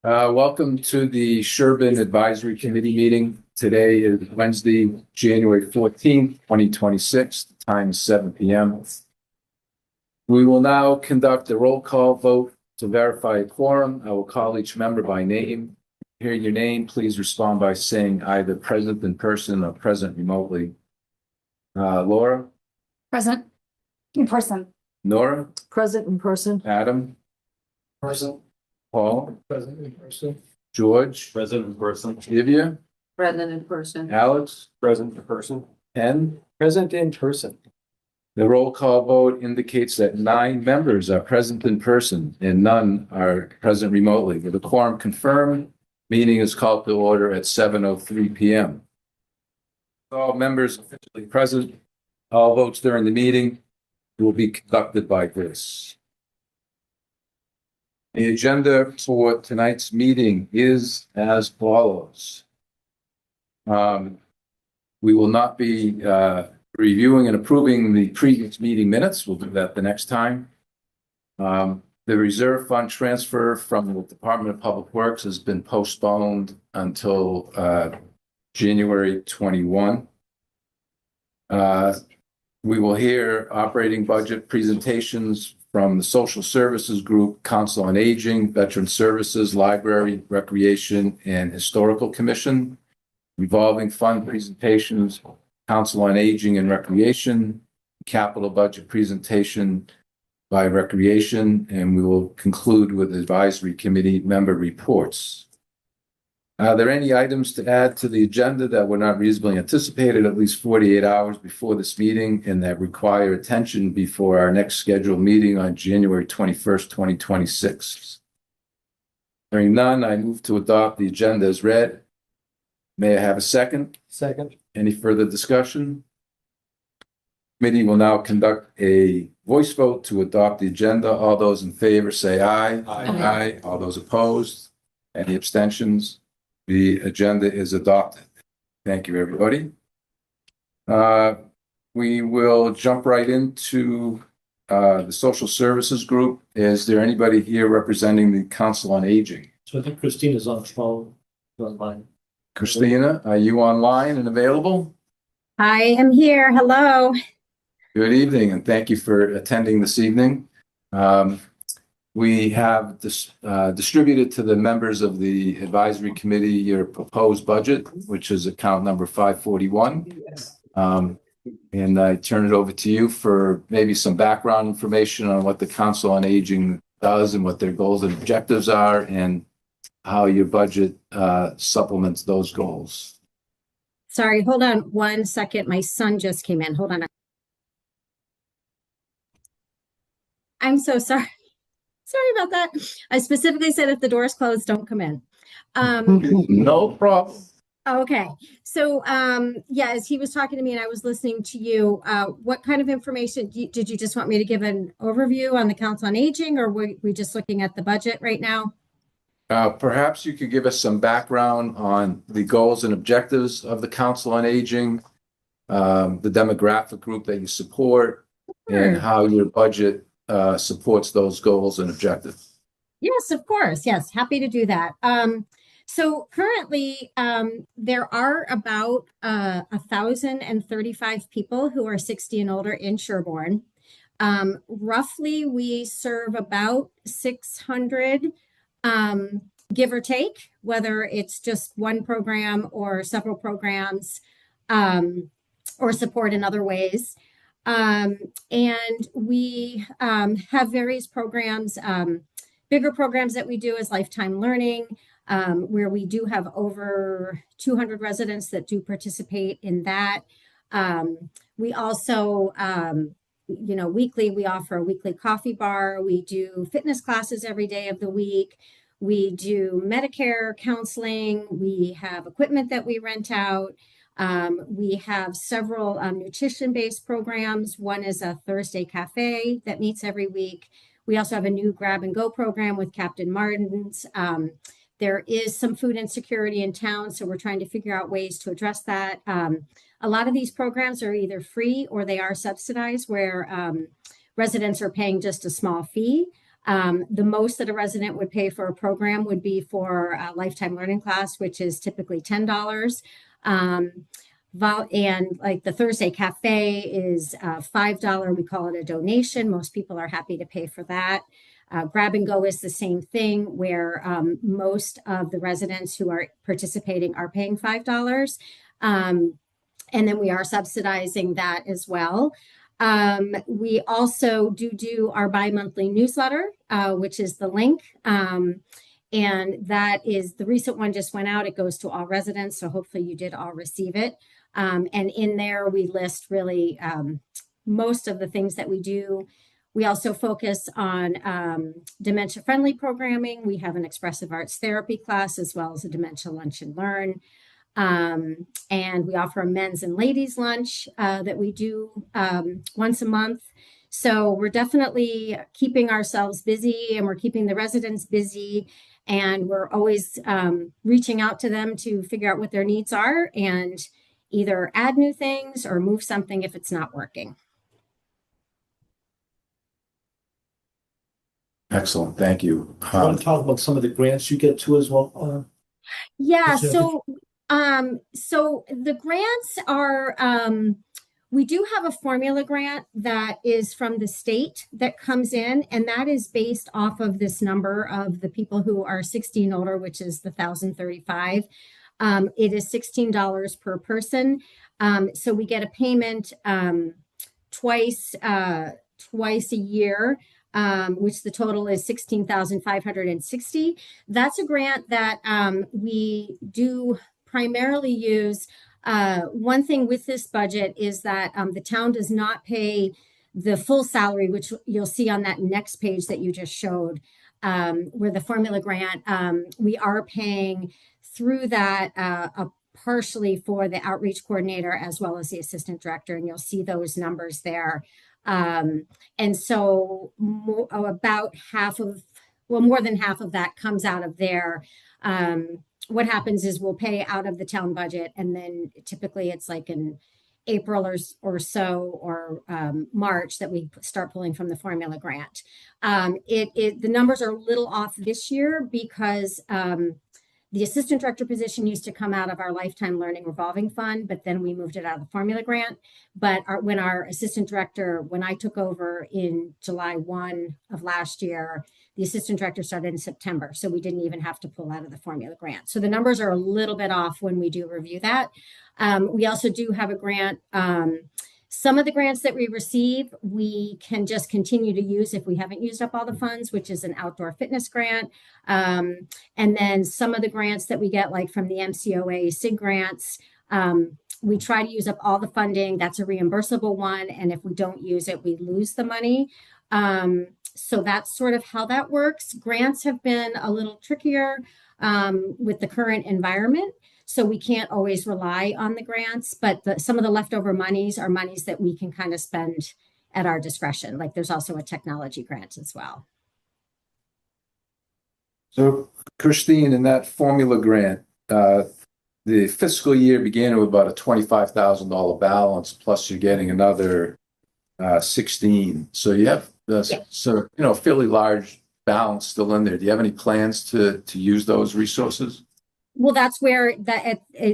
Welcome to the Sherborn Advisory Committee meeting. Today is Wednesday, January 14th, 2026. The time is 7 p.m. We will now conduct a roll call vote to verify a quorum. I will call each member by name. Hear your name, please respond by saying either present in person or present remotely. Laura? Present in person. Nora? Present in person. Adam? Present. Paul? Present in person. George? Present in person. Divya? Present in person. Alex? Present in person. Ken? Present in person. The roll call vote indicates that 9 members are present in person and none are present remotely. With a quorum confirmed, meeting is called to order at 7:03 p.m. All members officially present, all votes during the meeting will be conducted by this. The agenda for tonight's meeting is as follows. We will not be reviewing and approving the previous meeting minutes. We'll do that the next time. The reserve fund transfer from the Department of Public Works has been postponed until January 21. We will hear operating budget presentations from the Social Services Group, Council on Aging, Veteran Services, Library, Recreation, and Historical Commission. Revolving fund presentations, Council on Aging and Recreation, capital budget presentation by Recreation, and we will conclude with advisory committee member reports. Are there any items to add to the agenda that were not reasonably anticipated at least 48 hours before this meeting and that require attention before our next scheduled meeting on January 21st, 2026? Hearing none, I move to adopt the agenda as read. May I have a second? Second. Any further discussion? Committee will now conduct a voice vote to adopt the agenda. All those in favor say aye. Aye. All those opposed? Any abstentions? The agenda is adopted. Thank you, everybody. We will jump right into the Social Services Group. Is there anybody here representing the Council on Aging? So I think Christina's on the phone, online. Christina, are you online and available? I am here. Hello. Good evening, and thank you for attending this evening. We have distributed to the members of the advisory committee your proposed budget, which is account number 541. And I turn it over to you for maybe some background information on what the Council on Aging does and what their goals and objectives are and how your budget supplements those goals. Sorry, hold on 1 second. My son just came in. Hold on. I'm so sorry. Sorry about that. I specifically said if the door's closed, don't come in. No problem. Okay. So, yeah, as he was talking to me and I was listening to you, what kind of information did you just want me to give an overview on the Council on Aging, or were we just looking at the budget right now? Perhaps you could give us some background on the goals and objectives of the Council on Aging, the demographic group that you support, and how your budget supports those goals and objectives. Yes, of course. Yes, happy to do that. So currently, there are about 1,035 people who are 60 and older in Sherborn. Roughly, we serve about 600, give or take, whether it's just one program or several programs, or support in other ways. And we have various programs. Bigger programs that we do is lifetime learning, where we do have over 200 residents that do participate in that. We also, weekly, we offer a weekly coffee bar. We do fitness classes every day of the week. We do Medicare counseling. We have equipment that we rent out. We have several nutrition-based programs. One is a Thursday cafe that meets every week. We also have a new grab and go program with Captain Martin's. There is some food insecurity in town, so we're trying to figure out ways to address that. A lot of these programs are either free or they are subsidized, where residents are paying just a small fee. The most that a resident would pay for a program would be for a lifetime learning class, which is typically $10. And like the Thursday cafe is $5. We call it a donation. Most people are happy to pay for that. Grab and go is the same thing, where most of the residents who are participating are paying $5. And then we are subsidizing that as well. We also do our bi-monthly newsletter, which is the link. And that is the recent one just went out. It goes to all residents. So hopefully you did all receive it. And in there, we list really most of the things that we do. We also focus on dementia-friendly programming. We have an expressive arts therapy class as well as a dementia lunch and learn. And we offer a men's and ladies lunch that we do once a month. So we're definitely keeping ourselves busy, and we're keeping the residents busy. And we're always reaching out to them to figure out what their needs are and either add new things or move something if it's not working. Excellent, thank you. I want to talk about some of the grants you get too as well. Yeah, Yes, so the grants are we do have a formula grant that is from the state that comes in, and that is based off of this number of the people who are 60 and older, which is the 1,035. It is $16 per person. So we get a payment twice a year, which the total is $16,560. That's a grant that we do primarily use. One thing with this budget is that the town does not pay the full salary, which you'll see on that next page that you just showed, where the formula grant, we are paying through that partially for the outreach coordinator as well as the assistant director, and you'll see those numbers there. And so about more than half of that comes out of there. What happens is we'll pay out of the town budget, and then typically it's like in April or so, or March, that we start pulling from the formula grant. The numbers are a little off this year because the assistant director position used to come out of our lifetime learning revolving fund, but then we moved it out of the formula grant. But when I took over in July 1 of last year, the assistant director started in September. So we didn't even have to pull out of the formula grant. So the numbers are a little bit off when we do review that. We also do have a grant. Some of the grants that we receive, we can just continue to use if we haven't used up all the funds, which is an outdoor fitness grant. And then some of the grants that we get, like from the MCOA SIG grants, we try to use up all the funding. That's a reimbursable one. And if we don't use it, we lose the money. So that's sort of how that works. Grants have been a little trickier with the current environment. So we can't always rely on the grants, but some of the leftover monies are monies that we can kind of spend at our discretion. Like there's also a technology grant as well. So Christine, in that formula grant, the fiscal year began with about a $25,000 balance, plus you're getting another 16. So you have a fairly large balance still in there. Do you have any plans to use those resources? Well, that's where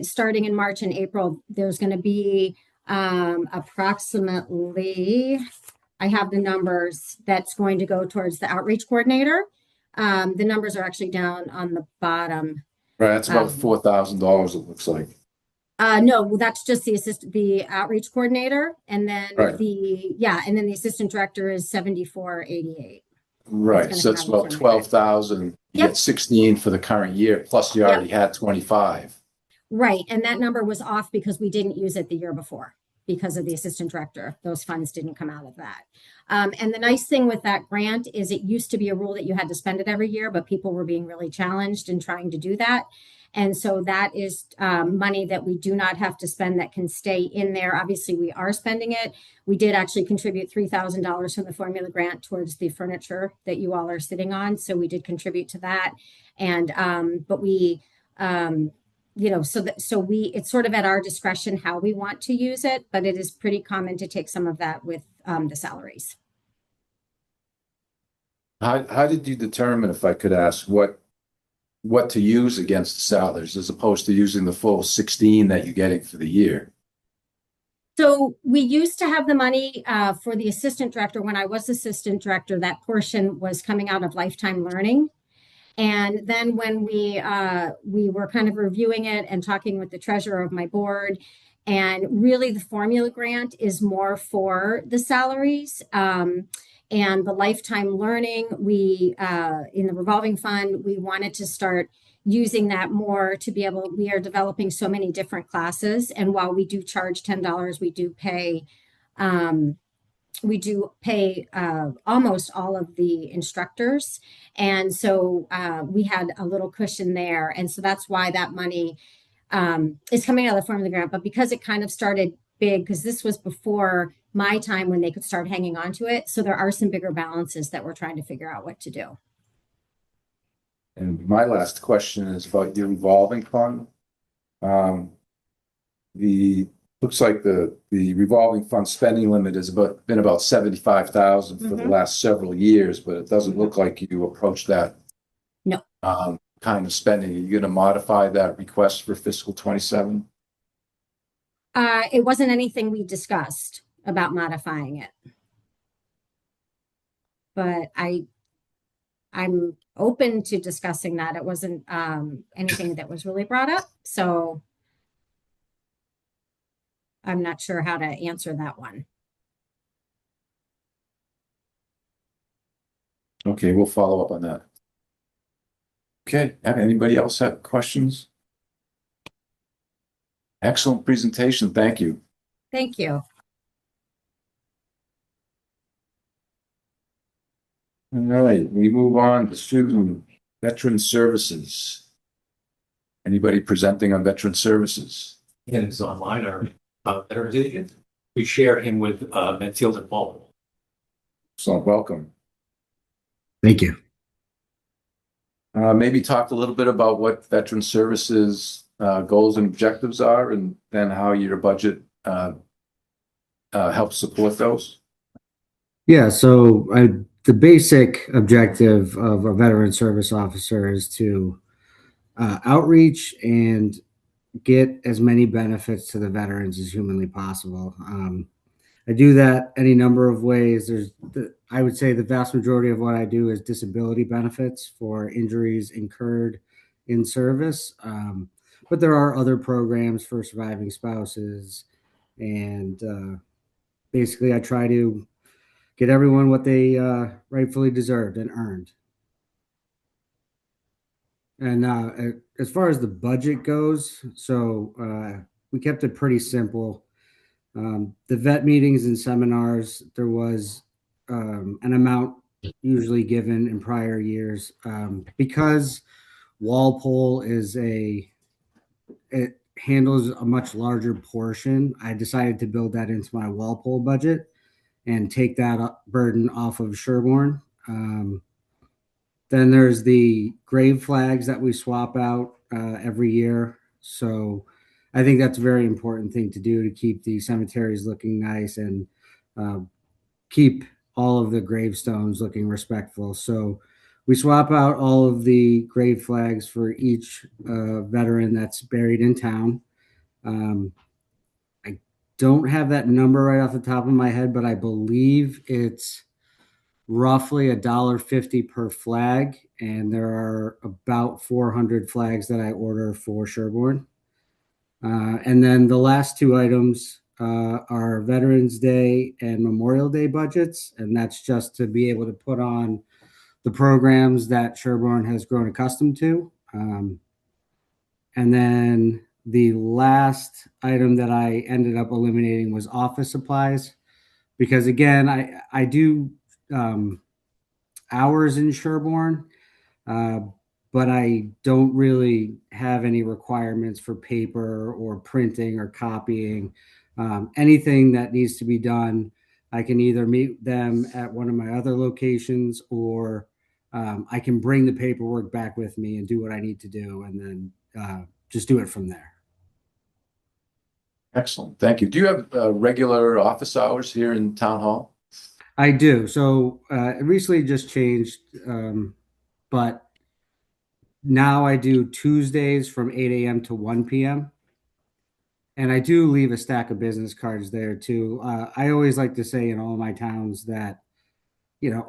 starting in March and April, there's going to be approximately, I have the numbers, that's going to go towards the outreach coordinator. The numbers are actually down on the bottom. Right, that's about $4,000. It looks like. No, well, that's just the outreach coordinator, and then Right. the assistant director is $74.88. Right, so it's about 12,000. You get 16 for the current year, plus you already had 25. Right, and that number was off because we didn't use it the year before because of the assistant director. Those funds didn't come out of that. And the nice thing with that grant is it used to be a rule that you had to spend it every year, but people were being really challenged in trying to do that. And so that is money that we do not have to spend that can stay in there. Obviously, we are spending it. We did actually contribute $3,000 from the formula grant towards the furniture that you all are sitting on. So we did contribute to that. And but we, it's sort of at our discretion how we want to use it. But it is pretty common to take some of that with the salaries. How did you determine, if I could ask, what to use against the salaries as opposed to using the full 16 that you're getting for the year? So we used to have the money for the assistant director. When I was assistant director, that portion was coming out of lifetime learning. And then when we were kind of reviewing it and talking with the treasurer of my board, and really the formula grant is more for the salaries. And the lifetime learning, we in the revolving fund, we wanted to start using that more to be able, we are developing so many different classes. And while we do charge $10, we do pay almost all of the instructors. And so we had a little cushion there. And so that's why that money is coming out of the formula grant. But because it kind of started big, because this was before my time when they could start hanging on to it. So there are some bigger balances that we're trying to figure out what to do. And my last question is about your revolving fund. The looks like the revolving fund spending limit has been about 75,000 for the last several years, but it doesn't look like you approached that No. kind of spending. Are you going to modify that request for fiscal 27? It wasn't anything we discussed about modifying it. But I'm open to discussing that. It wasn't anything that was really brought up. So I'm not sure how to answer that one. Okay, we'll follow up on that. Okay, anybody else have questions? Excellent presentation. Thank you. Thank you. All right, we move on to student veteran services. Anybody presenting on veteran services? And it's online or veterans agent. We share him with Medfield and Paul. So welcome. Thank you. Maybe talk a little bit about what veteran services goals and objectives are, and then how your budget helps support those. Yeah, so the basic objective of a veteran service officer is to outreach and get as many benefits to the veterans as humanly possible. I do that any number of ways. I would say the vast majority of what I do is disability benefits for injuries incurred in service. But there are other programs for surviving spouses. And basically, I try to get everyone what they rightfully deserved and earned. And as far as the budget goes, so we kept it pretty simple. The vet meetings and seminars, there was an amount usually given in prior years. Because Walpole it handles a much larger portion, I decided to build that into my Walpole budget and take that burden off of Sherborn. Then there's the grave flags that we swap out every year. So I think that's a very important thing to do to keep the cemeteries looking nice and keep all of the gravestones looking respectful. So we swap out all of the grave flags for each veteran that's buried in town. I don't have that number right off the top of my head, but I believe it's roughly $1.50 per flag, and there are about 400 flags that I order for Sherborn. And then the last two items are Veterans Day and Memorial Day budgets, and that's just to be able to put on the programs that Sherborn has grown accustomed to. And then the last item that I ended up eliminating was office supplies, because again, I do hours in Sherborn, but I don't really have any requirements for paper or printing or copying. Anything that needs to be done, I can either meet them at one of my other locations, or I can bring the paperwork back with me and do what I need to do, and then just do it from there. Excellent. Thank you. Do you have regular office hours here in Town Hall? I do. So it recently just changed, but now I do Tuesdays from 8 a.m. to 1 p.m. And I do leave a stack of business cards there too. I always like to say in all my towns that,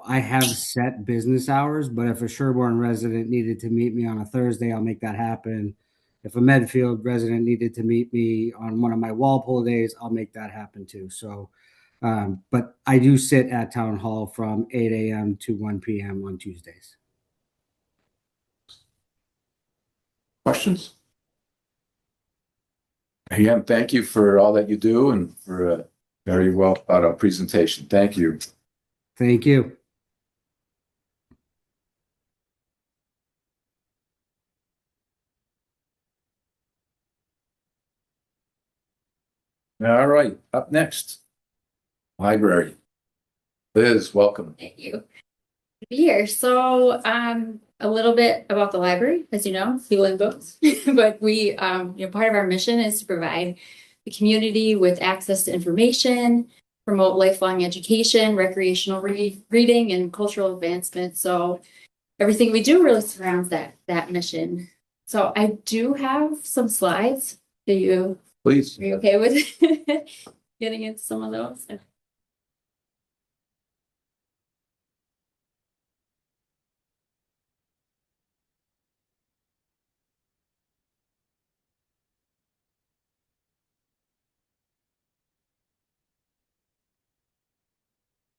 I have set business hours, but if a Sherborn resident needed to meet me on a Thursday, I'll make that happen. If a Medfield resident needed to meet me on one of my Walpole days, I'll make that happen too. So, but I do sit at town hall from 8 a.m. to 1 p.m. on Tuesdays. Questions? Again, thank you for all that you do and for a very well thought out presentation. Thank you. Thank you. All right, up next, library. Liz, welcome. Thank you. Good to be here. So, a little bit about the library, as you know, people in books, but we, part of our mission is to provide the community with access to information, promote lifelong education, recreational reading, and cultural advancement. So, everything we do really surrounds that mission. So, I do have some slides. Please. Are you okay with getting into some of those?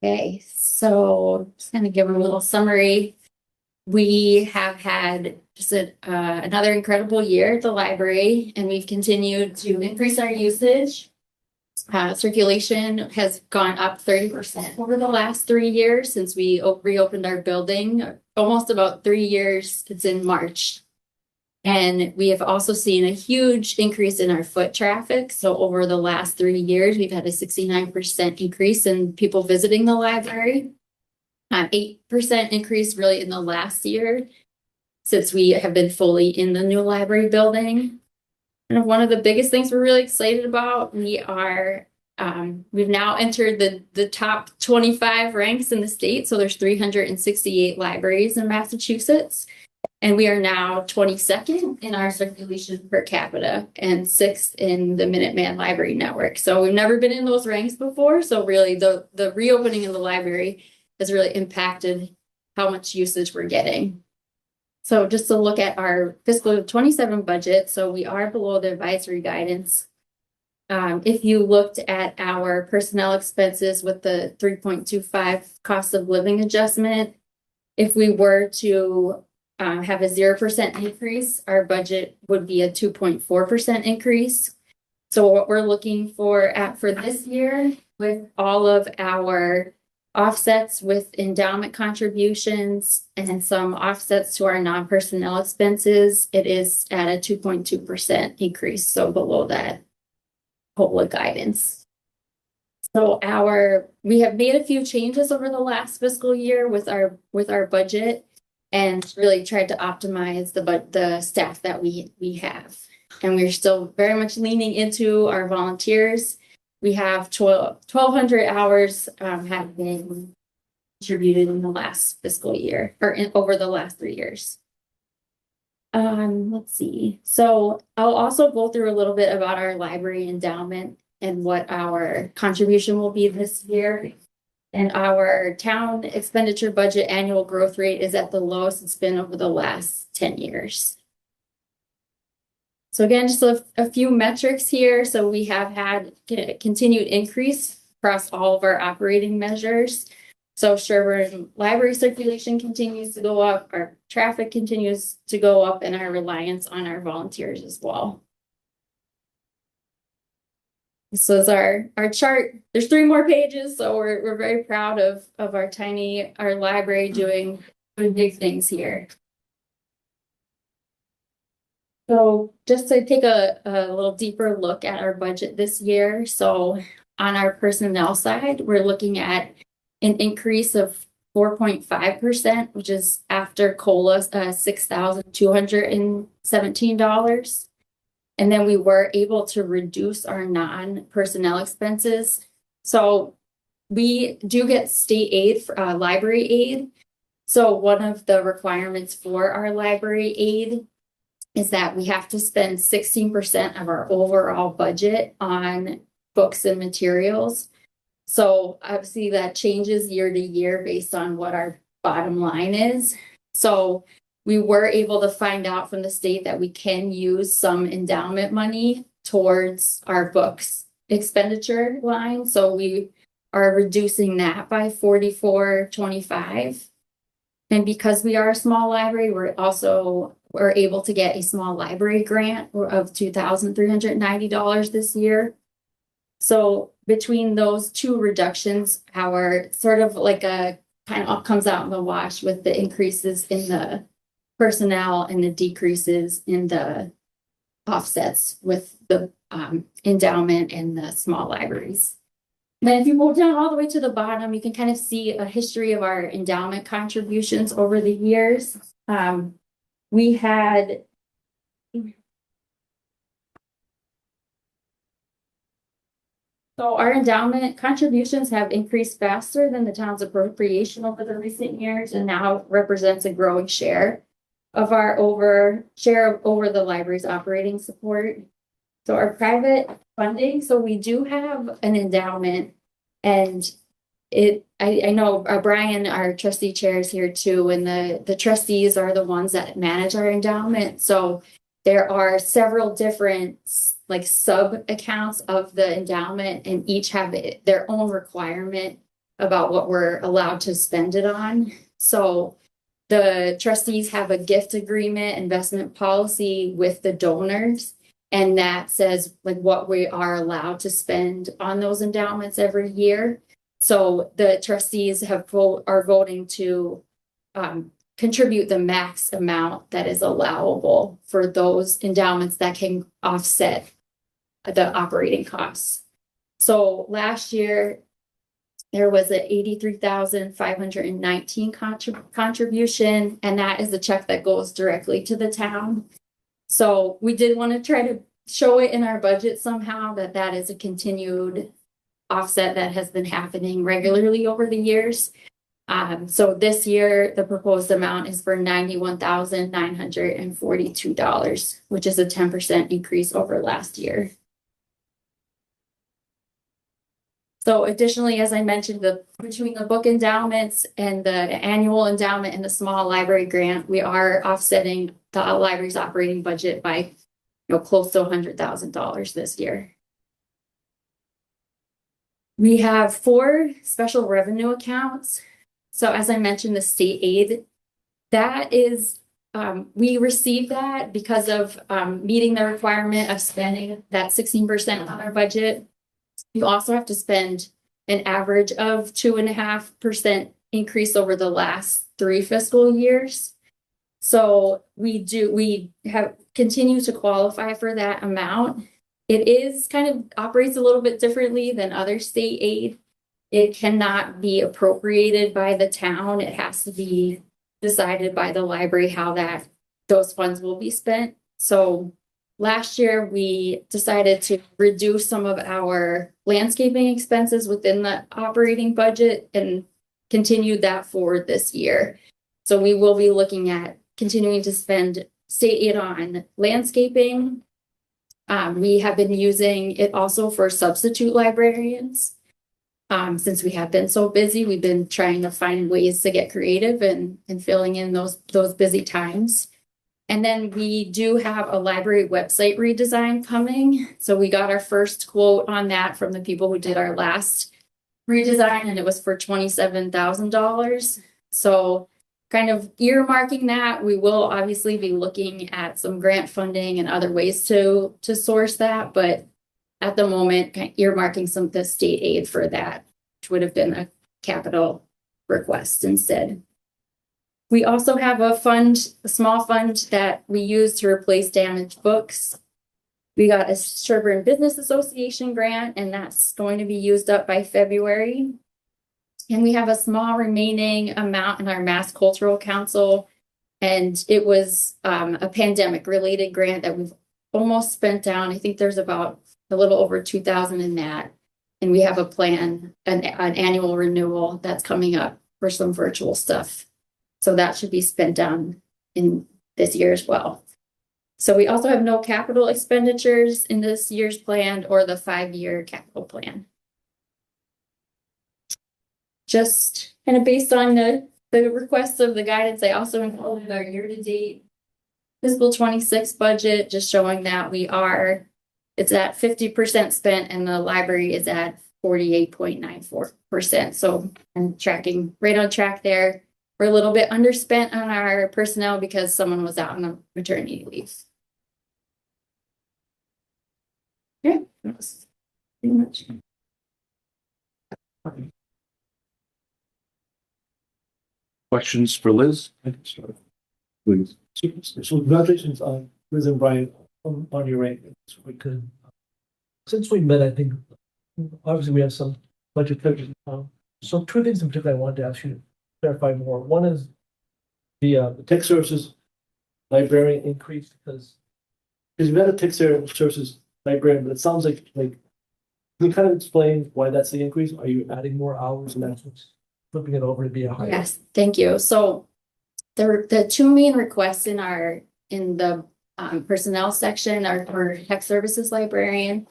Okay, so just going to give a little summary. We have had just another incredible year at the library, and we've continued to increase our usage. Circulation has gone up 30% over the last 3 years since we reopened our building, almost about 3 years. It's in March. And we have also seen a huge increase in our foot traffic. So over the last 3 years, we've had a 69% increase in people visiting the library. 8% increase really in the last year since we have been fully in the new library building. And one of the biggest things we're really excited about, we've now entered the top 25 ranks in the state. So there's 368 libraries in Massachusetts. And we are now 22nd in our circulation per capita and 6th in the Minuteman Library Network. So we've never been in those ranks before. So really the reopening of the library has really impacted how much usage we're getting. So just to look at our fiscal 27 budget, so we are below the advisory guidance. If you looked at our personnel expenses with the 3.25 cost of living adjustment, if we were to have a 0% increase, our budget would be a 2.4% increase. So what we're looking for this year with all of our offsets with endowment contributions and some offsets to our non-personnel expenses, it is at a 2.2% increase, so below that COLA guidance. So we have made a few changes over the last fiscal year with our budget and really tried to optimize the staff that we have. And we're still very much leaning into our volunteers. We have 1,200 hours have been contributed in the last fiscal year or over the last 3 years. Let's see. So I'll also go through a little bit about our library endowment and what our contribution will be this year. And our town expenditure budget annual growth rate is at the lowest it's been over the last 10 years. So again, just a few metrics here. So we have had continued increase across all of our operating measures. So Sherborn library circulation continues to go up, our traffic continues to go up, and our reliance on our volunteers as well. So is our chart. There's 3 more pages, so we're very proud of our library doing big things here. So just to take a little deeper look at our budget this year. So on our personnel side, we're looking at an increase of 4.5%, which is after COLA, $6,217. And then we were able to reduce our non-personnel expenses. So we do get state aid, for library aid. So one of the requirements for our library aid is that we have to spend 16% of our overall budget on books and materials. So obviously that changes year to year based on what our bottom line is. So we were able to find out from the state that we can use some endowment money towards our books expenditure line. So we are reducing that by 44.25. And because we are a small library, we're able to get a small library grant of $2,390 this year. So between those two reductions, our sort of like a kind of comes out in the wash with the increases in the personnel and the decreases in the offsets with the endowment and the small libraries. Then if you move down all the way to the bottom, you can kind of see a history of our endowment contributions over the years. We had So our endowment contributions have increased faster than the town's appropriation over the recent years and now represents a growing share of our over the library's operating support. So our private funding, so we do have an endowment, and I know Brian, our trustee chair, is here too, and the trustees are the ones that manage our endowment. So there are several different like sub accounts of the endowment, and each have their own requirement about what we're allowed to spend it on. So the trustees have a gift agreement investment policy with the donors, and that says like what we are allowed to spend on those endowments every year. So the trustees are voting to contribute the max amount that is allowable for those endowments that can offset the operating costs. So last year there was a $83,519 contribution, and that is a check that goes directly to the town. So we did want to try to show it in our budget somehow that is a continued offset that has been happening regularly over the years. So this year, the proposed amount is for $91,942, which is a 10% increase over last year. So additionally, as I mentioned, between the book endowments and the annual endowment and the small library grant, we are offsetting the library's operating budget by close to $100,000 this year. We have 4 special revenue accounts. So as I mentioned, the state aid, that is, we received that because of meeting the requirement of spending that 16% on our budget. You also have to spend an average of 2.5% increase over the last 3 fiscal years. So we have continued to qualify for that amount. It is kind of operates a little bit differently than other state aid. It cannot be appropriated by the town. It has to be decided by the library how those funds will be spent. So last year we decided to reduce some of our landscaping expenses within the operating budget and continued that forward this year. So we will be looking at continuing to spend state aid on landscaping. We have been using it also for substitute librarians. Since we have been so busy, we've been trying to find ways to get creative and filling in those busy times. And then we do have a library website redesign coming. So we got our first quote on that from the people who did our last redesign, and it was for $27,000. So kind of earmarking that, we will obviously be looking at some grant funding and other ways to source that, but at the moment, kind of earmarking some of the state aid for that, which would have been a capital request instead. We also have a small fund that we use to replace damaged books. We got a Sherborn Business Association grant, and that's going to be used up by February. And we have a small remaining amount in our Mass Cultural Council, and it was a pandemic-related grant that we've almost spent down. I think there's about a little over 2,000 in that. And we have a plan, an annual renewal that's coming up for some virtual stuff. So that should be spent down in this year as well. So we also have no capital expenditures in this year's plan or the 5-year capital plan. Just kind of based on the requests of the guidance, I also included our year-to-date fiscal 26 budget, just showing that it's at 50% spent and the library is at 48.94%. So I'm tracking right on track there. We're a little bit underspent on our personnel because someone was out on a maternity leave. Yeah, that's pretty much. Questions for Liz? Please. So congratulations on Liz and Brian on your rankings. We could, since we met, I think, obviously we have some budget pressures. So two things in particular I wanted to ask you to clarify more. One is the tech services librarian increase because you've got a tech services librarian, but it sounds like can you kind of explain why that's the increase? Are you adding more hours and that's what's flipping it over to be a higher? Yes, thank you. So the two main requests in the personnel section are for tech services librarian.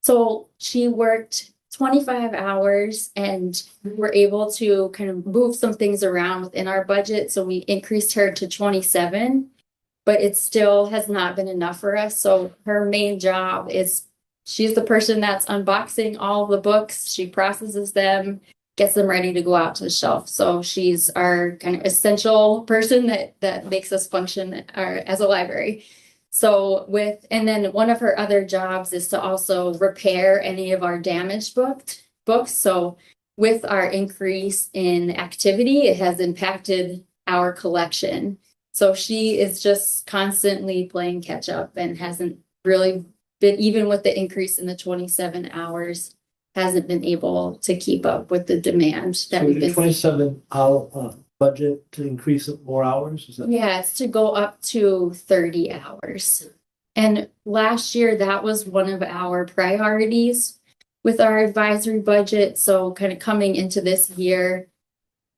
So she worked 25 hours and we were able to kind of move some things around within our budget. So we increased her to 27, but it still has not been enough for us. So her main job is she's the person that's unboxing all the books. She processes them, gets them ready to go out to the shelf. So she's our kind of essential person that makes us function as a library. So and then one of her other jobs is to also repair any of our damaged books. So with our increase in activity, it has impacted our collection. So she is just constantly playing catch up and hasn't really been, even with the increase in the 27 hours, hasn't been able to keep up with the demand that we've been 27-hour budget to increase more hours? Is that? Yeah, it's to go up to 30 hours. And last year, that was one of our priorities with our advisory budget. So kind of coming into this year,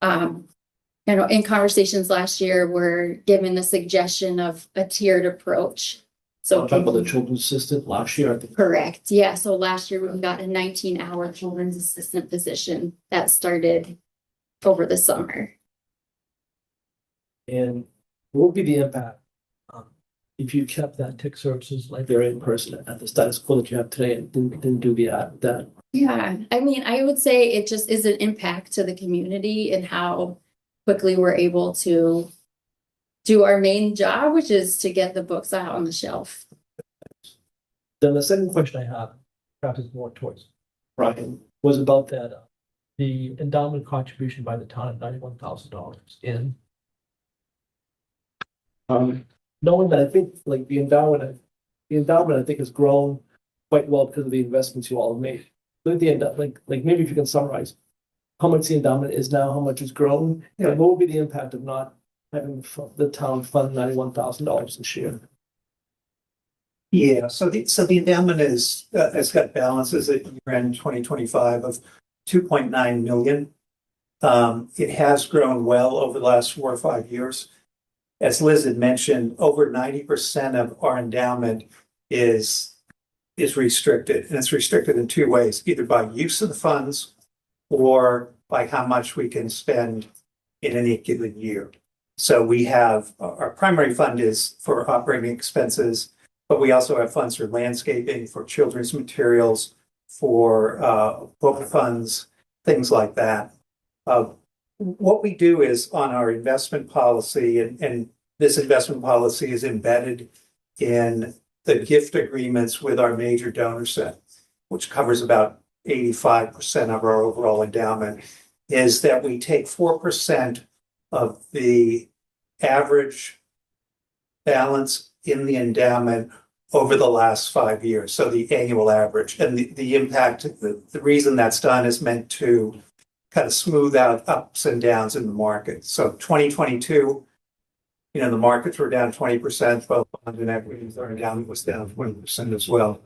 in conversations last year, we're given the suggestion of a tiered approach. So On top of the children's assistant last year, I think. Correct. Yeah. So last year we got a 19-hour children's assistant position that started over the summer. And what would be the impact if you kept that tech services librarian person at the status quo that you have today and didn't do that? Yeah. I mean, I would say it just is an impact to the community and how quickly we're able to do our main job, which is to get the books out on the shelf. Then the second question I have, perhaps it's more towards Brian, was about that the endowment contribution by the town of $91,000 in. Knowing that I think the endowment I think has grown quite well because of the investments you all have made. So at the end, maybe if you can summarize how much the endowment is now, how much it's grown, and what would be the impact of not having the town fund $91,000 this year? Yeah, so the endowment has got balances at year-end 2025 of 2.9 million. It has grown well over the last 4 or 5 years. As Liz had mentioned, over 90% of our endowment is restricted, and it's restricted in 2 ways, either by use of the funds or by how much we can spend in any given year. So we have our primary fund is for operating expenses, but we also have funds for landscaping, for children's materials, for book funds, things like that. What we do is on our investment policy, and this investment policy is embedded in the gift agreements with our major donor set, which covers about 85% of our overall endowment, is that we take 4% of the average balance in the endowment over the last 5 years, so the annual average. And the impact, the reason that's done is meant to kind of smooth out ups and downs in the market. So 2022, the markets were down 20%, both bonds and equities. Our endowment was down 20% as well.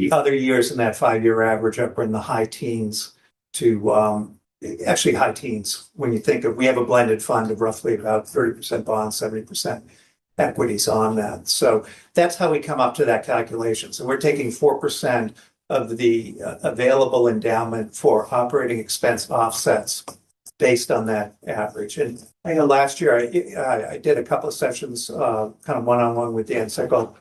The other years in that 5-year average up in the high teens to, actually high teens. When you think of, we have a blended fund of roughly about 30% bonds, 70% equities on that. So that's how we come up to that calculation. So we're taking 4% of the available endowment for operating expense offsets based on that average. And I know last year I did a couple of sessions, kind of one-on-one with Dan Sickle.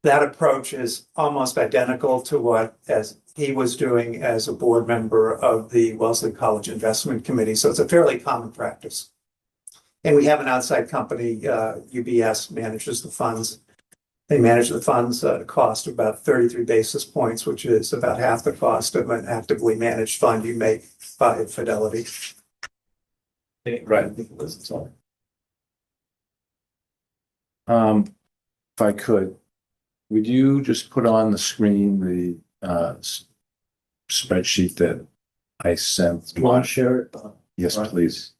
That approach is almost identical to what as he was doing as a board member of the Wellesley College Investment Committee. So it's a fairly common practice. And we have an outside company, UBS manages the funds. They manage the funds at a cost of about 33 basis points, which is about half the cost of an actively managed fund you make by Fidelity. Right. If I could, would you just put on the screen the spreadsheet that I sent? Do you want to share it? Yes, please.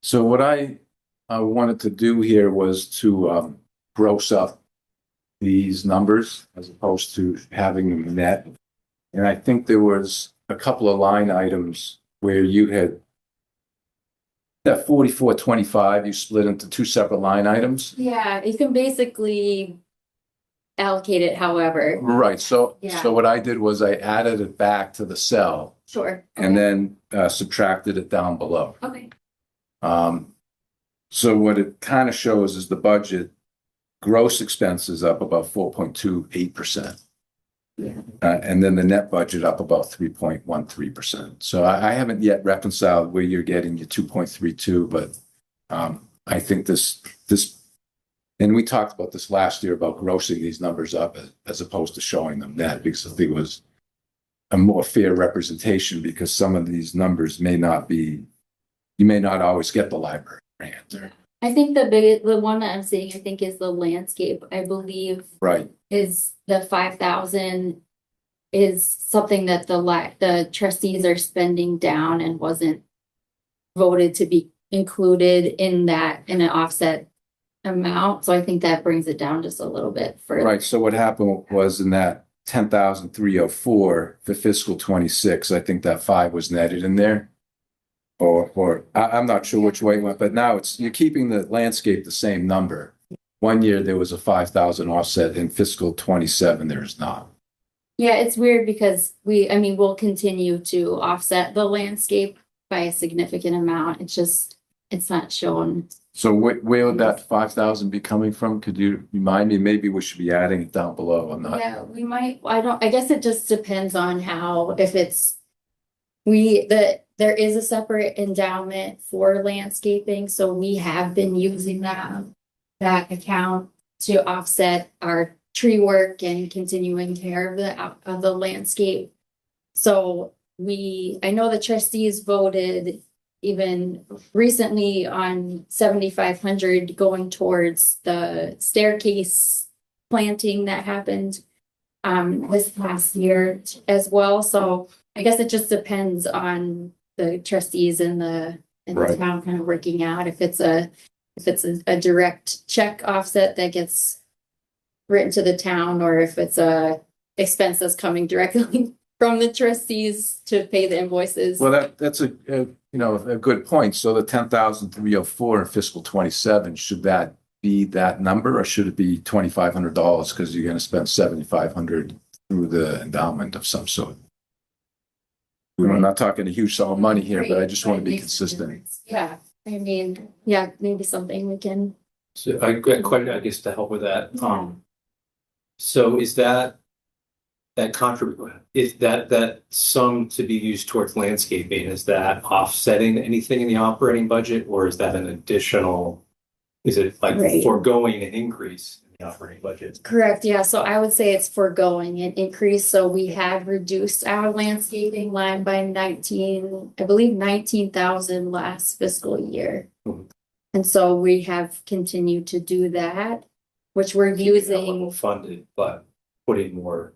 So what I wanted to do here was to gross up these numbers as opposed to having them net. And I think there was a couple of line items where you had that 4425, you split into two separate line items. Yeah, you can basically allocate it however. Right. So Yeah. so what I did was I added it back to the cell Sure. and then subtracted it down below. Okay. So what it kind of shows is the budget gross expenses up about 4.28%. Yeah. And then the net budget up about 3.13%. So I haven't yet reconciled where you're getting your 2.32, but I think this, and we talked about this last year about grossing these numbers up as opposed to showing them net, because I think it was a more fair representation, because some of these numbers may not be, you may not always get the library grant. I think the one that I'm seeing, I think, is the landscape. I believe Right. is the 5,000 is something that the trustees are spending down and wasn't voted to be included in an offset amount. So I think that brings it down just a little bit further. Right. So what happened was in that 10,304 for fiscal 26, I think that 5 was netted in there. Or I'm not sure which way it went, but now you're keeping the landscape the same number. One year there was a 5,000 offset, in fiscal 27 there is not. Yeah, it's weird because we'll continue to offset the landscape by a significant amount. It's not shown. So where would that 5,000 be coming from? Could you remind me? Maybe we should be adding it down below. I'm not. Yeah, we might. I guess it just depends on there is a separate endowment for landscaping, so we have been using that account to offset our tree work and continuing care of the landscape. So I know the trustees voted even recently on 7,500 going towards the staircase planting that happened this past year as well. So I guess it just depends on the trustees and the Right. town kind of working out if it's a direct check offset that gets written to the town, or if it's a expense that's coming directly from the trustees to pay the invoices. Well, that's a good point. So the 10,304 in fiscal 27, should that be that number, or should it be $2,500 because you're going to spend 7,500 through the endowment of some sort? I'm not talking a huge sum of money here, but I just want to be consistent. Yeah, maybe something we can. So I got quite, I guess, to help with that. So is that sum to be used towards landscaping, is that offsetting anything in the operating budget, or is that an additional, is it like foregoing an increase in the operating budget? Correct, yeah, so I would say it's foregoing an increase, so we have reduced our landscaping line by 19,000 last fiscal year. Mhm. And so we have continued to do that, which we're using. Level funded, but putting more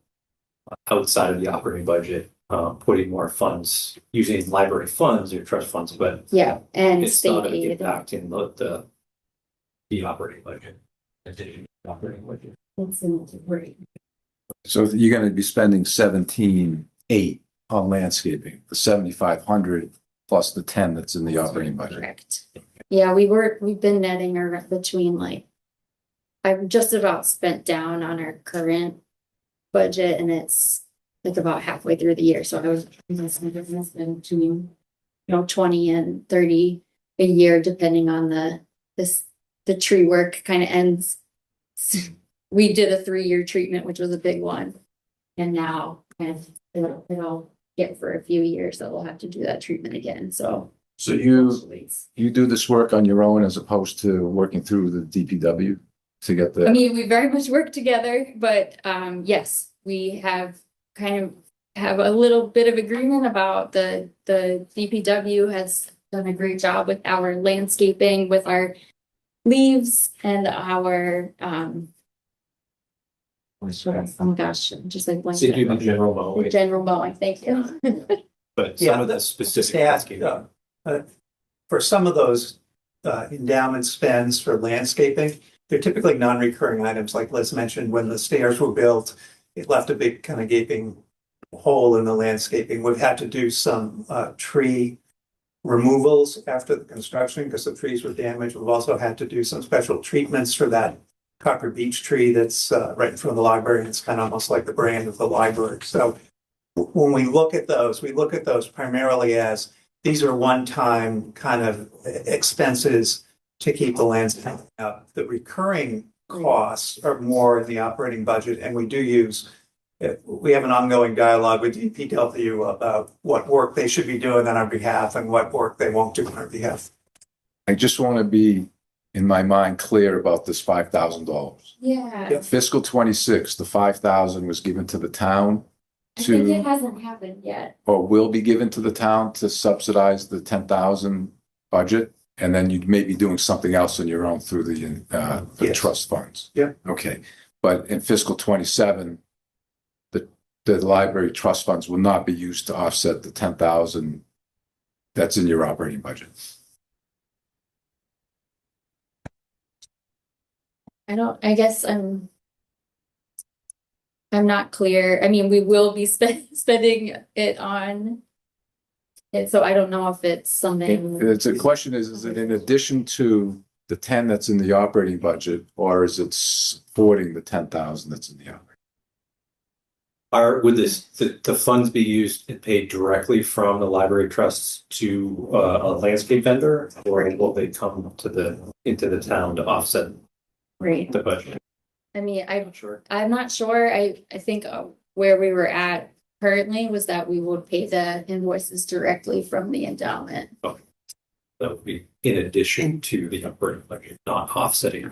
outside of the operating budget putting more funds, using library funds or trust funds, but Yeah, and it's state not an aid. impact in the operating budget. Addition to the operating budget. Right. So you're gonna be spending 17,800 on landscaping, the 7,500 plus the 10 that's in the operating budget. Correct. Yeah, we've been netting between like, I've just about spent down on our current budget and it's like about halfway through the year. So I was between, 20 and 30 a year, depending on the tree work kind of ends. We did a 3-year treatment, which was a big one. And now it'll get for a few years that we'll have to do that treatment again. So You do this work on your own as opposed to working through the DPW to get I the, mean, we very much work together, but yes, we have a little bit of agreement about the DPW has done a great job with our landscaping, with our leaves and our oh gosh, just like So you do the general mowing, general mowing, thank you. but Yeah, some of the specific Yeah, landscaping. for some of those endowment spends for landscaping, they're typically non-recurring items, like Liz mentioned, when the stairs were built, it left a big kind of gaping hole in the landscaping. We've had to do some tree removals after the construction because the trees were damaged. We've also had to do some special treatments for that copper beech tree that's right in front of the library. It's kind of almost like the brand of the library. So when we look at those primarily as these are one-time kind of expenses to keep the landscape up. The recurring costs are more in the operating budget, and we have an ongoing dialogue with DPW about what work they should be doing on our behalf and what work they won't do on our behalf. I just want to be in my mind clear about this $5,000. Yeah, Fiscal 26, the 5,000 was given to the town I think it to, hasn't happened yet. or will be given to the town to subsidize the 10,000 budget. And then you'd maybe doing something else on your own through the Yes. trust funds. Yep. Okay. But in fiscal 27, the library trust funds will not be used to offset the 10,000 that's in your operating budget. I guess I'm not clear. I mean, we will be spending it on it, so I don't know if it's something. It's a question is it in addition to the 10 that's in the operating budget, or is it supporting the 10,000 that's in the operating? Would the funds be used and paid directly from the library trusts to a landscape vendor, or will they come into the town to offset Right. the budget? I mean, I'm sure. I'm not sure. I think where we were at currently was that we would pay the invoices directly from the endowment. That would be in addition to the operating budget, not offsetting.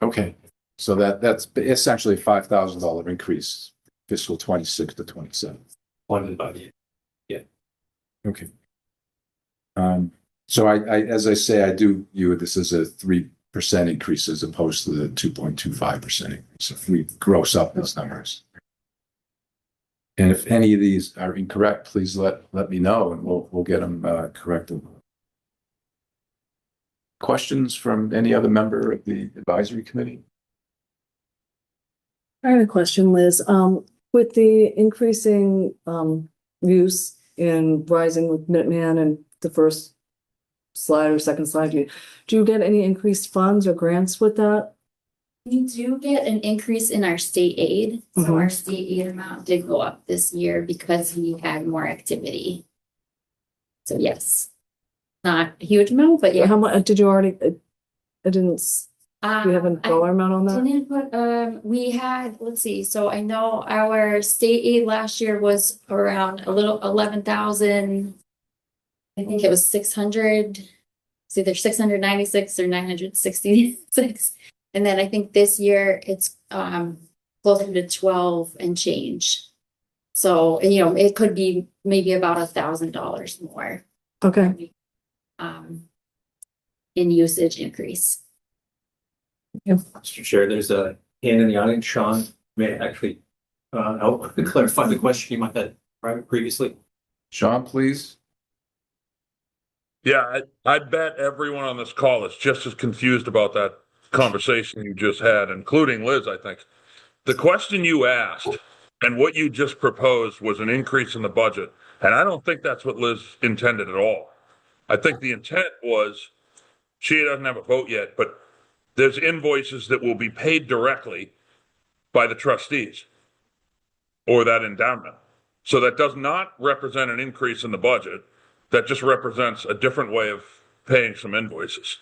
Okay. So that's essentially a $5,000 increase, fiscal 26 to 27. Funded by the. Okay. So I, as I say, I do view this as a 3% increase as opposed to the 2.25% increase. If we gross up those numbers. And if any of these are incorrect, please let me know and we'll get them corrected. Questions from any other member of the advisory committee? I have a question, Liz. With the increasing use in Rising with Minuteman and the first slide or second slide, do you get any increased funds or grants with that? We do get an increase in our state aid. So Mhm. our state aid amount did go up this year because we had more activity. So yes, not a huge amount, but yeah. How much did you already? I didn't. Do you have a I dollar amount on that? didn't put, we had, let's see, so I know our state aid last year was around a little 11,000. I think it was 600, it's either 696 or 966. And then I think this year it's closer to 12 and change. So, it could be maybe about $1,000 more Okay. in usage increase. Mr. Chair, there's a hand in the audience. Sean may actually help clarify the question you might have. previously? Sean, please. Yeah, I bet everyone on this call is just as confused about that conversation you just had, including Liz, I think. The question you asked and what you just proposed was an increase in the budget. And I don't think that's what Liz intended at all. I think the intent was she doesn't have a vote yet, but there's invoices that will be paid directly by the trustees or that endowment. So that does not represent an increase in the budget. That just represents a different way of paying some invoices.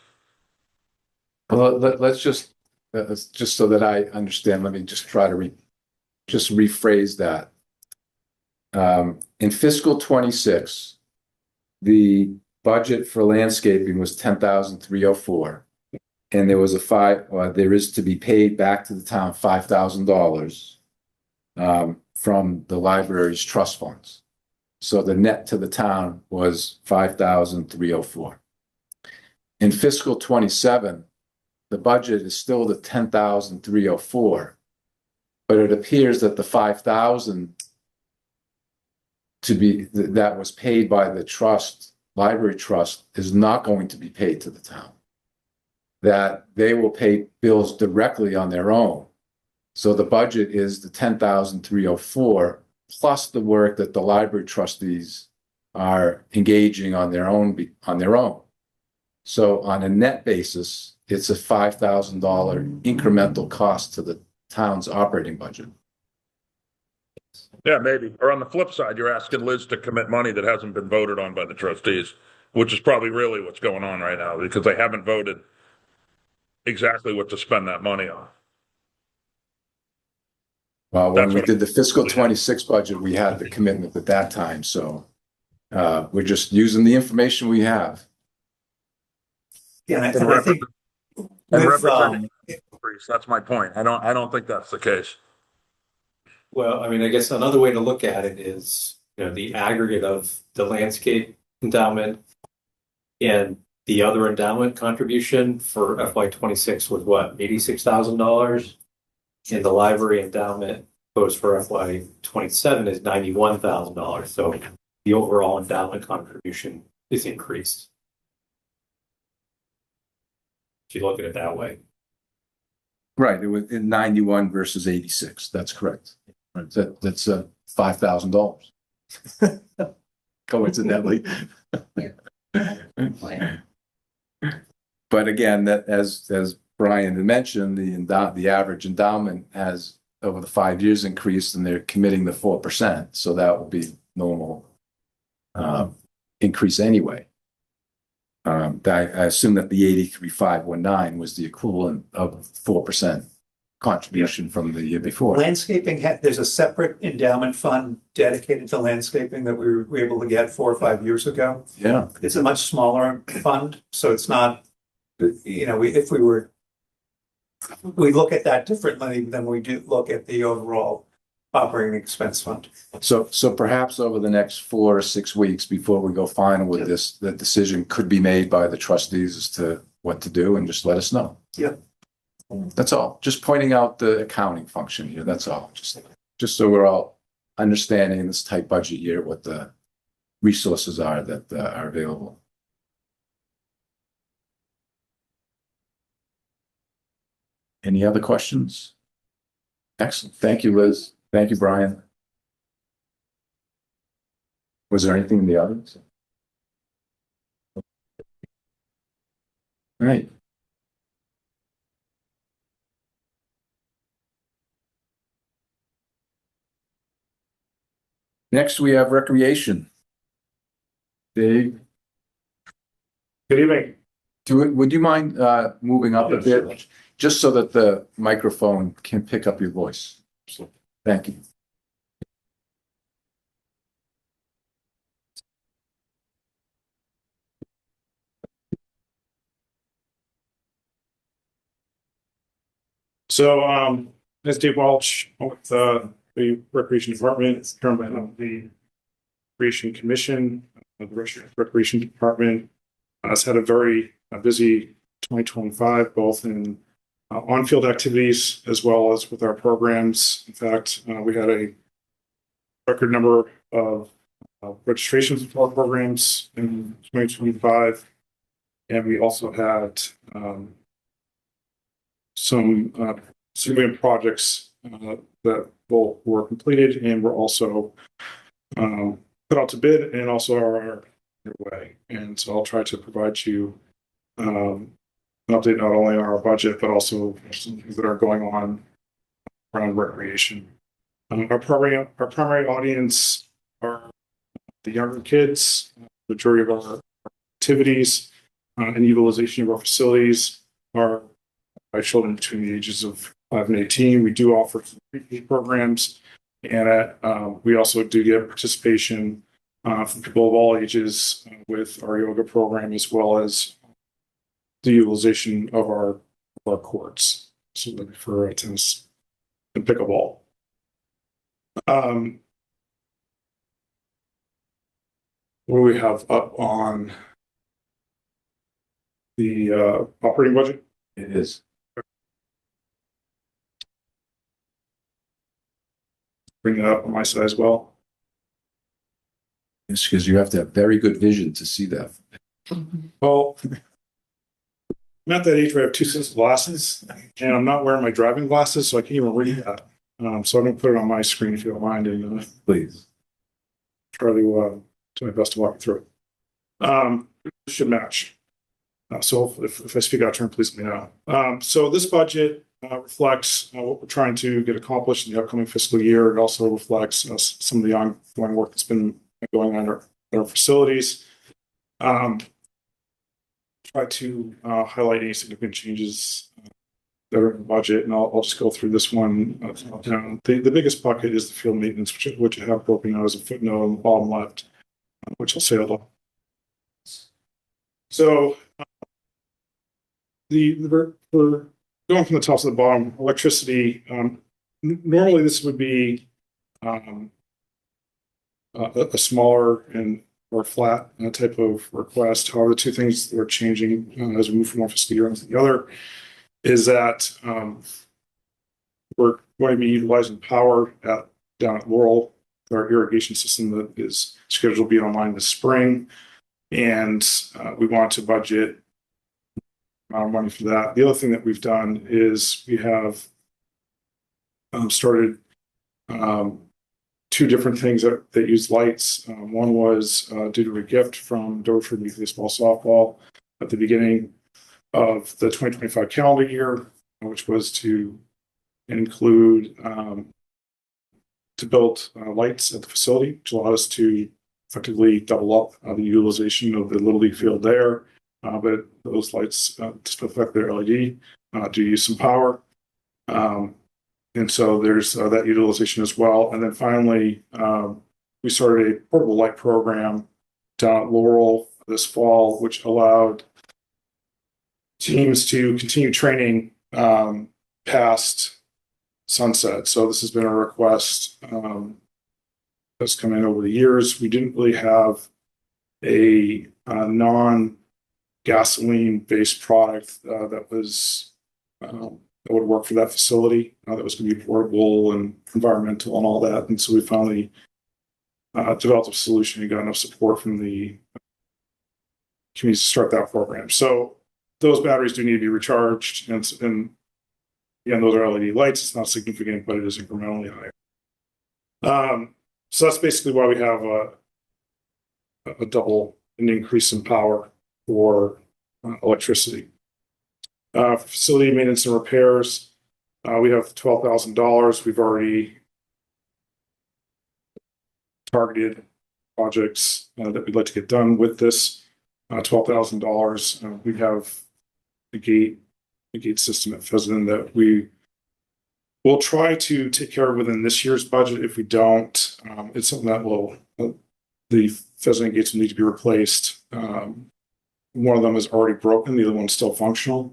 Well, let's just so that I understand, let me just try to just rephrase that. In fiscal 26, the budget for landscaping was 10,304. And there was there is to be paid back to the town $5,000 from the library's trust funds. So the net to the town was 5,304. In fiscal 27, the budget is still the 10,304, but it appears that the 5,000 that was paid by the library trust is not going to be paid to the town. That they will pay bills directly on their own. So the budget is the 10,304 plus the work that the library trustees are engaging on their own. So on a net basis, it's a $5,000 incremental cost to the town's operating budget. Yeah, maybe. Or on the flip side, you're asking Liz to commit money that hasn't been voted on by the trustees, which is probably really what's going on right now because they haven't voted exactly what to spend that money on. Well, when we did the fiscal 26 budget, we had the commitment at that time. So we're just using the information we have. Yeah, and I think That's my point. I don't think that's the case. Well, I mean, I guess another way to look at it is, the aggregate of the landscape endowment and the other endowment contribution for FY26 was what, $86,000? And the library endowment goes for FY27 is $91,000. So the overall endowment contribution is increased. If you look at it that way. Right. It was in 91 versus 86. That's correct. Right. That's $5,000. Coincidentally. But again, that as Brian had mentioned, the average endowment has over the 5 years increased, and they're committing the 4%. So that will be normal increase anyway. I assume that the 83,519 was the equivalent of 4% contribution from the year before. landscaping, there's a separate endowment fund dedicated to landscaping that we were able to get 4 or 5 years ago. Yeah. It's a much smaller fund, so it's not, we look at that differently than we do look at the overall operating expense fund. So perhaps over the next 4 or 6 weeks before we go final with this, the decision could be made by the trustees as to what to do, and just let us know. Yeah. That's all. Just pointing out the accounting function here. That's all. Just so we're all understanding in this tight budget year what the resources are that are available. Any other questions? Excellent. Thank you, Liz. Thank you, Brian. Was there anything in the audience? All right. Next, we have recreation. Dave, Good evening. would you mind moving up a bit, just so that the microphone can pick up your voice? Thank you. So, as Dave Walsh with the Recreation Department, currently on the Recreation Commission. The Recreation Department has had a very busy 2025, both in on-field activities as well as with our programs. In fact, we had a record number of registrations for our programs in 2025. And we also had some significant projects that were completed and were also put out to bid and also are underway. And so I'll try to provide you an update not only on our budget, but also some things that are going on around recreation. Our primary audience are the younger kids. The majority of our activities and utilization of our facilities are by children between the ages of 5 and 18. We do offer some pre-K programs, and we also do get participation from people of all ages with our yoga program, as well as the utilization of our courts, so for tennis and pickleball. What do we have up on the operating budget? It is. Bring that up on my side as well. It's because you have to have very good vision to see that. Well, I'm at that age where I have 2 sets of glasses, and I'm not wearing my driving glasses, so I can't even read that. So I'm going to put it on my screen if you don't mind, and Please. try to do my best to walk through it. It should match. So if I speak out of turn, please let me know. So this budget reflects what we're trying to get accomplished in the upcoming fiscal year. It also reflects some of the ongoing work that's been going on at our facilities. Try to highlight any significant changes that are in the budget, and I'll just go through this one. The biggest bucket is the field maintenance, which I have broken out as a footnote on the bottom left, which I'll say a little. So for going from the top to the bottom, electricity. Normally, this would be a smaller or flat type of request. However, the two things that are changing as we move from one fiscal year into the other is that we're going to be utilizing power down at Laurel, our irrigation system that is scheduled to be online this spring, and we want to budget amount of money for that. The other thing that we've done is we have started 2 different things that use lights. One was due to a gift from Dover Youth Baseball Softball at the beginning of the 2025 calendar year, which was to include to build lights at the facility, which allowed us to effectively double up the utilization of the Little League field there. But those lights just affect their LED, do use some power. And so there's that utilization as well. And then finally, we started a portable light program down at Laurel this fall, which allowed teams to continue training past sunset. So this has been a request that's come in over the years. We didn't really have a non-gasoline-based product that was that would work for that facility. That was going to be portable and environmental and all that. And so we finally developed a solution and got enough support from the community to start that program. So those batteries do need to be recharged, and again, those are LED lights. It's not significant, but it is incrementally higher. So that's basically why we have an increase in power for electricity. Facility maintenance and repairs, we have $12,000. We've already targeted projects that we'd like to get done with this $12,000. We have the gate system at Pheasant that we will try to take care of within this year's budget. If we don't, it's something that will the Pheasant gates will need to be replaced. One of them is already broken, the other one's still functional.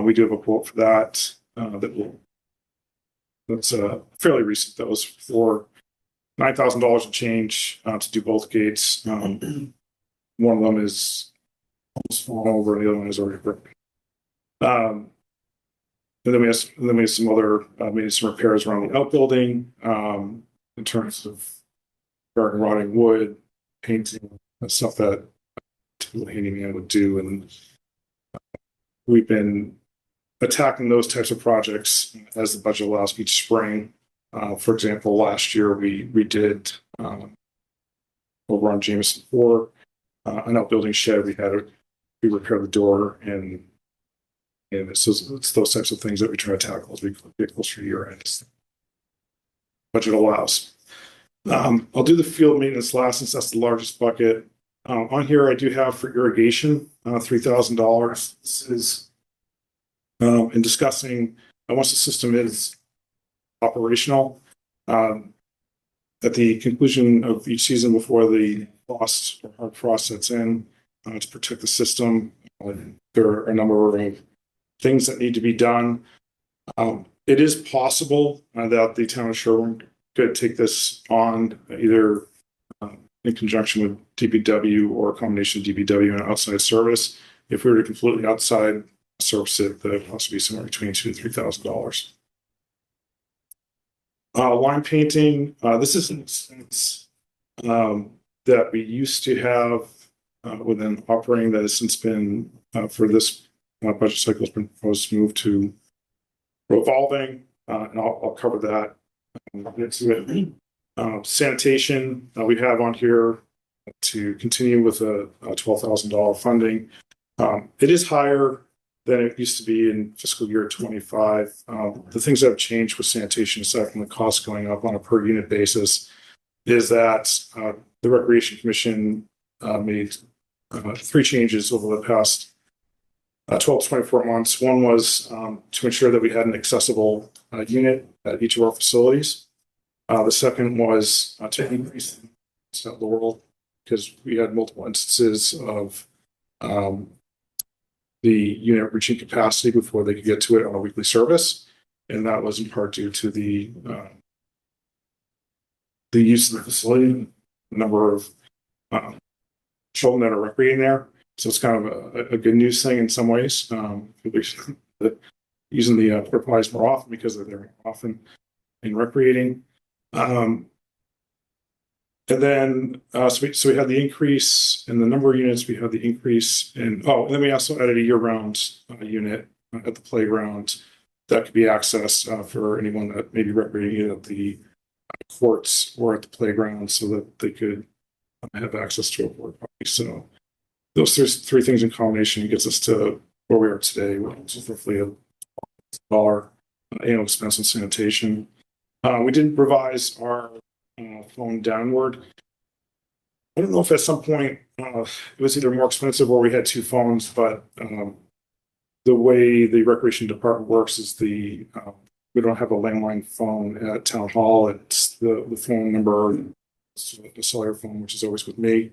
We do have a quote for that that's fairly recent. That was for $9,000 and change to do both gates. One of them is almost fallen over, and the other one is already broken. And then we have some other maintenance and repairs around the outbuilding in terms of repairing rotting wood, painting, stuff that a typical handyman would do. And we've been attacking those types of projects as the budget allows each spring. For example, last year we did over on Jameson 4, an outbuilding shed. We repaired the door, and it's those types of things that we try to tackle as we get closer to year end. Budget allows. I'll do the field maintenance last, since that's the largest bucket. On here, I do have for irrigation $3,000. This is in discussing once the system is operational. At the conclusion of each season, before the frost or hard frost sets in, to protect the system, there are a number of things that need to be done. It is possible that the town of Sherborn could take this on either in conjunction with DPW or a combination of DPW and outside service. If we were to completely outside service it, the cost would be somewhere between $2,000 to $3,000. Line painting. This is an expense that we used to have within operating that has since been for this budget cycle has been proposed to move to revolving, and I'll cover that. Sanitation, we have on here to continue with a $12,000 funding. It is higher than it used to be in fiscal year 25. The things that have changed with sanitation, aside from the cost going up on a per unit basis, is that the Recreation Commission made 3 changes over the past 12 to 24 months. One was to ensure that we had an accessible unit at each of our facilities. The second was to increase the Laurel, because we had multiple instances of the unit reaching capacity before they could get to it on a weekly service. And that was in part due to the use of the facility, the number of children that are recreating there. So it's kind of a good news thing in some ways. Using the porta potties more often because they're there often in recreating. And then, so we had the increase in the number of units. We had the increase in, and then we also added a year-round unit at the playground that could be accessed for anyone that may be recreating at the courts or at the playground, so that they could have access to a porta potty. So those 3 things in combination gets us to where we are today, which is roughly $1 annual expense on sanitation. We did revise our phone downward. I don't know if at some point it was either more expensive or we had 2 phones, but the way the recreation department works is we don't have a landline phone at town hall. It's the phone number, the cellular phone, which is always with me,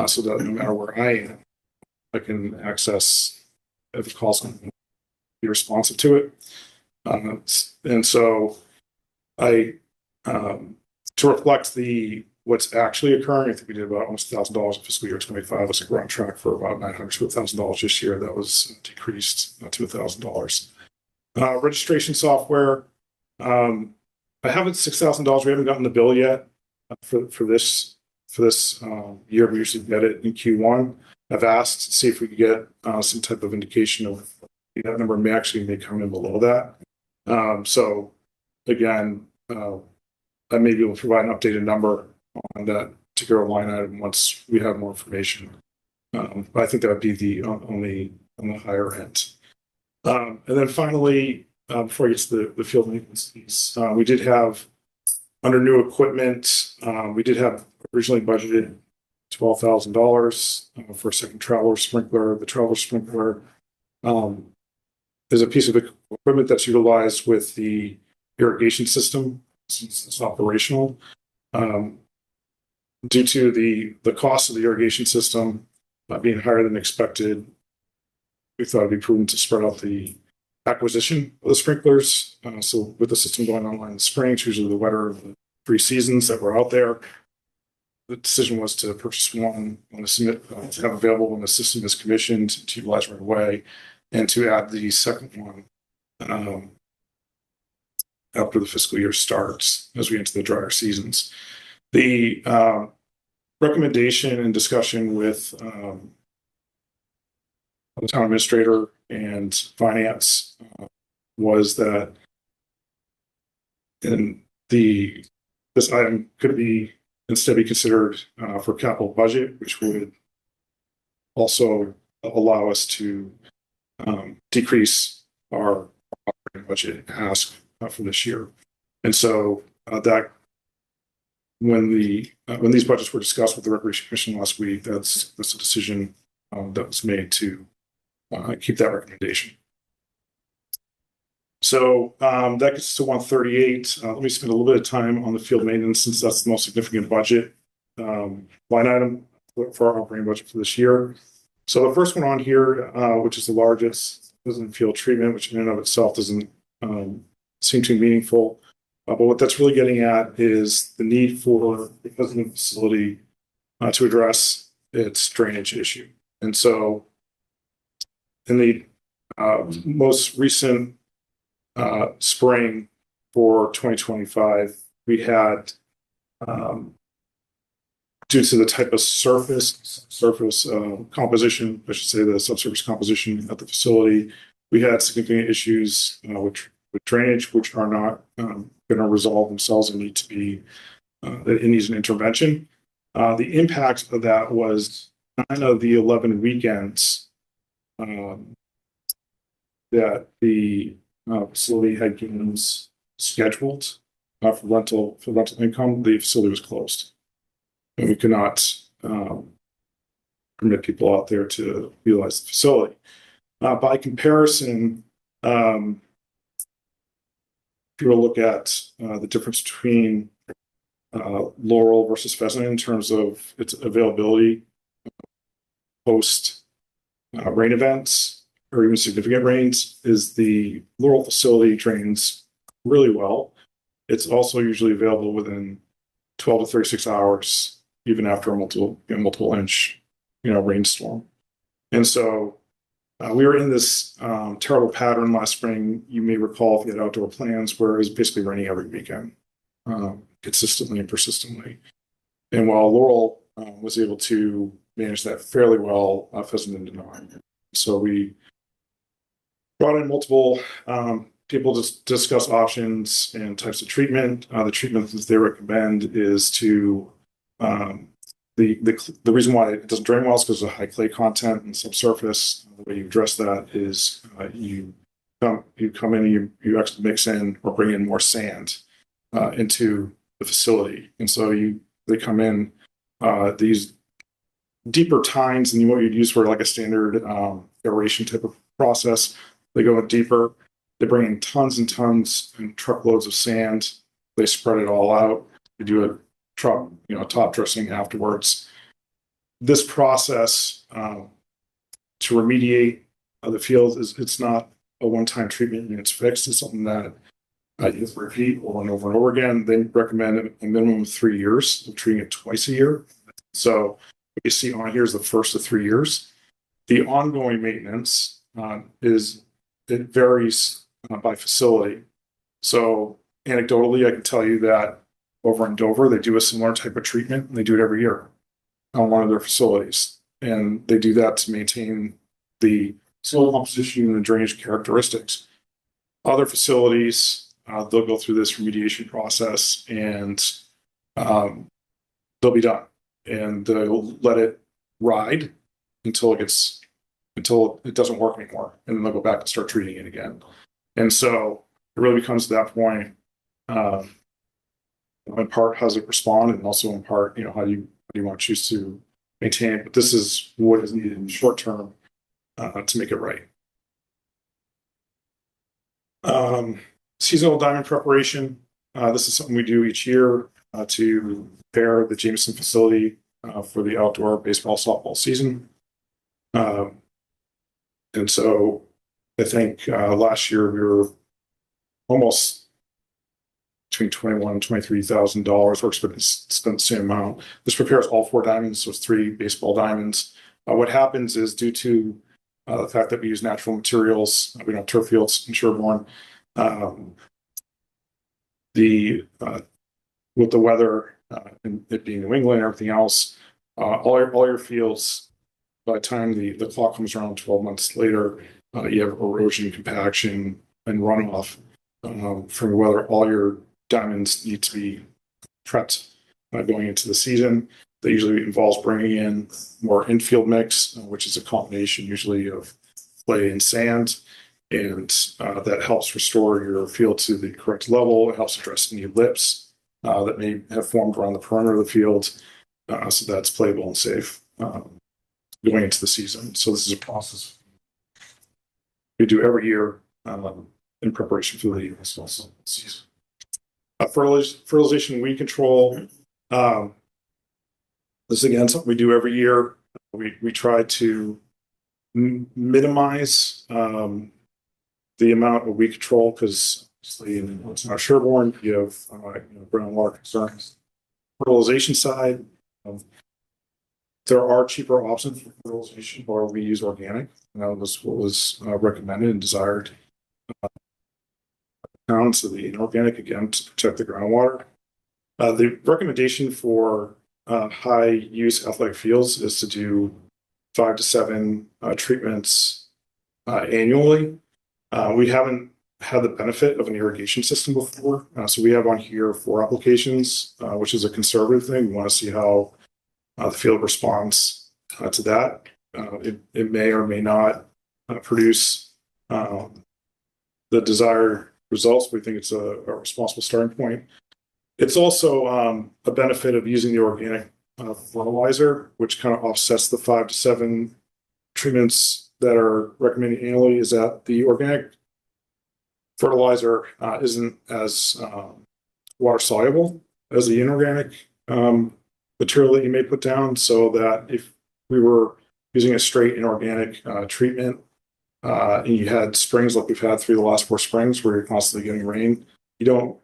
so that no matter where I am, I can access if the call's going to be responsive to it. And so I to reflect what's actually occurring, I think we did about almost $1,000 in fiscal year 25. Looks like we're on track for about $900 to $1,000 this year. That was decreased to $1,000. Registration software. I have it $6,000. We haven't gotten the bill yet for this year. We usually get it in Q1. I've asked to see if we could get some type of indication of that number may come in below that. So again, I may be able to provide an updated number on that particular line item once we have more information. But I think that would be on the higher end. And then finally, before I get to the field maintenance piece, we did have under new equipment, we did have originally budgeted $12,000 for a second traveler sprinkler. The traveler sprinkler is a piece of equipment that's utilized with the irrigation system since it's operational. Due to the cost of the irrigation system being higher than expected, we thought it'd be prudent to spread out the acquisition of the sprinklers. So with the system going online in the spring, it's usually the wetter of the 3 seasons that were out there. The decision was to purchase one to have available when the system is commissioned to utilize right away, and to add the second one after the fiscal year starts as we enter the drier seasons. The recommendation and discussion with the town administrator and finance was that this item could instead be considered for capital budget, which would also allow us to decrease our operating budget ask for this year. And so that when these budgets were discussed with the Recreation Commission last week, that's a decision that was made to keep that recommendation. So that gets us to 138. Let me spend a little bit of time on the field maintenance since that's the most significant budget line item for our operating budget for this year. So the first one on here, which is the largest, is in field treatment, which in and of itself doesn't seem too meaningful. But what that's really getting at is the need for the Pleasanton facility to address its drainage issue. And so in the most recent spring for 2025, we had, due to the type of surface composition, I should say the subsurface composition at the facility, we had significant issues with drainage, which are not going to resolve themselves and need to be, it needs an intervention. The impact of that was 9 of the 11 weekends that the facility had games scheduled for rental income. The facility was closed, and we could not permit people out there to utilize the facility. By comparison, if you were to look at the difference between Laurel versus Pheasant in terms of its availability post rain events or even significant rains, is the Laurel facility drains really well. It's also usually available within 12 to 36 hours, even after a multiple inch, rainstorm. And so we were in this terrible pattern last spring. You may recall if you had outdoor plans where it was basically raining every weekend, consistently and persistently. And while Laurel was able to manage that fairly well, Pheasant did not. So we brought in multiple people to discuss options and types of treatment. The treatment that they recommend is to the reason why it doesn't drain well is because of high clay content and subsurface. The way you address that is you come in and you actually mix in or bring in more sand into the facility, and so they come in these deeper tines than what you'd use for like a standard aeration type of process. They go in deeper. They bring in tons and tons and truckloads of sand. They spread it all out. They do a top dressing afterwards. This process to remediate the field it's not a one-time treatment and it's fixed. It's something that you repeat over and over and over again. They recommend a minimum of 3 years of treating it twice a year. So what you see on here is the first of 3 years. The ongoing maintenance it varies by facility. So anecdotally, I can tell you that over in Dover, they do a similar type of treatment, and they do it every year on one of their facilities. And they do that to maintain the soil composition and the drainage characteristics. Other facilities, they'll go through this remediation process and they'll be done. And they'll let it ride until it doesn't work anymore. And then they'll go back and start treating it again. And so it really becomes to that point, in part, how does it respond? And also in part, how do you want to choose to maintain it? But this is what is needed in the short term to make it right. Seasonal diamond preparation. This is something we do each year to prepare the Jameson facility for the outdoor baseball, softball season. And so I think last year we were almost between $21,000 and $23,000. We're expecting to spend the same amount. This prepares all 4 diamonds, so it's 3 baseball diamonds. What happens is due to the fact that we use natural materials, we don't have turf fields in Sherborn. With the weather, and it being New England and everything else, all your fields, by the time the clock comes around 12 months later, you have erosion, compaction, and runoff from whether all your diamonds need to be prepped going into the season. That usually involves bringing in more infield mix, which is a combination usually of clay and sand. And that helps restore your field to the correct level. It helps address any lips that may have formed around the perimeter of the field. So that's playable and safe going into the season. So this is a process we do every year in preparation for the season. Fertilization and weed control. This is again something we do every year. We try to minimize the amount of weed control because obviously in Sherborn you have groundwater concerns. Fertilization side, there are cheaper options for fertilization, or we use organic. This was recommended and desired. So the inorganic, again, to protect the groundwater. The recommendation for high use athletic fields is to do 5 to 7 treatments annually. We haven't had the benefit of an irrigation system before. So we have on here 4 applications, which is a conservative thing. We want to see how the field responds to that. It may or may not produce the desired results. We think it's a responsible starting point. It's also a benefit of using the organic fertilizer, which kind of offsets the 5 to 7 treatments that are recommended annually, is that the organic fertilizer isn't as water soluble as the inorganic material that you may put down, so that if we were using a straight inorganic treatment and you had springs like we've had through the last 4 springs where you're constantly getting rain, you don't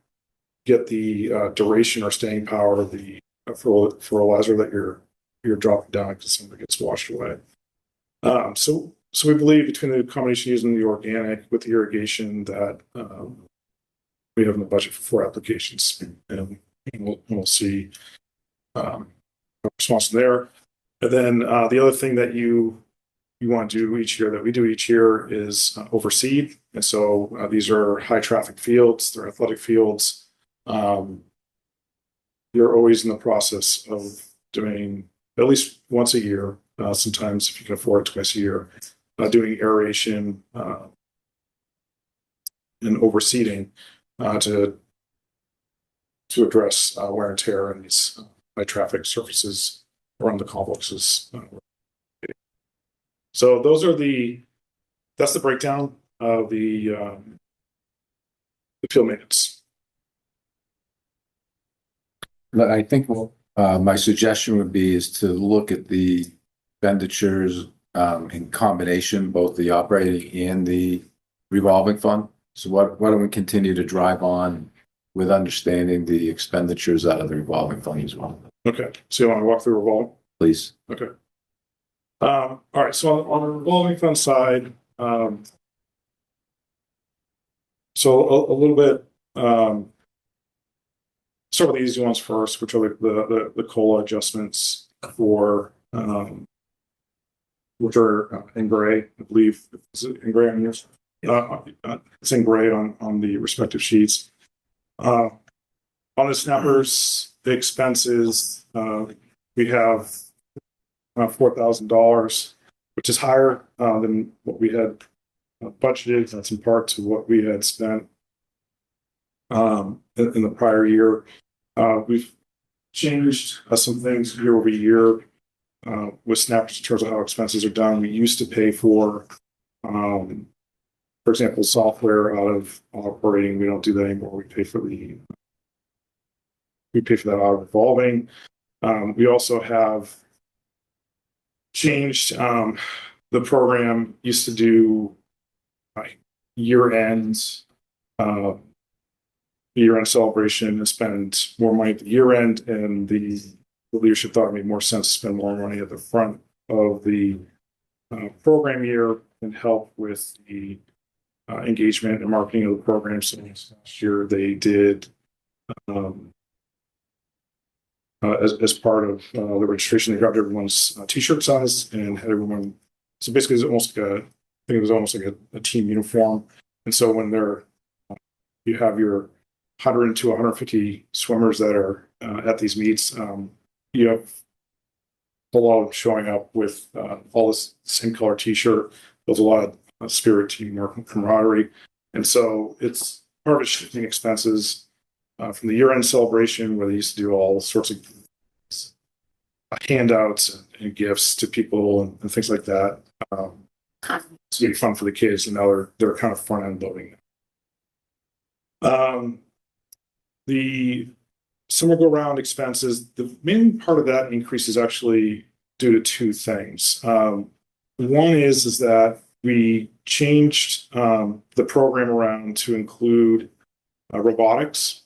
get the duration or staying power of the fertilizer that you're dropping down because some of it gets washed away. So we believe between the combination using the organic with the irrigation that we have in the budget for 4 applications, and we'll see a response there. And then the other thing that you want to do each year, that we do each year, is overseed. And so these are high traffic fields, they're athletic fields. You're always in the process of doing at least once a year, sometimes if you can afford it, twice a year, doing aeration and overseeding to address wear and tear in these high traffic surfaces around the complexes. So that's the breakdown of the field maintenance. I think my suggestion would be is to look at the expenditures in combination, both the operating and the revolving fund. So why don't we continue to drive on with understanding the expenditures out of the revolving fund as well? Okay, so you want to walk through revolving? Please. Okay. All right, so on the revolving fund side, so a little bit, start with the easy ones first, which are the COLA adjustments for, which are in gray, I believe. Is it in gray on yours? It's in gray on the respective sheets. On the snappers, the expenses, we have $4,000, which is higher than what we had budgeted. That's in part to what we had spent in the prior year. We've changed some things year over year with snappers in terms of how expenses are done. We used to pay for example, software out of operating. We don't do that anymore. We pay for that out of revolving. We also have changed the program. Used to do year-end celebration and spend more money at the year end, and the leadership thought it made more sense to spend more money at the front of the program year and help with the engagement and marketing of the program. So last year they did as part of the registration. They grabbed everyone's t-shirt size and had everyone. So basically, it's almost like I think it was almost like a team uniform. And so when you have your 100 to 150 swimmers that are at these meets, you have a lot of showing up with all this same color t-shirt. There's a lot of spirit, teamwork, and camaraderie. And so it's part of shifting expenses from the year-end celebration where they used to do all sorts of handouts and gifts to people and things like that. It's really fun for the kids, and now they're kind of front-end loading. The summer go-round expenses, the main part of that increase is actually due to two things. One is that we changed the program around to include robotics.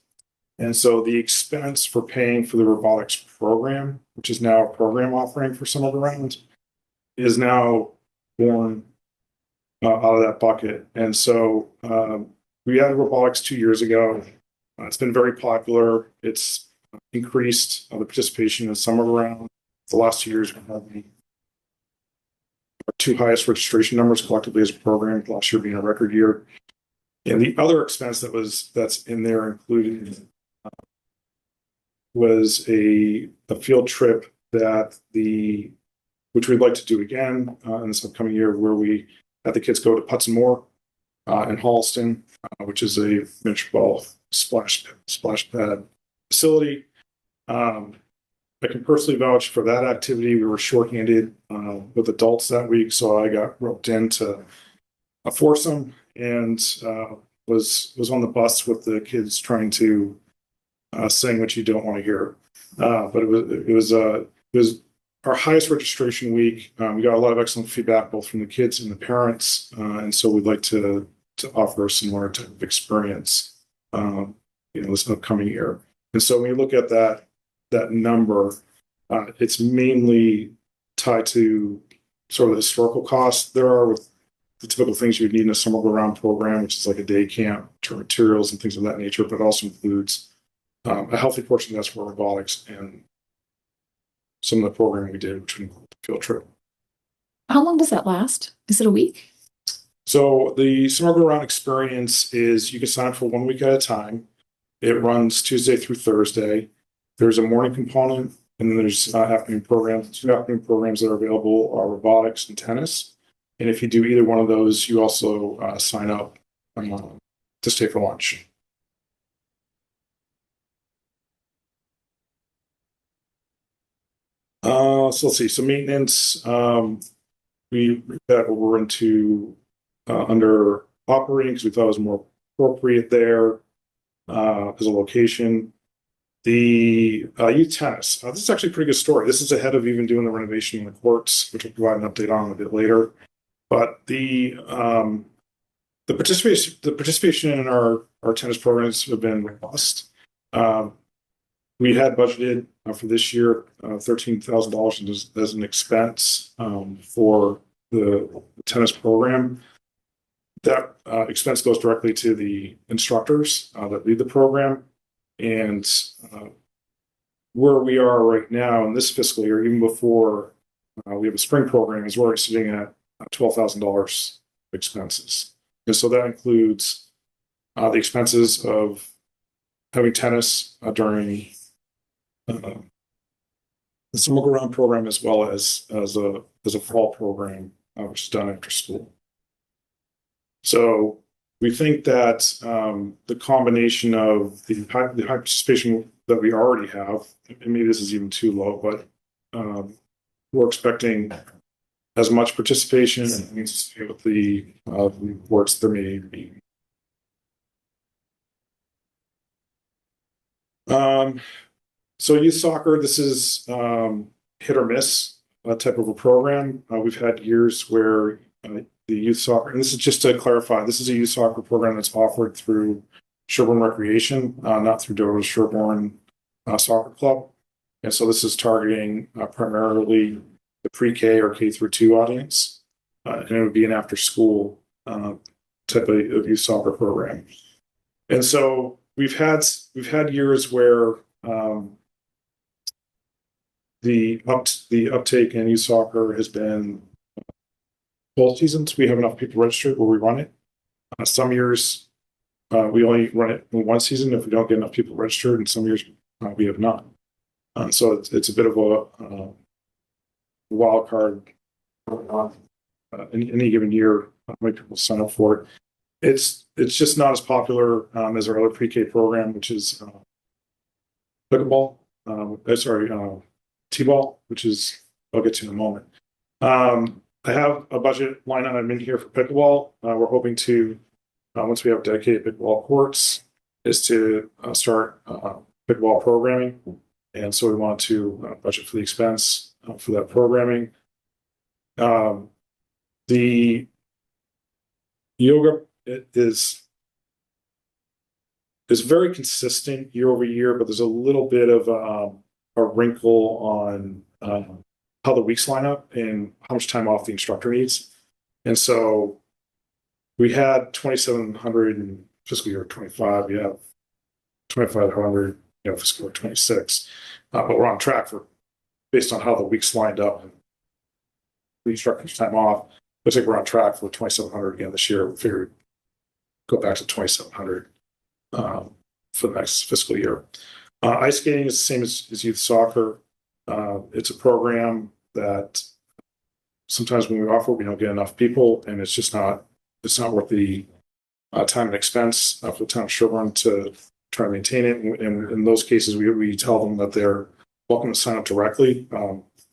And so the expense for paying for the robotics program, which is now a program offering for summer go-round, is now born out of that bucket. And so we added robotics 2 years ago. It's been very popular. It's increased the participation in summer go-round. The last 2 years, we've had the two highest registration numbers collectively as a program, last year being a record year. And the other expense that's in there included was a field trip which we'd like to do again in this upcoming year, where we had the kids go to Putson Moor in Holliston, which is a miniature ball splash pad facility. I can personally vouch for that activity. We were shorthanded with adults that week, so I got roped into a foursome and was on the bus with the kids trying to sing what you don't want to hear. But it was our highest registration week. We got a lot of excellent feedback both from the kids and the parents, and so we'd like to offer a similar type of experience, this upcoming year. And so when you look at that number, it's mainly tied to sort of the historical costs there are with the typical things you'd need in a summer go-round program, which is like a day camp, materials and things of that nature, but also includes a healthy portion that's for robotics and some of the programming we did, which would include the field trip. How long does that last? Is it a week? So the summer go-round experience is you can sign up for 1 week at a time. It runs Tuesday through Thursday. There's a morning component, and then there's afternoon programs. 2 afternoon programs that are available are robotics and tennis. And if you do either one of those, you also sign up to stay for lunch. So let's see. So maintenance, we that over into under operating because we thought it was more appropriate there as a location. The youth tennis. This is actually a pretty good story. This is ahead of even doing the renovation in the courts, which I'll provide an update on a bit later. But the participation in our tennis programs have been robust. We had budgeted for this year $13,000 as an expense for the tennis program. That expense goes directly to the instructors that lead the program. And where we are right now in this fiscal year, even before we have a spring program, is we're already sitting at $12,000 expenses. And so that includes the expenses of having tennis during the summer go-round program, as well as a fall program, which is done after school. So we think that the combination of the high participation that we already have, and maybe this is even too low, but we're expecting as much participation and means with the reports there may be. So youth soccer, this is hit or miss type of a program. We've had years where the youth soccer, and this is just to clarify, this is a youth soccer program that's offered through Sherborn Recreation, not through Dover's Sherborn Soccer Club. And so this is targeting primarily the pre-K or K through 2 audience, and it would be an after-school type of youth soccer program. And so we've had years where the uptake in youth soccer has been both seasons. We have enough people registered where we run it. Some years we only run it in one season if we don't get enough people registered, and some years we have not. So it's a bit of a wild card. Any given year, how many people sign up for it? It's just not as popular as our other pre-K program, which is pickleball. T-ball, which is I'll get to in a moment. I have a budget line item in here for pickleball. We're hoping to once we have dedicated pickleball courts, is to start pickleball programming, and so we want to budget for the expense for that programming. The yoga is very consistent year over year, but there's a little bit of a wrinkle on how the weeks line up and how much time off the instructor needs. And so we had 2,700 in fiscal year 25. We have 2,500, fiscal year 26. But we're on track for, based on how the weeks lined up and the instructor's time off. Looks like we're on track for 2,700 again this year. We figured go back to 2,700 for the next fiscal year. Ice skating is the same as youth soccer. It's a program that sometimes when we offer, we don't get enough people, and it's not worth the time and expense for the town of Sherborn to try to maintain it. And in those cases, we tell them that they're welcome to sign up directly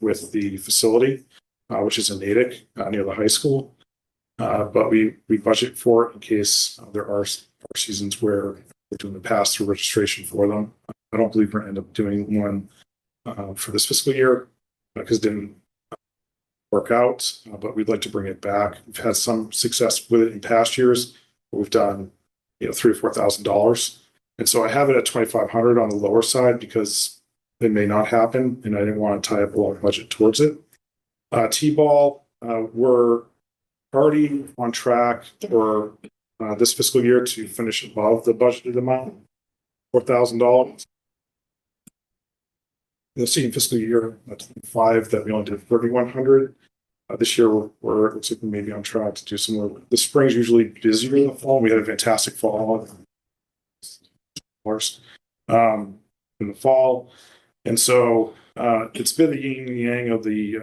with the facility, which is in Natick near the high school. But we budget for it in case there are seasons where we're doing the pass-through registration for them. I don't believe we're going to end up doing one for this fiscal year because it didn't work out, but we'd like to bring it back. We've had some success with it in past years. We've done, $3,000 or $4,000, and so I have it at 2,500 on the lower side because it may not happen, and I didn't want to tie up a lot of budget towards it. T-ball, we're already on track for this fiscal year to finish above the budgeted amount, $4,000. The same fiscal year 25 that we only did 3,100. This year we're looks like we may be on track to do similar. The spring's usually busier than the fall. We had a fantastic fall in the fall, and so it's been the yin and yang of the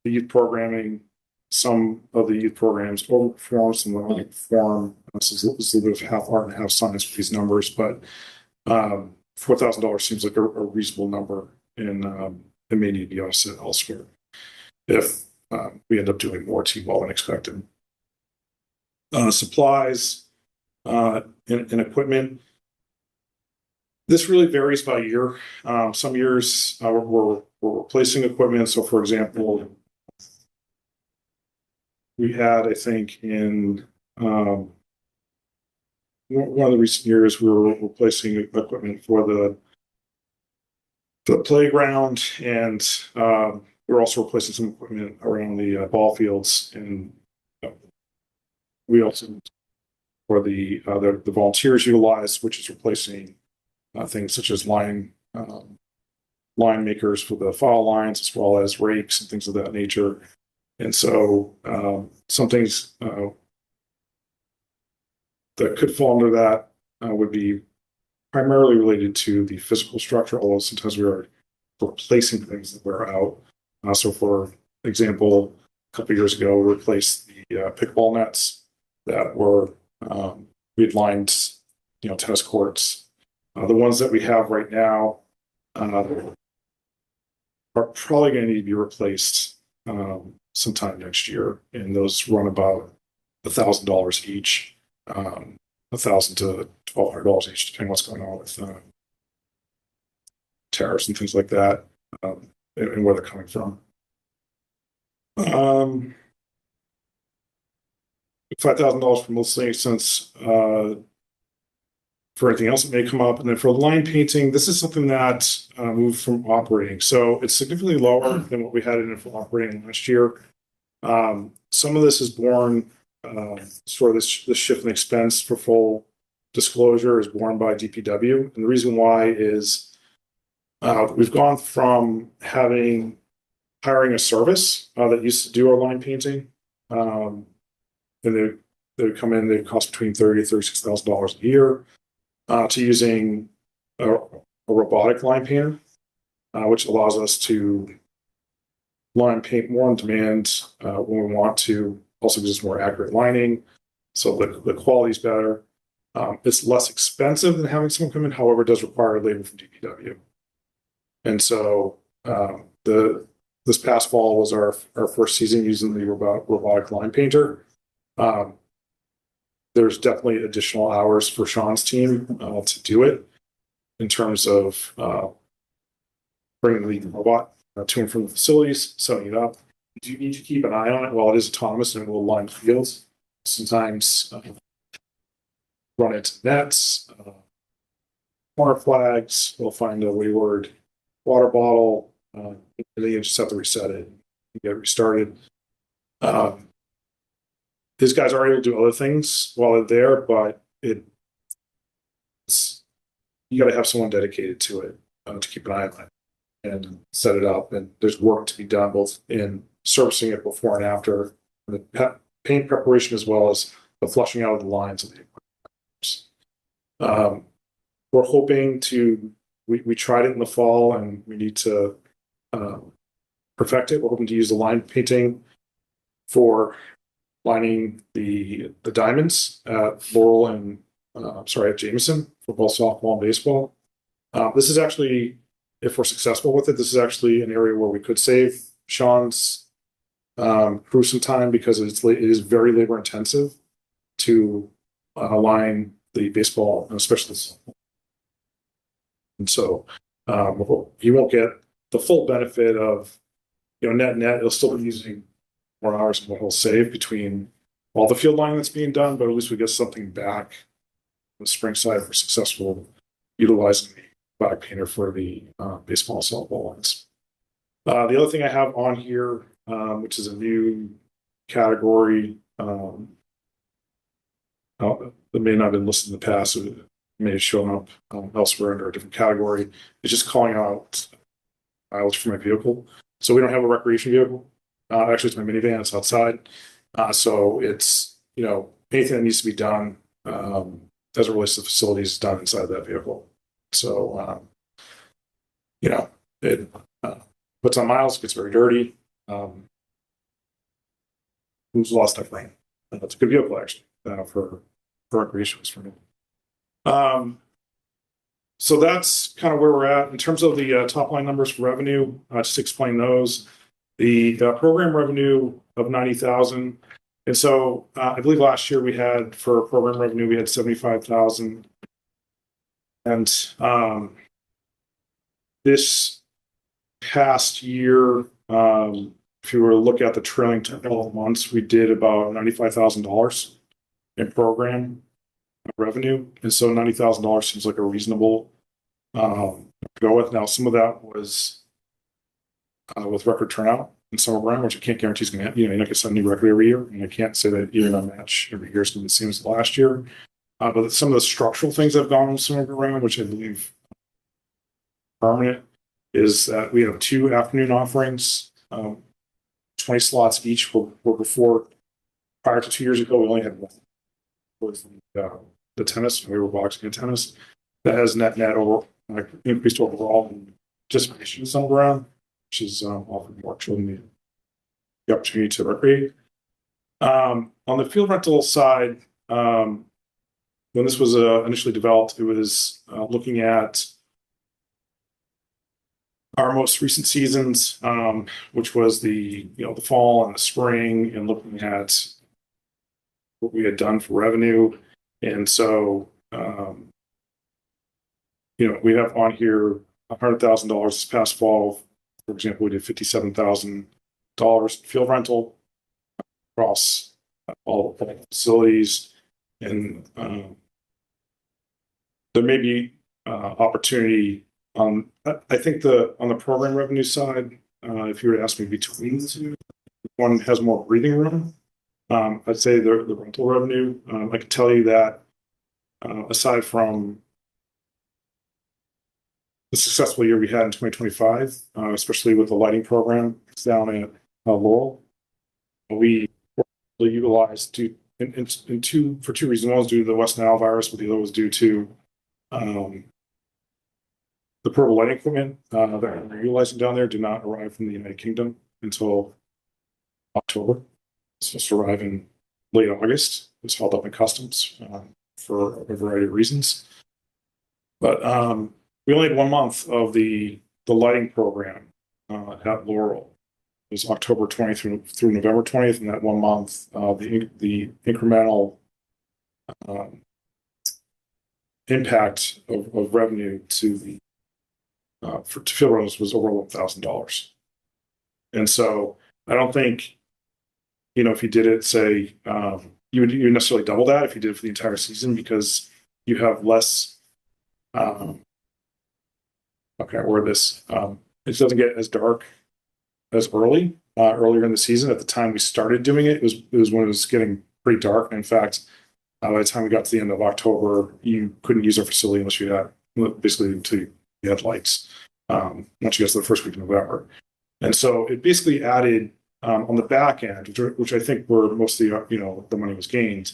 youth programming. Some of the youth programs overperform, some of them underperform. This is a little bit of half art and half science with these numbers, but $4,000 seems like a reasonable number, and it may need to be offset elsewhere if we end up doing more T-ball than expected. Supplies and equipment. This really varies by year. Some years we're replacing equipment. So, for example, we had, I think, in one of the recent years, we were replacing equipment for the playground, and we're also replacing some equipment around the ball fields, and we also for the volunteers utilize, which is replacing things such as line makers for the foul lines, as well as rakes and things of that nature. And so some things that could fall under that would be primarily related to the physical structure, although sometimes we are replacing things that wear out. So for example, a couple of years ago, we replaced the pickleball nets that were, we had lined, tennis courts. The ones that we have right now are probably going to need to be replaced sometime next year, and those run about $1,000 each, $1,000 to $1,200 each, depending on what's going on with tariffs and things like that, and where they're coming from. $5,000 for miscellaneous for anything else that may come up, and then for line painting, this is something that moved from operating, so it's significantly lower than what we had in it for operating last year. Some of this is borne, sort of this shift in expense for full disclosure is borne by DPW, and the reason why is We've gone from hiring a service that used to do our line painting. And they would come in, they cost between $30,000 to $36,000 a year, to using a robotic line painter, which allows us to line paint more on demand when we want to. Also gives us more accurate lining, so the quality is better. It's less expensive than having someone come in, however, it does require labor from DPW. And so this past fall was our first season using the robotic line painter. There's definitely additional hours for Sean's team to do it in terms of bringing the robot to and from the facilities, setting it up. You need to keep an eye on it while it is autonomous and it will line fields. Sometimes run into nets, corner flags, we'll find a wayward water bottle, and then you just have to reset it and get restarted. These guys are able to do other things while they're there, but you got to have someone dedicated to it to keep an eye on it and set it up. And there's work to be done both in servicing it before and after the paint preparation, as well as the flushing out of the lines of the equipment. We're hoping to. We tried it in the fall, and we need to perfect it. We're hoping to use the line painting for lining the diamonds at Laurel and at Jameson for both softball and baseball. This is actually, if we're successful with it, this is actually an area where we could save Sean's crew some time, because it is very labor intensive to line the baseball, and especially the. And so you won't get the full benefit of, net. It'll still be using more hours than what he'll save between all the field lining that's being done, but at least we get something back on the spring side for successful utilizing the black painter for the baseball and softball lines. The other thing I have on here, which is a new category that may not have been listed in the past, so it may have shown up elsewhere under a different category. It's just calling out mileage for my vehicle. So we don't have a recreation vehicle. Actually, it's my minivan. It's outside. So it's, anything that needs to be done as it relates to the facilities is done inside that vehicle. So, it puts on miles, gets very dirty. Moves a lot of stuff around. That's a good vehicle, actually, for recreation use for me. So that's kind of where we're at in terms of the top line numbers for revenue. Just to explain those, the program revenue of 90,000, and so I believe last year we had, for program revenue, we had 75,000, and this past year, if you were to look at the trailing 12 months, we did about $95,000 in program revenue, and so $90,000 seems like a reasonable go with. Now, some of that was with record turnout in summer brand, which I can't guarantee is going to happen. You're not going to set a new record every year, and I can't say that even a match every year is going to be the same as last year. But some of the structural things that have gone on summer brand, which I believe permanent, is that we have 2 afternoon offerings, 20 slots each. Were before, prior to 2 years ago, we only had one. Was the tennis, we were boxing and tennis. That has net over increased overall participation in summer ground, which is offering more children the opportunity to recreate. On the field rental side, when this was initially developed, it was looking at our most recent seasons, which was the fall and the spring, and looking at what we had done for revenue. And so, we have on here $100,000 this past fall. For example, we did $57,000 field rental across all the facilities, and there may be opportunity on. I think on the program revenue side, if you were to ask me between the two, one has more breathing room. I'd say the rental revenue. I can tell you that aside from the successful year we had in 2025, especially with the lighting program down at Laurel. We utilized for two reasons. One was due to the West Nile virus, but the other was due to the portable lighting equipment that we're utilizing down there did not arrive from the United Kingdom until October. It's supposed to arrive in late August. It was held up in customs for a variety of reasons. But we only had 1 month of the lighting program at Laurel. It was October 20th through November 20th, and that 1 month, the incremental impact of revenue to the to field rentals was over $1,000. And so I don't think, if you did it, say, you would necessarily double that if you did it for the entire season, because you have less. Okay, or this. It doesn't get as dark as earlier in the season. At the time we started doing it, it was when it was getting pretty dark. And in fact, by the time we got to the end of October, you couldn't use our facility unless you had, basically, until you had lights. Once you get to the first week of November, and so it basically added on the back end, which I think where most of the money was gained.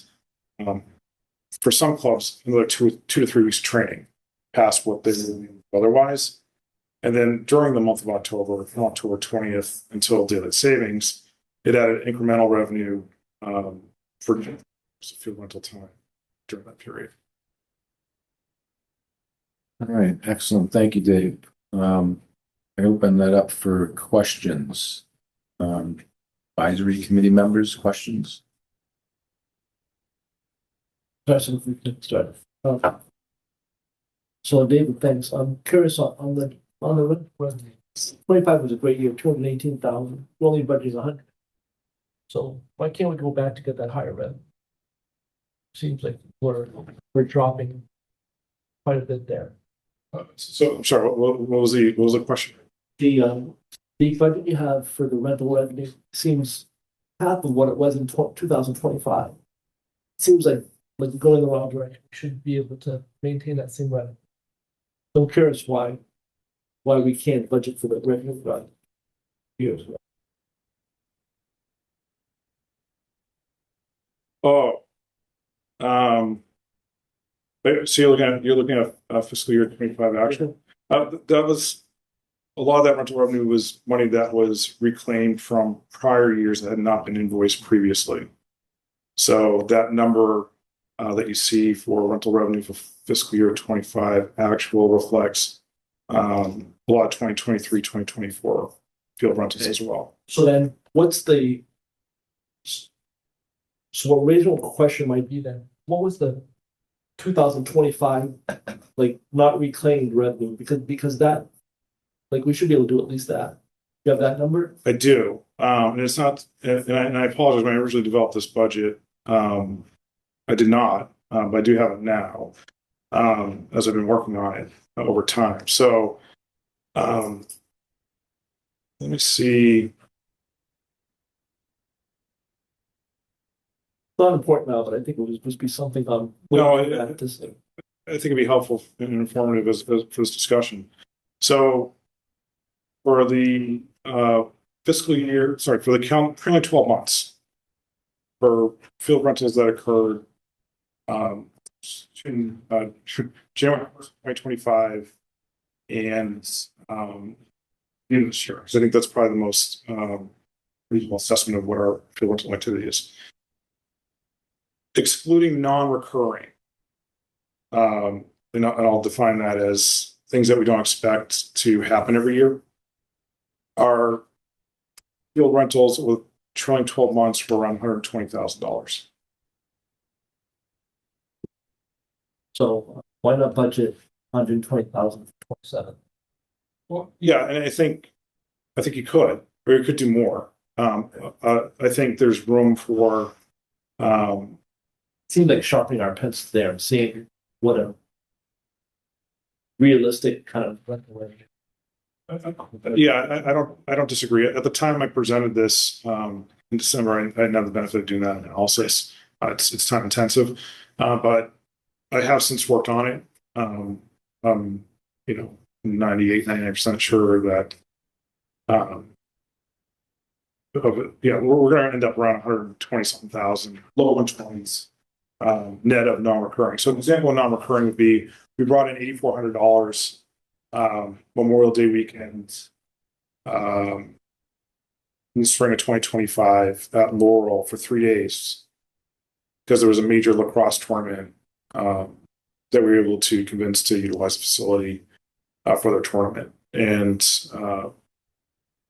For some clubs, another 2 to 3 weeks training past what they would otherwise. And then during the month of October, from October 20th until daylight savings, it added incremental revenue for field rental time during that period. All right, excellent. Thank you, Dave. I open that up for questions. Advisory committee members, questions? So if we could start. So David, thanks. I'm curious on the revenue. 25 was a great year, 218,000. We only budgeted 100. So why can't we go back to get that higher revenue? Seems like we're dropping quite a bit there. So I'm sorry. What was the question? The budget you have for the rental revenue seems half of what it was in 2025. Seems like going the wrong direction. We should be able to maintain that same revenue. So I'm curious why we can't budget for the revenue run years. Oh, so you're looking at fiscal year 25 actual. That was a lot of that rental revenue was money that was reclaimed from prior years that had not been invoiced previously. So that number that you see for rental revenue for fiscal year 25 actual reflects a lot of 2023, 2024 field rentals as well. So then so original question might be then, what was the 2025 not reclaimed revenue? Because that we should be able to do at least that. You have that number? I do. And it's not, and I apologize, when I originally developed this budget, I did not, but I do have it now, as I've been working on it over time. So, let me see. It's not important now, but I think it would just be something No, I think it'd be helpful and informative as for this discussion. So, for the fiscal year, for the currently 12 months, for field rentals that occurred in January 2025 and in this year. So I think that's probably the most reasonable assessment of what our field rental activity is. Excluding non-recurring, and I'll define that as things that we don't expect to happen every year. Our field rentals with trailing 12 months were around $120,000. So why not budget 120,000 for 27? Well, yeah, and I think you could, or you could do more. I think there's room for. Seems like sharpening our pencils there and seeing what a realistic kind of rental revenue. Yeah, I don't disagree. At the time I presented this in December, I didn't have the benefit of doing that analysis. It's time intensive, but I have since worked on it. 99% sure that, we're going to end up around 120 something thousand, low 120s, net of non-recurring. So an example of non-recurring would be, we brought in $8,400, Memorial Day weekend, in the spring of 2025 at Laurel for 3 days, because there was a major lacrosse tournament, that we were able to convince to utilize the facility, for their tournament. And,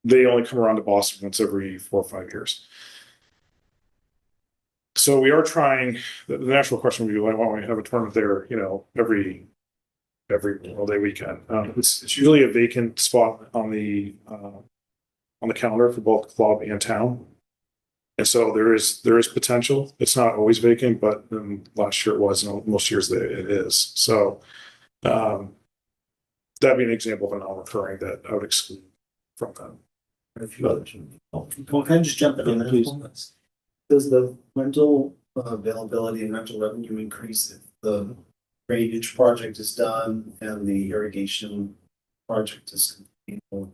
they only come around to Boston once every 4 or 5 years. So we are trying. The natural question would be, why don't we have a tournament there, every Memorial Day weekend? It's usually a vacant spot on the calendar for both club and town, and so there is potential. It's not always vacant, but last year it was, and most years it is. So that'd be an example of a non-recurring that I would exclude from that. A few others. Can I just jump in on that, please? Does the rental availability and rental revenue increase if the drainage project is done and the irrigation project is completed?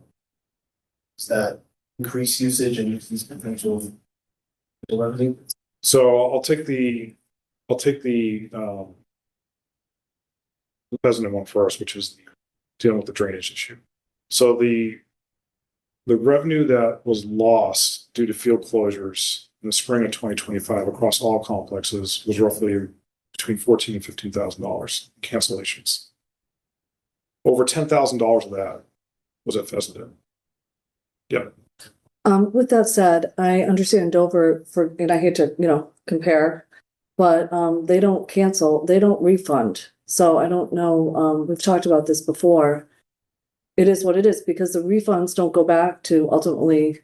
Does that increase usage and increase potential revenue? So I'll take the Pheasant one first, which is dealing with the drainage issue. So the revenue that was lost due to field closures in the spring of 2025 across all complexes was roughly between $14,000 and $15,000 cancellations. Over $10,000 of that was at Pheasant. Yeah. With that said, I understand Dover and I hate to, compare, but they don't cancel, they don't refund. So I don't know, we've talked about this before. It is what it is, because the refunds don't go back to ultimately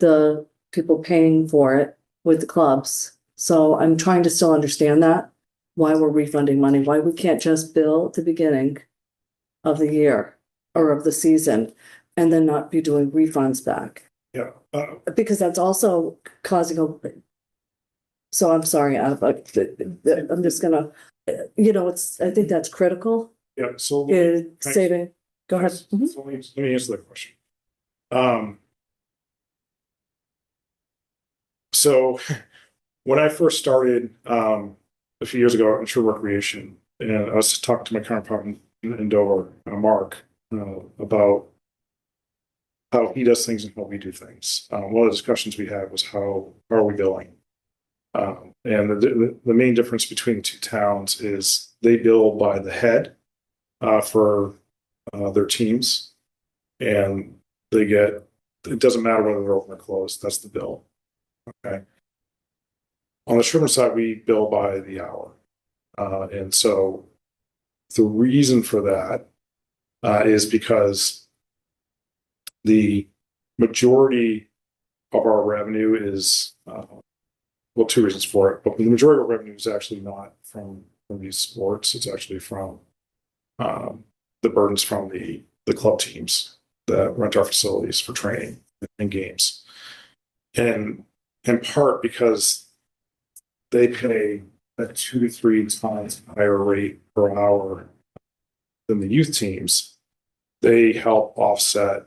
the people paying for it with the clubs. So I'm trying to still understand that, why we're refunding money, why we can't just bill at the beginning of the year or of the season and then not be doing refunds back. Yeah. Because that's also causing so I'm sorry, I'm just gonna, I think that's critical. Yeah. So saving. Go ahead. So let me answer that question. So when I first started a few years ago in Shore Recreation, and I was talking to my counterpart in Dover, Mark, about how he does things and how we do things. One of the discussions we had was, how are we billing? And the main difference between the two towns is they bill by the head for their teams, and they get, it doesn't matter whether they're open or closed, that's the bill. Okay. On the Sherborn side, we bill by the hour. And so the reason for that is because the majority of our revenue is, well, two reasons for it, but the majority of our revenue is actually not from these sports. It's actually from the burdens from the club teams that rent our facilities for training and games. And in part because they pay a 2 to 3 times higher rate per hour than the youth teams, they help offset,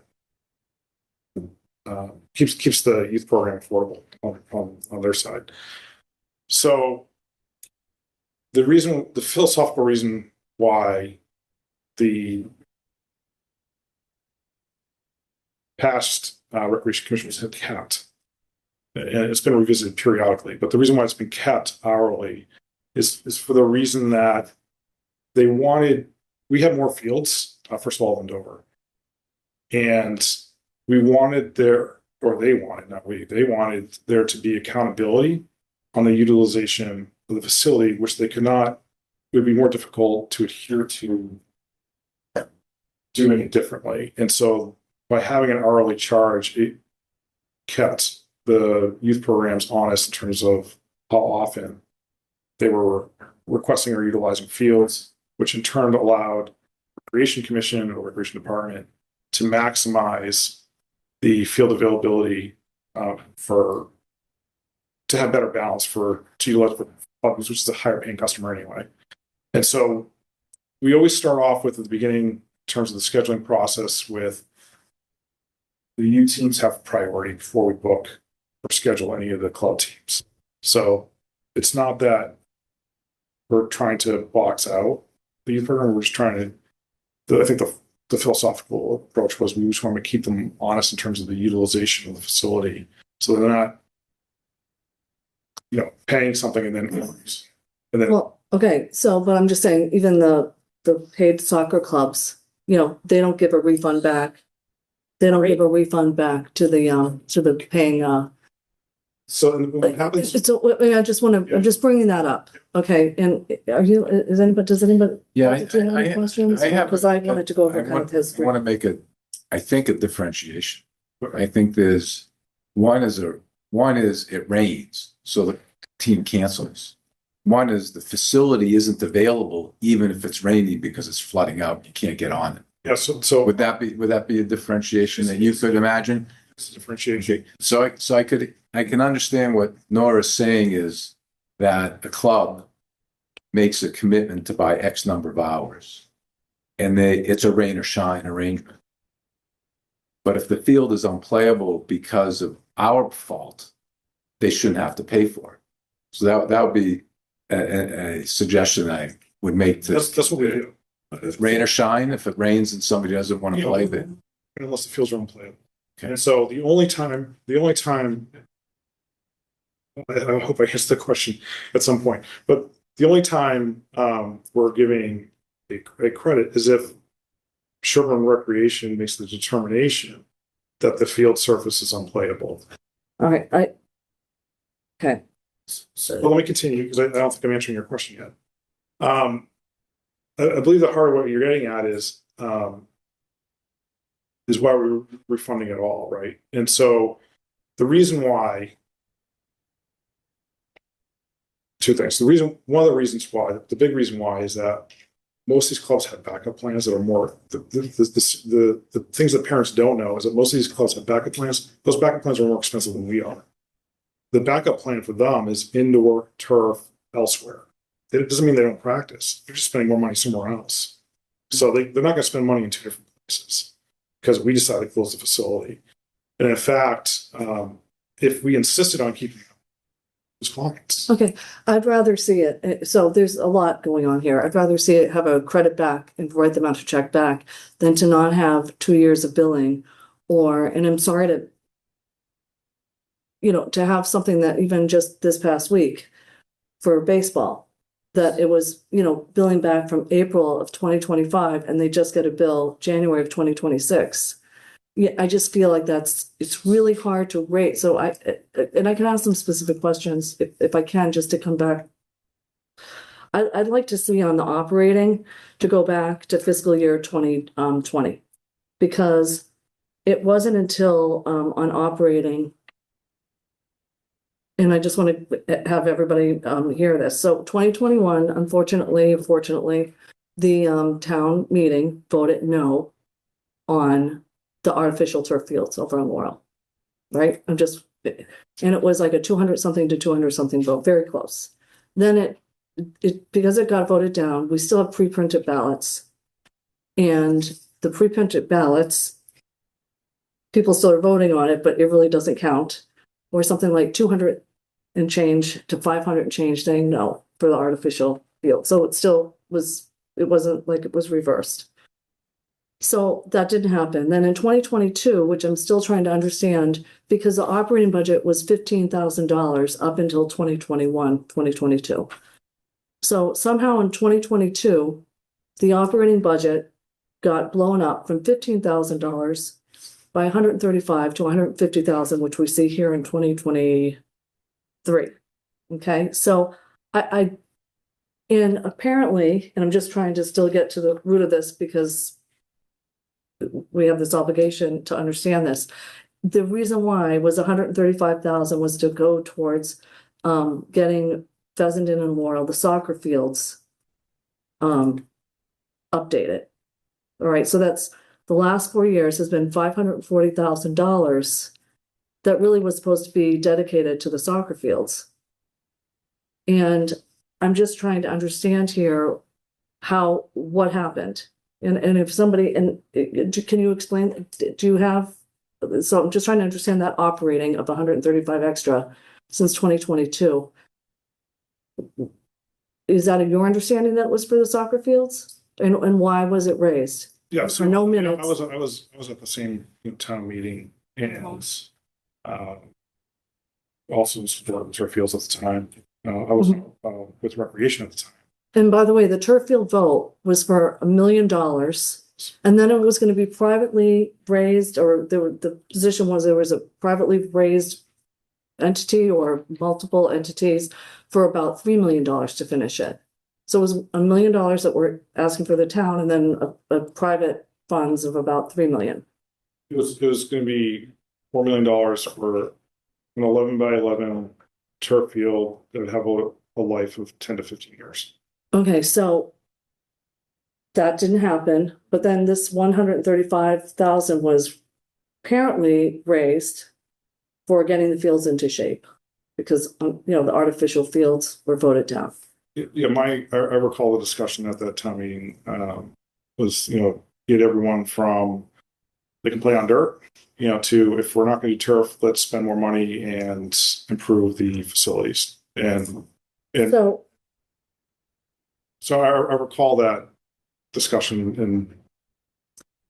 keeps the youth program affordable on their side. So the philosophical reason why the past recreation commissioners had kept, and it's been revisited periodically, but the reason why it's been kept hourly is for the reason that we had more fields, first of all, in Dover. And they wanted there to be accountability on the utilization of the facility, which they could not. It would be more difficult to adhere to doing it differently. And so by having an hourly charge, it kept the youth programs honest in terms of how often they were requesting or utilizing fields, which in turn allowed Recreation Commission or Recreation Department to maximize the field availability to have better balance to utilize for clubs, which is a higher paying customer anyway. And so we always start off with, at the beginning terms of the scheduling process with the U teams have priority before we book or schedule any of the club teams. So it's not that we're trying to box out the youth program. We're just trying to, I think the philosophical approach was we just want to keep them honest in terms of the utilization of the facility. So they're not, paying something and then Well, okay, so, but I'm just saying, even the paid soccer clubs, they don't give a refund back. They don't give a refund back to the paying, so what happens? so, I'm just bringing that up, okay, and does anybody? Yeah, do you have any questions? Because I wanted to go over kind of I history. want to make a differentiation. I think there's one is it rains, so the team cancels. One is the facility isn't available even if it's rainy because it's flooding out. You can't get on it. Yeah, so Would that be a differentiation that you could imagine? it's differentiation. Okay, so I can understand what Nora's saying is that a club makes a commitment to buy X number of hours, and it's a rain or shine arrangement. But if the field is unplayable because of our fault, they shouldn't have to pay for it. So that would be a suggestion I would make to That's what we do. rain or shine. If it rains and somebody doesn't want to play, then Unless the fields are unplayable. Okay. And so the only time, I hope I answered the question at some point, but the only time we're giving a credit is if Sherborn Recreation makes the determination that the field surface is unplayable. All right, okay. Well, let me continue because I don't think I'm answering your question yet. I believe the heart of what you're getting at is why we're refunding it all, right? And so the reason why, two things. One of the reasons why, the big reason why, is that most of these clubs have backup plans that are more the things that parents don't know is that most of these clubs have backup plans. Those backup plans are more expensive than we are. The backup plan for them is indoor turf elsewhere. It doesn't mean they don't practice. They're just spending more money somewhere else. So they're not going to spend money in two different places because we decided to close the facility. And in fact, if we insisted on keeping those clients. Okay, I'd rather see it, so there's a lot going on here. I'd rather see it have a credit back and write them out a check back than to not have 2 years of billing and I'm sorry to, to have something that even just this past week for baseball, that it was, billing back from April of 2025 and they just get a bill January of 2026. Yeah, I just feel like it's really hard to rate. So I can ask some specific questions if I can, just to come back. I'd like to see on the operating to go back to fiscal year 2020, because it wasn't until on operating, and I just want to have everybody hear this. So 2021, unfortunately, the town meeting voted no on the artificial turf fields over on Laurel, right? And it was like a 200 something to 200 something vote, very close. Then because it got voted down, we still have pre-printed ballots, and the pre-printed ballots, people still are voting on it, but it really doesn't count. Or something like 200 and change to 500 and change saying no for the artificial field. So it wasn't like it was reversed. So that didn't happen. Then in 2022, which I'm still trying to understand, because the operating budget was $15,000 up until 2022. So somehow in 2022, the operating budget got blown up from $15,000 by $135,000 to $150,000, which we see here in 2023. Okay, so and apparently, and I'm just trying to still get to the root of this because we have this obligation to understand this. The reason why was $135,000 was to go towards getting Fessenden and Laurel, the soccer fields, updated. All right, so that's the last 4 years has been $540,000 that really was supposed to be dedicated to the soccer fields. And I'm just trying to understand here what happened. And if somebody, can you explain, do you have, so I'm just trying to understand that operating of 135 extra since 2022. Is that your understanding that was for the soccer fields? And why was it raised? Yeah, For no you know, minutes. I was at the same town meeting and also supported the turf fields at the time. I was with recreation at the time. And by the way, the turf field vote was for $1 million. And then it was going to be privately raised, or the position was there was a privately raised entity or multiple entities for about $3 million to finish it. So it was $1 million that we're asking for the town, and then a private funds of about $3 million. It was going to be $4 million for an 11 by 11 turf field that would have a life of 10 to 15 years. Okay, so that didn't happen, but then this 135,000 was apparently raised for getting the fields into shape, because the artificial fields were voted down. Yeah, I recall the discussion at that town meeting was, get everyone from they can play on dirt, to if we're not going to do turf, let's spend more money and improve the facilities. And so I recall that discussion. And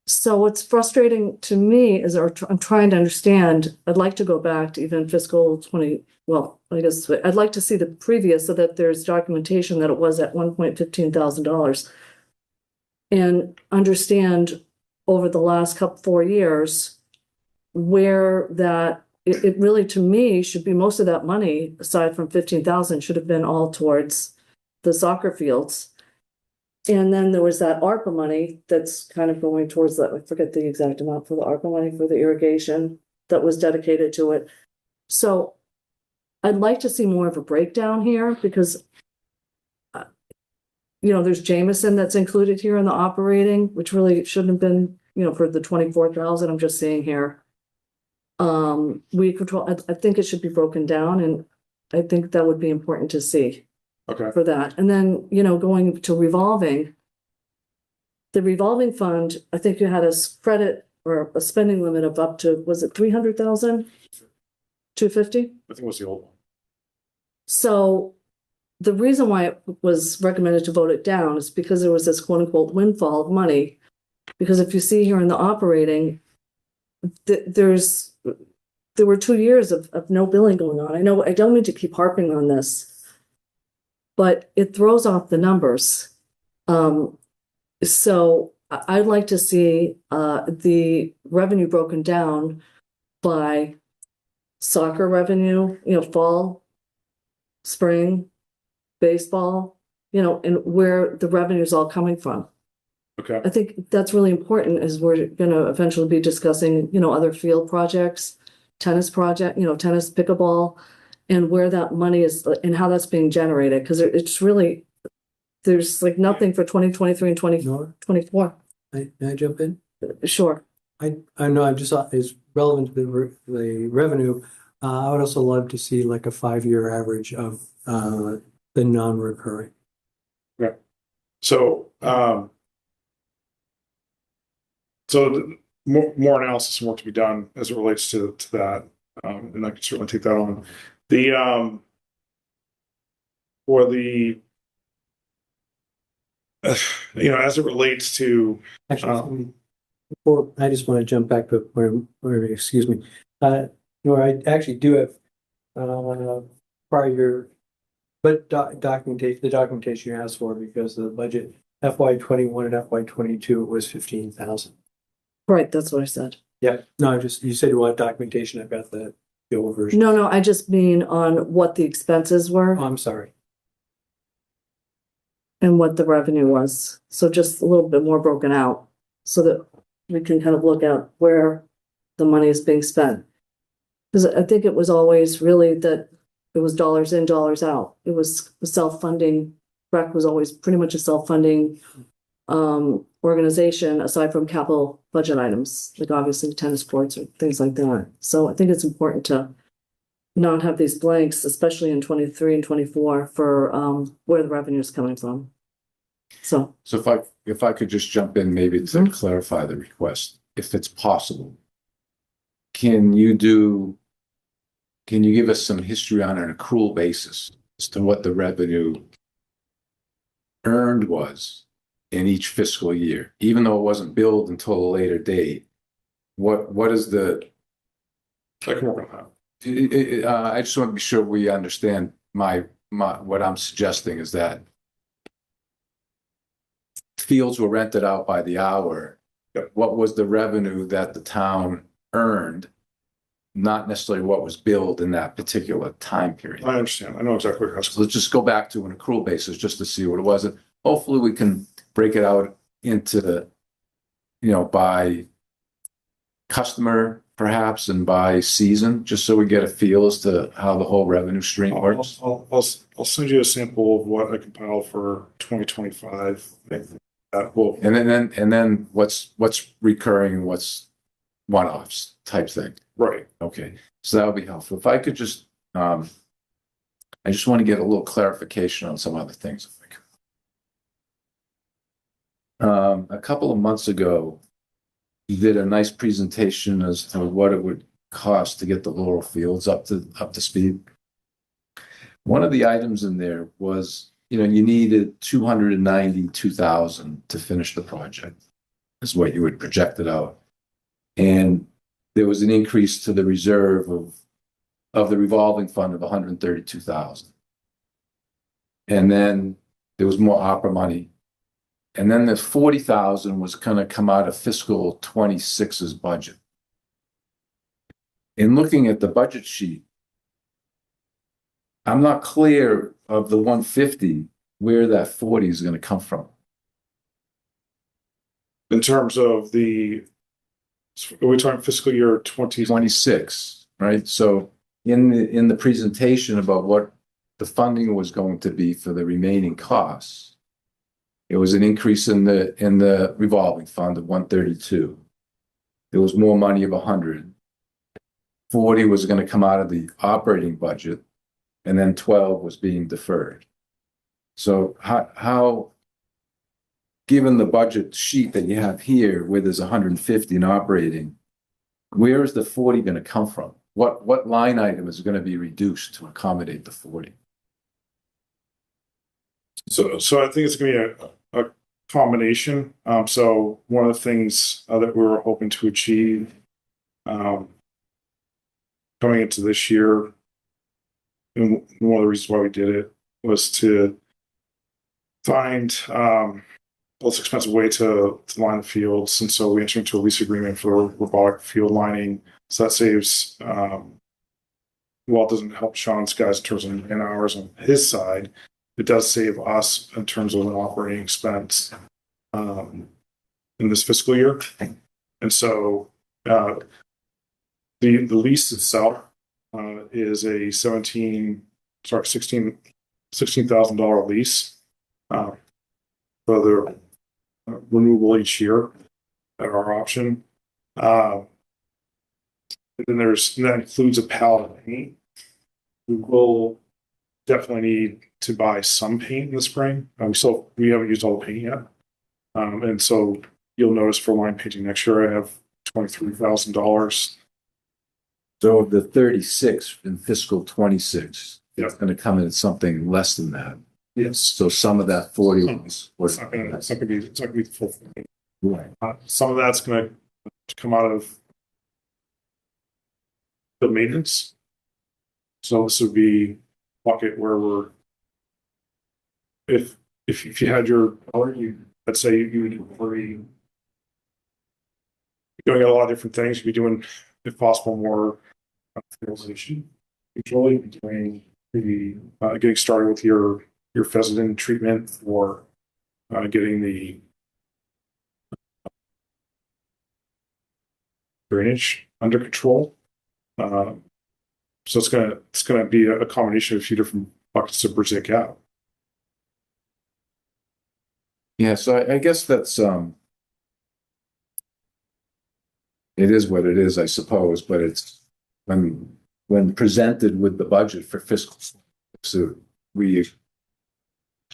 so what's frustrating to me is I'm trying to understand, I'd like to go back to even fiscal 20, well, I guess I'd like to see the previous so that there's documentation that it was at $1,15,000 and understand over the last 4 years where that it really, to me, should be most of that money, aside from 15,000, should have been all towards the soccer fields. And then there was that ARPA money that's kind of going towards that. I forget the exact amount for the ARPA money for the irrigation that was dedicated to it. So I'd like to see more of a breakdown here, because there's Jameson that's included here in the operating, which really shouldn't have been, for the 24,000 I'm just seeing here. Weed control, I think it should be broken down, and I think that would be important to see. Okay. For that. And then, going to revolving, the revolving fund, I think you had a credit or a spending limit of up to, was it 300,000? 250? I think it was the old one. So the reason why it was recommended to vote it down is because there was this quote unquote windfall of money. Because if you see here in the operating, there were 2 years of no billing going on. I know I don't mean to keep harping on this, but it throws off the numbers. So I'd like to see the revenue broken down by soccer revenue, fall, spring, baseball, and where the revenue is all coming from. Okay. I think that's really important, as we're going to eventually be discussing, other field projects, tennis pickleball, and where that money is and how that's being generated, because it's really, there's like nothing for 2023 and 2024. May I jump in? Sure. I know I'm just, it's relevant to the revenue. I would also love to see like a 5-year average of the non-recurring. Okay. So, more analysis and work to be done as it relates to that. And I can certainly take that on. For the, as it relates to, Actually, before I just want to jump back to where excuse me, where I actually do have prior year, but documentation, the documentation you asked for, because the budget FY21 and FY22 was 15,000. Right, that's what I said. Yeah, no, you said you want documentation. I've got the old version. No, I just mean on what the expenses were. Oh, I'm sorry. And what the revenue was. So just a little bit more broken out so that we can kind of look at where the money is being spent. Because I think it was always really that it was dollars in, dollars out. It was self-funding. Rec was always pretty much a self-funding organization, aside from capital budget items, like obviously tennis courts or things like that. So I think it's important to not have these blanks, especially in 23 and 24, for where the revenue is coming from. So, if I could just jump in maybe to clarify the request, if it's possible. Can you give us some history on an accrual basis as to what the revenue earned was in each fiscal year, even though it wasn't billed until a later date? What is the? I can work on that. I just want to be sure we understand what I'm suggesting is that fields were rented out by the hour. Yep. What was the revenue that the town earned, not necessarily what was billed in that particular time period? I understand. I know exactly what you're So asking. let's just go back to an accrual basis just to see what it was. And hopefully we can break it out into, by customer perhaps and by season, just so we get a feel as to how the whole revenue stream works. I'll send you a sample of what I compiled for 2025. Well, And then what's recurring and what's one-offs type thing. right. Okay, so that would be helpful. If I could just, I just want to get a little clarification on some other things. A couple of months ago, you did a nice presentation as to what it would cost to get the Laurel Fields up to speed. One of the items in there was, you needed 292,000 to finish the project, is what you would project it out. And there was an increase to the reserve of the revolving fund of 132,000. And then there was more opera money. And then the 40,000 was going to come out of fiscal 26's budget. In looking at the budget sheet, I'm not clear of the 150 where that 40 is going to come from. In terms of are we talking fiscal year 26, right? So in the presentation about what the funding was going to be for the remaining costs, it was an increase in the revolving fund of 132. There was more money of 100. 40 was going to come out of the operating budget, and then 12 was being deferred. So how given the budget sheet that you have here, where there's 150 in operating, where is the 40 going to come from? What line item is going to be reduced to accommodate the 40? So I think it's going to be a combination. So one of the things that we were hoping to achieve coming into this year, and one of the reasons why we did it was to find less expensive way to line the fields. And so we entered into a lease agreement for robotic field lining. So that saves, while it doesn't help Sean's guys in terms of man hours on his side, it does save us in terms of an operating expense in this fiscal year. And so the lease itself is a $16,000 lease for the renewable each year at our option. And then that includes a pallet of paint. We will definitely need to buy some paint in the spring. We haven't used all the paint yet. And so you'll notice for line painting next year, I have $23,000. So of the 36 in fiscal 26, Yeah. it's going to come in at something less than that. Yes. So some of that 40 was It's not gonna be the full thing. right. Some of that's gonna come out of the maintenance. So this would be bucket where we're if you had your let's say you were doing a lot of different things, you'd be doing, if possible, more fertilization control, doing the getting started with your pheasant treatment, or getting the drainage under control. So it's gonna be a combination of a few different buckets to bridge that gap. Yeah, so I guess that's it is what it is, I suppose, but it's when presented with the budget for fiscal, so we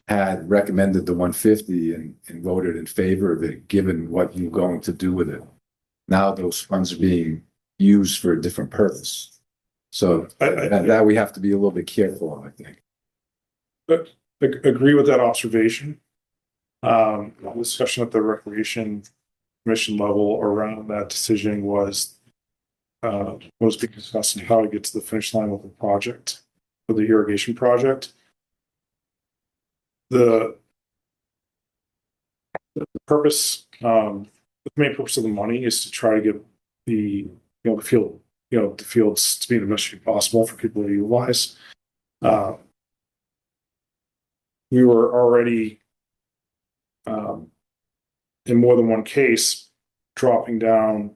had recommended the 150 and voted in favor of it, given what you're going to do with it. Now those funds are being used for a different purpose. So that we have to be a little bit careful of, I think. But agree with that observation. Discussion at the Recreation Commission level around that decision was being discussed and how to get to the finish line with the project, for the irrigation project. The purpose, the main purpose of the money is to try to get the fields to be the best possible for people to utilize. We were already in more than one case dropping down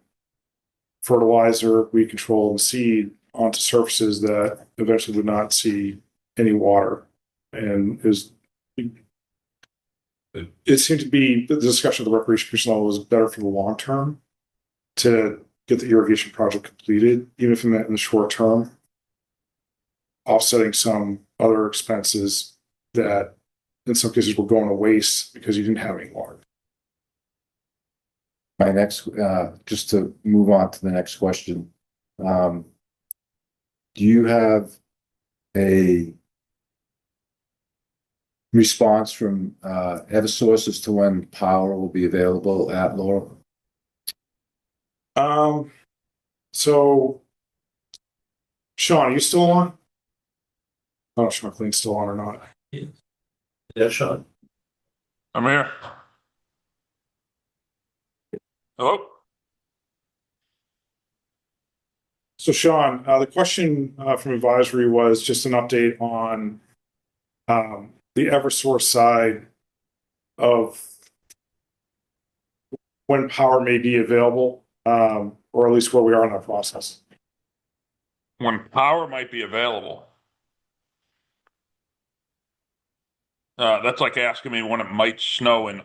fertilizer, weed control, and seed onto surfaces that eventually would not see any water. And it seemed to be the discussion of the Recreation Commission level was better for the long term to get the irrigation project completed, even if in the short term, offsetting some other expenses that in some cases were going to waste because you didn't have any water. My next, just to move on to the next question. Do you have a response from Eversource as to when power will be available at Laurel? So Sean, are you still on? I don't know if Sean Clean's still on or not. Yeah, Sean. I'm here. Hello? So Sean, the question from advisory was just an update on the Eversource side of when power may be available, or at least where we are in that process. When power might be available. That's like asking me when it might snow in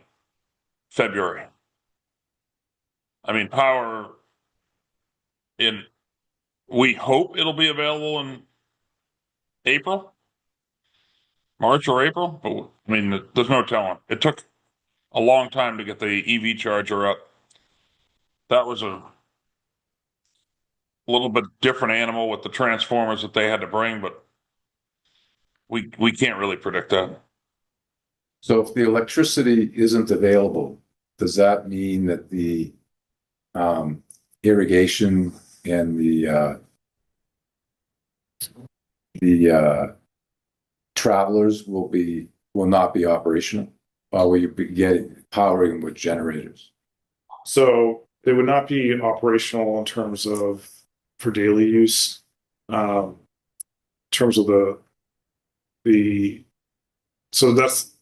February. I mean, we hope it'll be available in March or April, but I mean, there's no telling. It took a long time to get the EV charger up. That was a little bit different animal with the transformers that they had to bring, but we can't really predict that. So if the electricity isn't available, does that mean that the irrigation and the travelers will not be operational, or will you be powering with generators? So they would not be operational in terms of for daily use. In terms of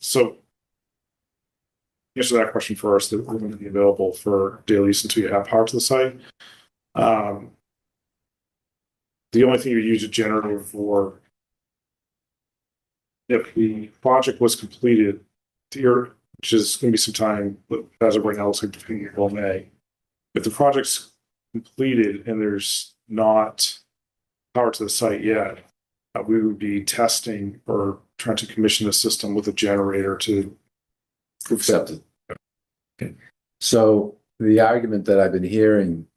so answer that question first. That we're going to be available for daily use until you have power to the site. The only thing you use a generator for, if the project was completed, which is going to be some time, as of right now, it's like between April and May. If the project's completed and there's not power to the site yet, we would be testing or trying to commission the system with a generator to accept it. Okay. So the argument that I've been hearing,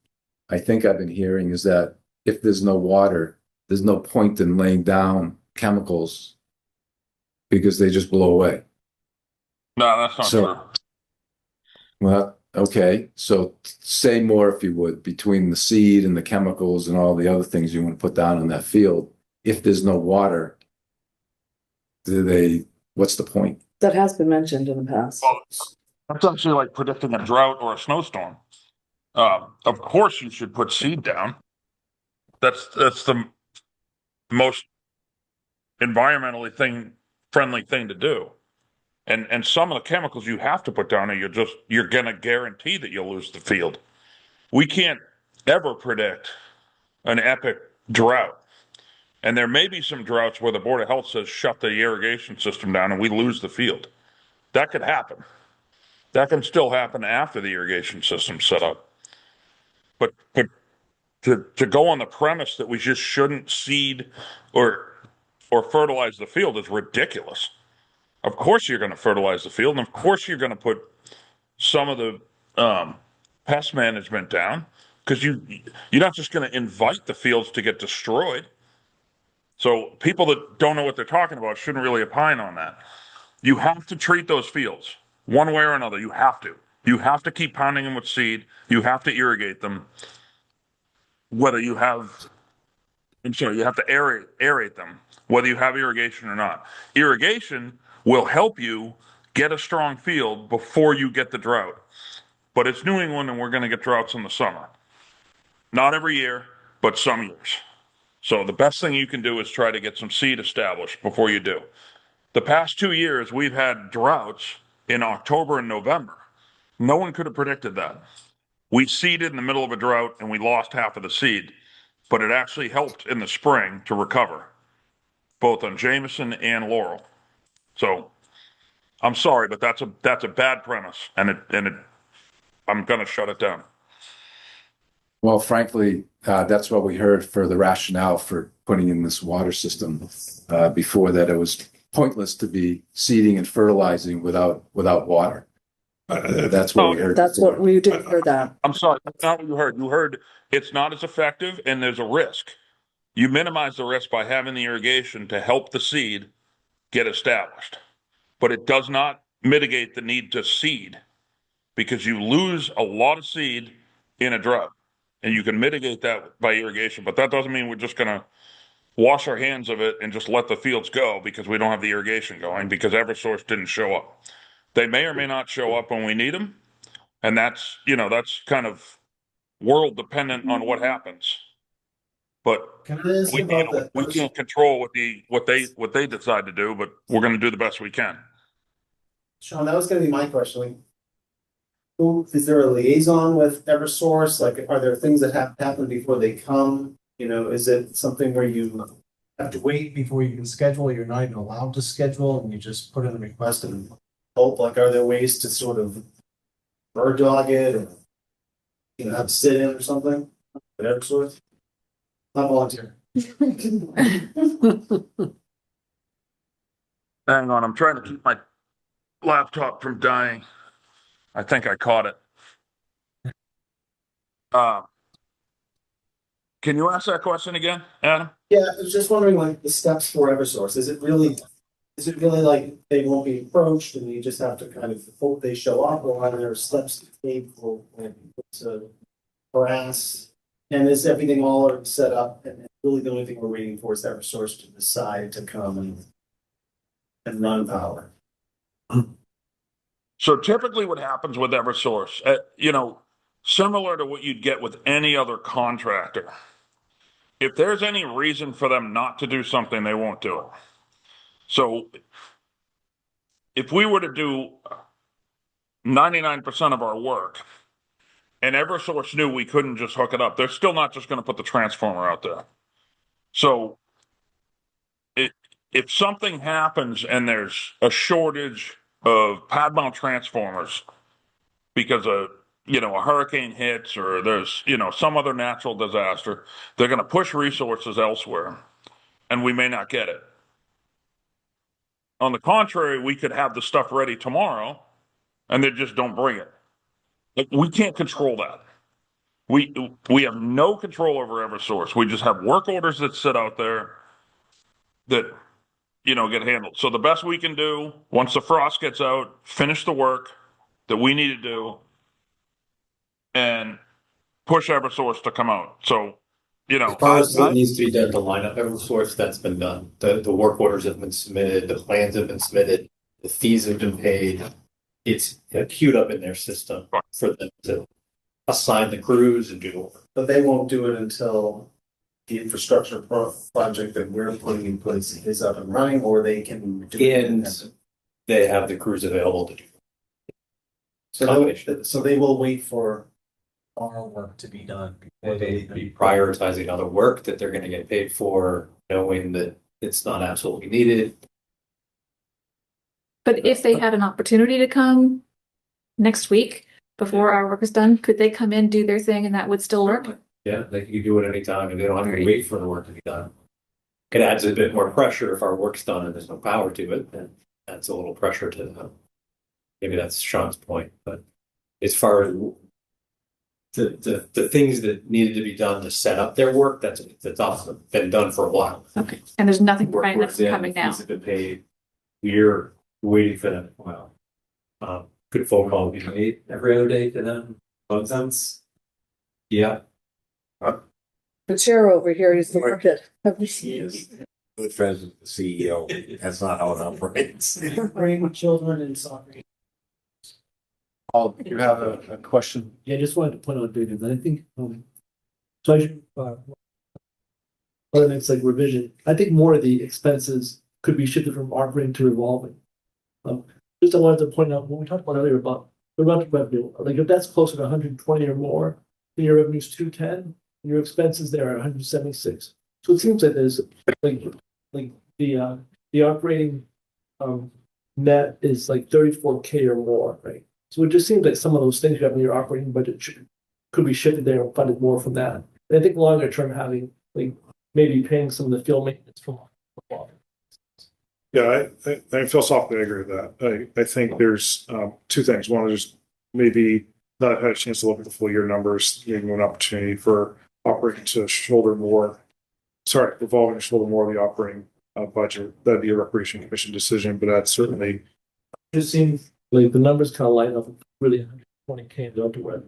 is that if there's no water, there's no point in laying down chemicals because they just blow away. No, that's not true. Well, okay. So say more, if you would, between the seed and the chemicals and all the other things you want to put down in that field. If there's no water, what's the point? That has been mentioned in the past. Well, that's actually like predicting a drought or a snowstorm. Of course you should put seed down. That's the most environmentally friendly thing to do. And some of the chemicals you have to put down there, you're gonna guarantee that you'll lose the field. We can't ever predict an epic drought. And there may be some droughts where the Board of Health says shut the irrigation system down and we lose the field. That could happen. That can still happen after the irrigation system's set up. But to go on the premise that we just shouldn't seed or fertilize the field is ridiculous. Of course you're going to fertilize the field, and of course you're going to put some of the pest management down, because you're not just going to invite the fields to get destroyed. So people that don't know what they're talking about shouldn't really opine on that. You have to treat those fields one way or another. You have to. You have to keep pounding them with seed. You have to irrigate them. Whether you have, I'm sorry, you have to aerate them, whether you have irrigation or not. Irrigation will help you get a strong field before you get the drought. But it's New England, and we're going to get droughts in the summer. Not every year, but some years. So the best thing you can do is try to get some seed established before you do. The past 2 years, we've had droughts in October and November. No one could have predicted that. We seeded in the middle of a drought and we lost half of the seed, but it actually helped in the spring to recover, both on Jameson and Laurel. So I'm sorry, but that's a bad premise, and I'm going to shut it down. Well, frankly, that's what we heard for the rationale for putting in this water system. Before that, it was pointless to be seeding and fertilizing without water. That's what we heard. That's what we did hear that. I'm sorry, that's not what you heard. You heard it's not as effective and there's a risk. You minimize the risk by having the irrigation to help the seed get established, but it does not mitigate the need to seed, because you lose a lot of seed in a drought, and you can mitigate that by irrigation. But that doesn't mean we're just going to wash our hands of it and just let the fields go because we don't have the irrigation going, because Eversource didn't show up. They may or may not show up when we need them, and that's kind of world dependent on what happens. But Can I ask we about that? can't control what they decide to do, but we're going to do the best we can. Sean, that was gonna be my question. Like, who, is there a liaison with Eversource? Like, are there things that have to happen before they come? You know, is it something where you have to wait before you can schedule? You're not even allowed to schedule, and you just put in a request and hope? Like, are there ways to sort of bird dog it, or have a sit in or something at Eversource? Not volunteer. Hang on, I'm trying to keep my laptop from dying. I think I caught it. Can you ask that question again, Adam? Yeah, I was just wondering, like, the steps for Eversource. Is it really like they won't be approached and you just have to kind of hope they show up, or are there steps to take for to harass? And is everything all set up? And really the only thing we're waiting for is Eversource to decide to come and run power. So typically what happens with Eversource, similar to what you'd get with any other contractor, if there's any reason for them not to do something, they won't do it. So if we were to do 99% of our work and Eversource knew we couldn't just hook it up, they're still not just going to put the transformer out there. So if something happens and there's a shortage of pad mount transformers because a hurricane hits, or there's, some other natural disaster, they're going to push resources elsewhere and we may not get it. On the contrary, we could have the stuff ready tomorrow and they just don't bring it. Like, we can't control that. We have no control over Eversource. We just have work orders that sit out there that, get handled. So the best we can do, once the frost gets out, finish the work that we need to do and push Eversource to come out. So, What needs to be done to line up Eversource, that's been done. The work orders have been submitted, the plans have been submitted, the fees have been paid. It's queued up in their system for them to assign the crews and do the work. But they won't do it until the infrastructure project that we're putting in place is up and running, or they can do it. And they have the crews available to do it. So they will wait for our work to be done. Or they be prioritizing other work that they're going to get paid for, knowing that it's not absolutely needed. But if they had an opportunity to come next week before our work is done, could they come in, do their thing, and that would still work? Yeah, they can do it anytime and they don't have to wait for the work to be done. It adds a bit more pressure if our work's done and there's no power to it. Then adds a little pressure to them. Maybe that's Sean's point, but as far as the things that needed to be done to set up their work, that's awesome. Been done for a while. Okay. And there's nothing Work right that's was in, coming now. fees have been paid. We're waiting for that. Wow. Good phone call will be made every other day to them. Nonsense. Yeah. The chair over here is the market. Good friends with the CEO. That's not how it operates. Bring children and soccer. Paul, you have a question? Yeah, I just wanted to point out, David, that I think, so I should, the next like revision, I think more of the expenses could be shifted from operating to revolving. Just I wanted to point out, when we talked about earlier about the rental revenue, like if that's closer to 120 or more, then your revenue's 210, and your expenses there are 176. So it seems like there's like the operating net is like 34K or more, right? So it just seems like some of those things you have in your operating budget could be shifted there and funded more from that. And I think longer term having like maybe paying some of the field maintenance from. Yeah, I philosophically agree with that. I think there's two things. One is maybe not had a chance to look at the full year numbers, giving an opportunity for operating to revolving to shoulder more of the operating budget. That'd be a Recreation Commission decision, but that's certainly. It seems like the numbers kind of line up really 120K down to where.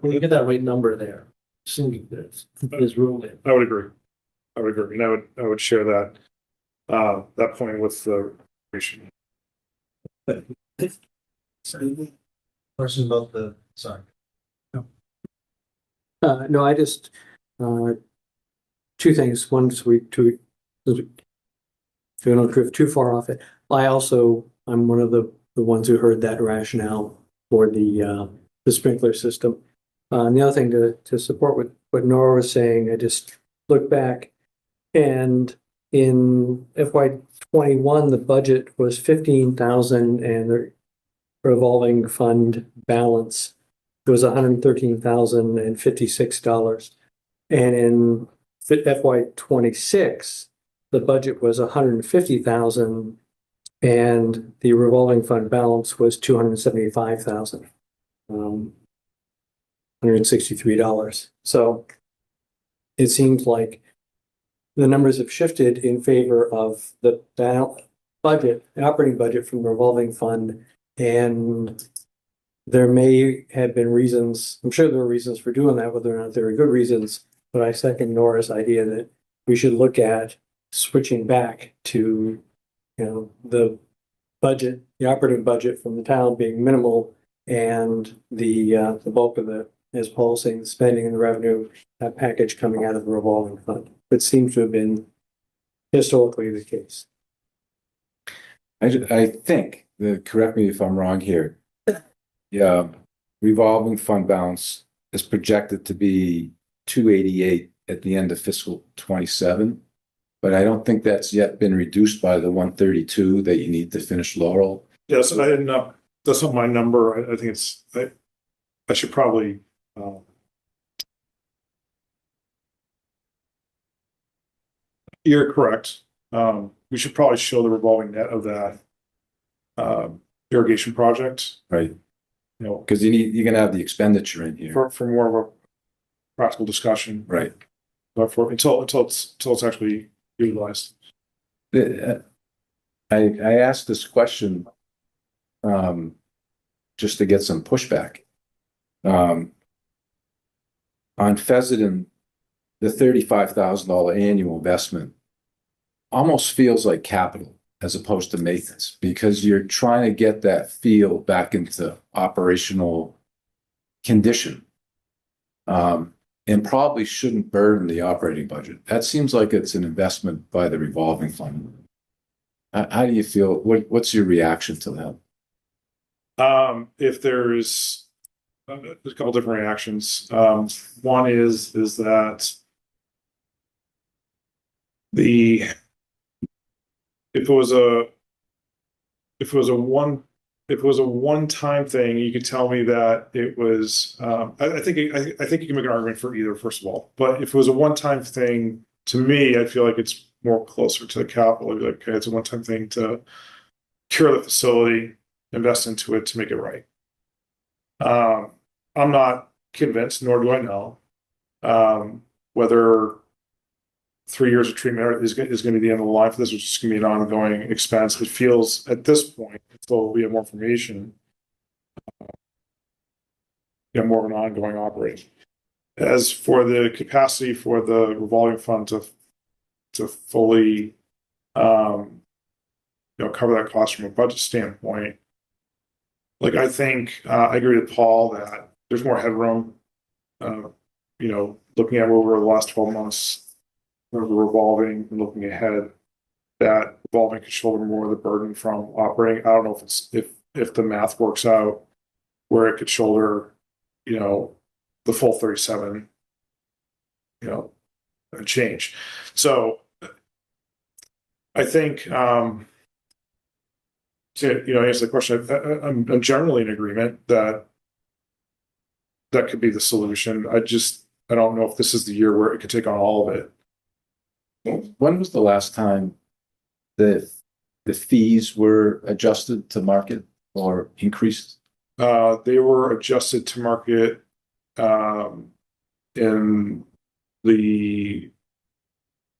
When you get that right number there, seems there's room there. I would agree. And I would share that point with the Recreation. Question about the, sorry. No, I just, two things. One, so we don't drift too far off it. I'm one of the ones who heard that rationale for the sprinkler system. And the other thing to support what Nora was saying, I just look back and in FY21, the budget was 15,000 and the revolving fund balance was $113,056. And in FY26, the budget was 150,000 and the revolving fund balance was 275,000, $163. So it seems like the numbers have shifted in favor of the budget, the operating budget from the revolving fund. And there may have been reasons, I'm sure there were reasons for doing that, whether or not there were good reasons, but I second Nora's idea that we should look at switching back to, the budget, the operating budget from the town being minimal and the bulk of as Paul was saying, the spending and the revenue, that package coming out of the revolving fund. It seems to have been historically the case. I think, correct me if I'm wrong here. Yeah, revolving fund balance is projected to be 288 at the end of fiscal 27, but I don't think that's yet been reduced by the 132 that you need to finish Laurel. Yes, that's not my number. I think I should probably. You're correct. We should probably show the revolving net of that irrigation project. Right. Because you're going to have the expenditure in here. For more of a practical discussion. Right. But until it's actually utilized. I asked this question just to get some pushback. On Fessenden, the $35,000 annual investment almost feels like capital as opposed to maintenance, because you're trying to get that field back into operational condition, and probably shouldn't burden the operating budget. That seems like it's an investment by the revolving fund. How do you feel? What's your reaction to that? If there's a couple different reactions. One is that if it was a one-time thing, you could tell me that it was. I think you can make an argument for either, first of all. But if it was a one-time thing, to me, I feel like it's more closer to the capital. I'd be like, okay, it's a one-time thing to cure the facility, invest into it to make it right. I'm not convinced, nor do I know, whether 3 years of treatment is going to be the end of the line for this, which is going to be an ongoing expense. It feels at this point, until we have more information, more of an ongoing operation. As for the capacity for the revolving fund to fully, cover that cost from a budget standpoint, like I think I agree with Paul that there's more headroom. Looking at over the last 12 months, of the revolving and looking ahead, that revolving could shoulder more of the burden from operating. I don't know if the math works out where it could shoulder, the full 37, and change. So I think, to answer the question, I'm generally in agreement that could be the solution. I don't know if this is the year where it could take on all of it. When was the last time the fees were adjusted to market or increased? They were adjusted to market in the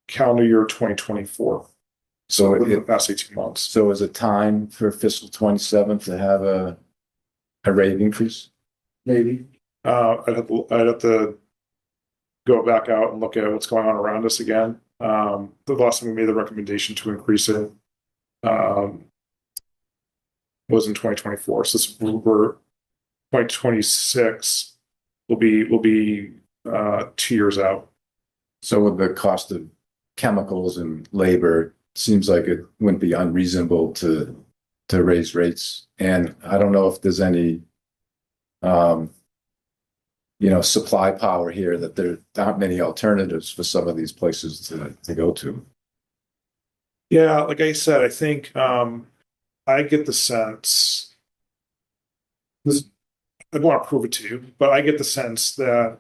calendar year 2024. So within the past 18 months. So is it time for fiscal 27 to have a rate increase? Maybe. I'd have to go back out and look at what's going on around us again. The last time we made the recommendation to increase it was in 2024. So we're 2026 will be 2 years out. So with the cost of chemicals and labor, it seems like it wouldn't be unreasonable to raise rates. And I don't know if there's any supply power here, that there aren't many alternatives for some of these places to go to. Yeah, like I said, I think I get the sense this. I want to prove it to you, but I get the sense that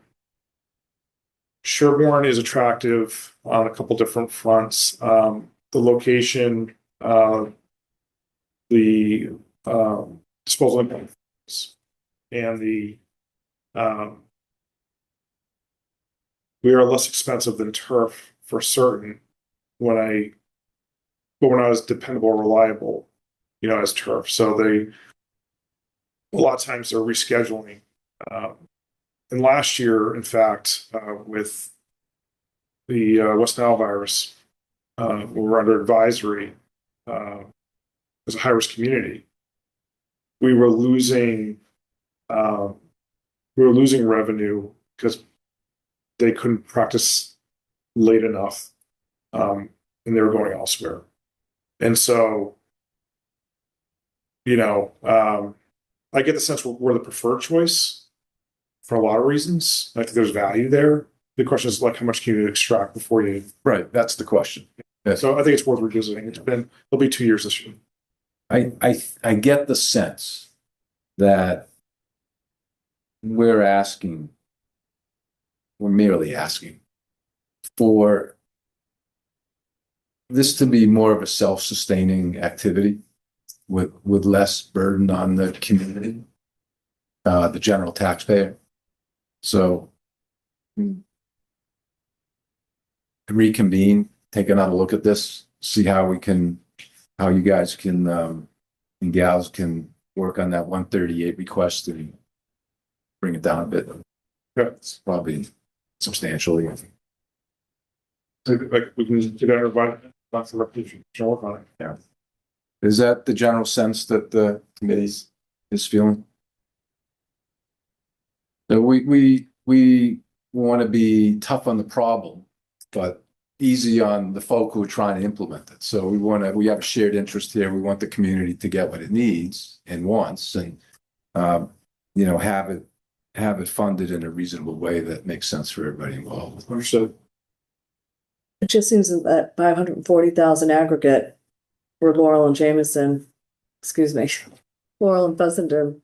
Sherborn is attractive on a couple different fronts. The location, the disposal impacts, and we are less expensive than turf for certain when I was dependable, reliable, as turf. So a lot of times they're rescheduling. And last year, in fact, with the West Nile virus, we were under advisory as a high-risk community. We were losing revenue because they couldn't practice late enough, and they were going elsewhere. And so, I get the sense we're the preferred choice for a lot of reasons. I think there's value there. The question is, how much can you extract before you? Right, that's the question. Yes. So I think it's worth revisiting. It'll be 2 years this year. I get the sense that we're merely asking for this to be more of a self-sustaining activity with less burden on the community, the general taxpayer. So reconvene, take another look at this, see how you guys can and gals can work on that 138 request and bring it down a bit. Yeah. It's probably substantially. So, we can get everybody. That's the repetition. Work on it. Yeah. Is that the general sense that the committee is feeling? So we want to be tough on the problem, but easy on the folk who are trying to implement it. So we have a shared interest here. We want the community to get what it needs and wants, and have it funded in a reasonable way that makes sense for everybody involved. Understood. It just seems that 540,000 aggregate for Laurel and Jameson, Laurel and Fessenden.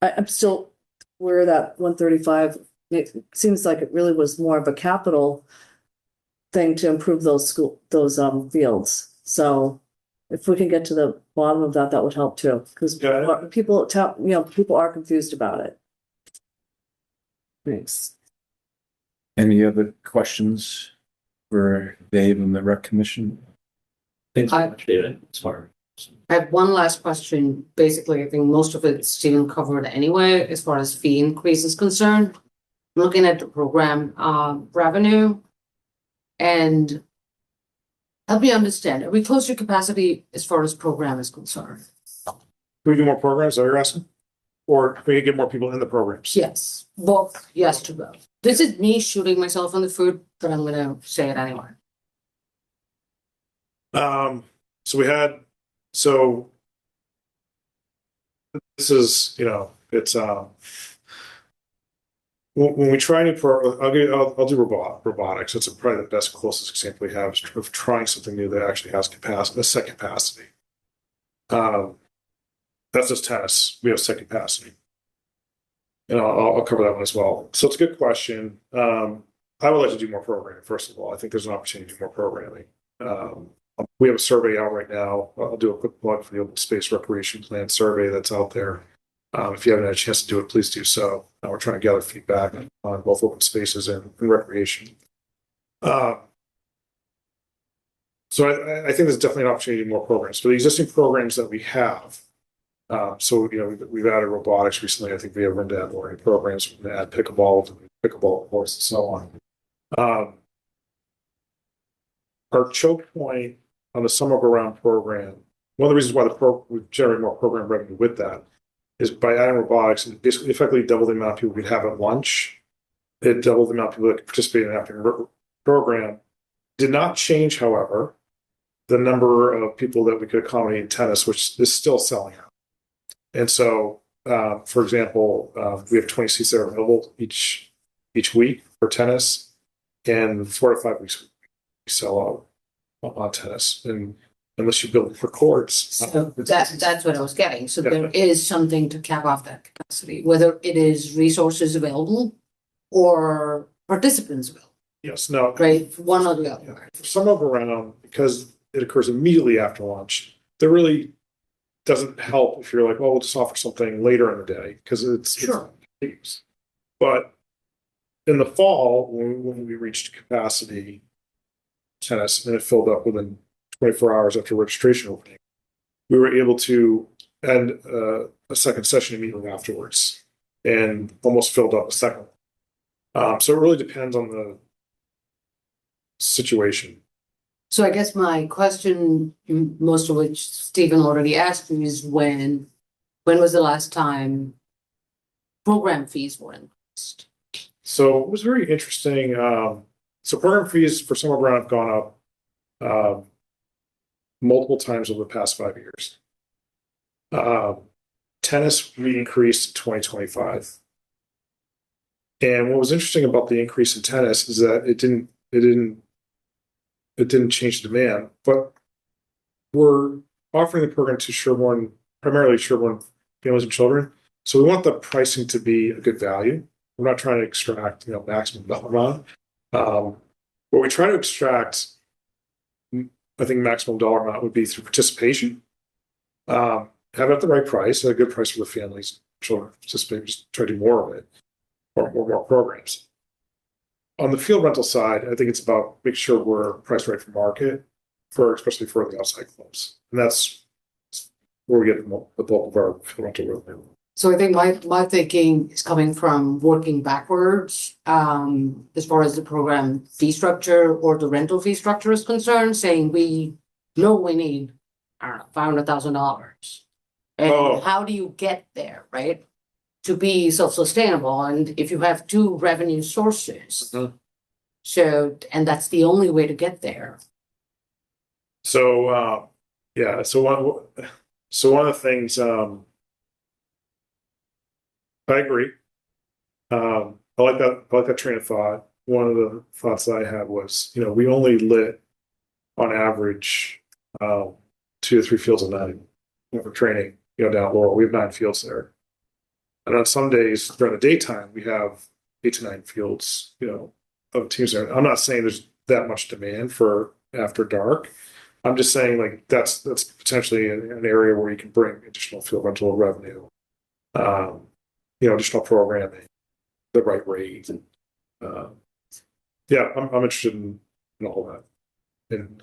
I'm still where that 135. It seems like it really was more of a capital thing to improve those fields. So if we can get to the bottom of that, that would help too, because Yeah. people tell, people are confused about it. Thanks. Any other questions for Dave and the rec commission? Thanks so much, David. Smart. I have one last question. Basically, I think most of it Stephen covered anyway, as far as fee increase is concerned. Looking at the program revenue and help me understand, are we close to capacity as far as program is concerned? Can we do more programs, is that what you're asking? Or can we get more people in the programs? Yes, both, yes to both. This is me shooting myself in the foot, but I'm gonna say it anyway. So this is, it's, when we try new I'll do robotics. It's probably the best, closest example we have of trying something new that actually has capacity, a set capacity. That's just tennis. We have set capacity. And I'll cover that one as well. So it's a good question. I would like to do more programming, first of all. I think there's an opportunity to do more programming. We have a survey out right now. I'll do a quick plug for the open space recreation plan survey that's out there. If you haven't had a chance to do it, please do so. We're trying to gather feedback on both open spaces and recreation. So I think there's definitely an opportunity to do more programs. For the existing programs that we have, we've added robotics recently. I think we have room to add more programs. We're going to add pickleball course, and so on. Our choke point on the summer go-round program, one of the reasons why we generate more program revenue with that is by adding robotics, and basically effectively double the amount of people we'd have at lunch. It doubled the amount of people that could participate in the afternoon program. Did not change, however, the number of people that we could accommodate in tennis, which is still selling out. And so, for example, we have 20 seats that are available each week for tennis, and 4 to 5 weeks we sell out on tennis. And unless you build for courts, So that's what I was getting. So there is something to cap off that capacity, whether it is resources available or participants available. yes, no, Right, one or the other. for some of around, because it occurs immediately after lunch, there really doesn't help if you're like, well, we'll just offer something later in the day because it's but in the fall when we reached capacity tennis and it filled up within 24 hours after registration opening, we were able to end a second session immediately afterwards and almost filled up a second. So it really depends on the situation. So I guess my question, most of which Stephen already asked me, is when was the last time program fees were increased? So it was very interesting. So program fees for summer ground have gone up multiple times over the past 5 years. Tennis we increased in 2025. And what was interesting about the increase in tennis is that it didn't change demand, but we're offering the program to Sherborn, primarily Sherborn families and children. So we want the pricing to be a good value. We're not trying to extract, maximum dollar amount. What we try to extract, I think maximum dollar amount would be through participation. Have it at the right price, at a good price for the families, children participate, just try to do more of it, or more programs. On the field rental side, I think it's about making sure we're priced right for market, especially for the outside clubs. And that's where we get the bulk of our field rental revenue. So I think my thinking is coming from working backwards, as far as the program fee structure or the rental fee structure is concerned, saying we know we need, I don't know, $500,000. And how do you get there, right? To be self-sustainable, and if you have two revenue sources, so, and that's the only way to get there. So one of the things I agree. I like that train of thought. One of the thoughts that I had was, we only lit on average 2 to 3 fields a night for training, down at Laurel. We have 9 fields there. And on some days during the daytime, we have 8 to 9 fields, of teams there. I'm not saying there's that much demand for after dark, I'm just saying, like, that's potentially an area where you can bring additional field rental revenue, additional programming, the right rate. Yeah, I'm interested in all that. And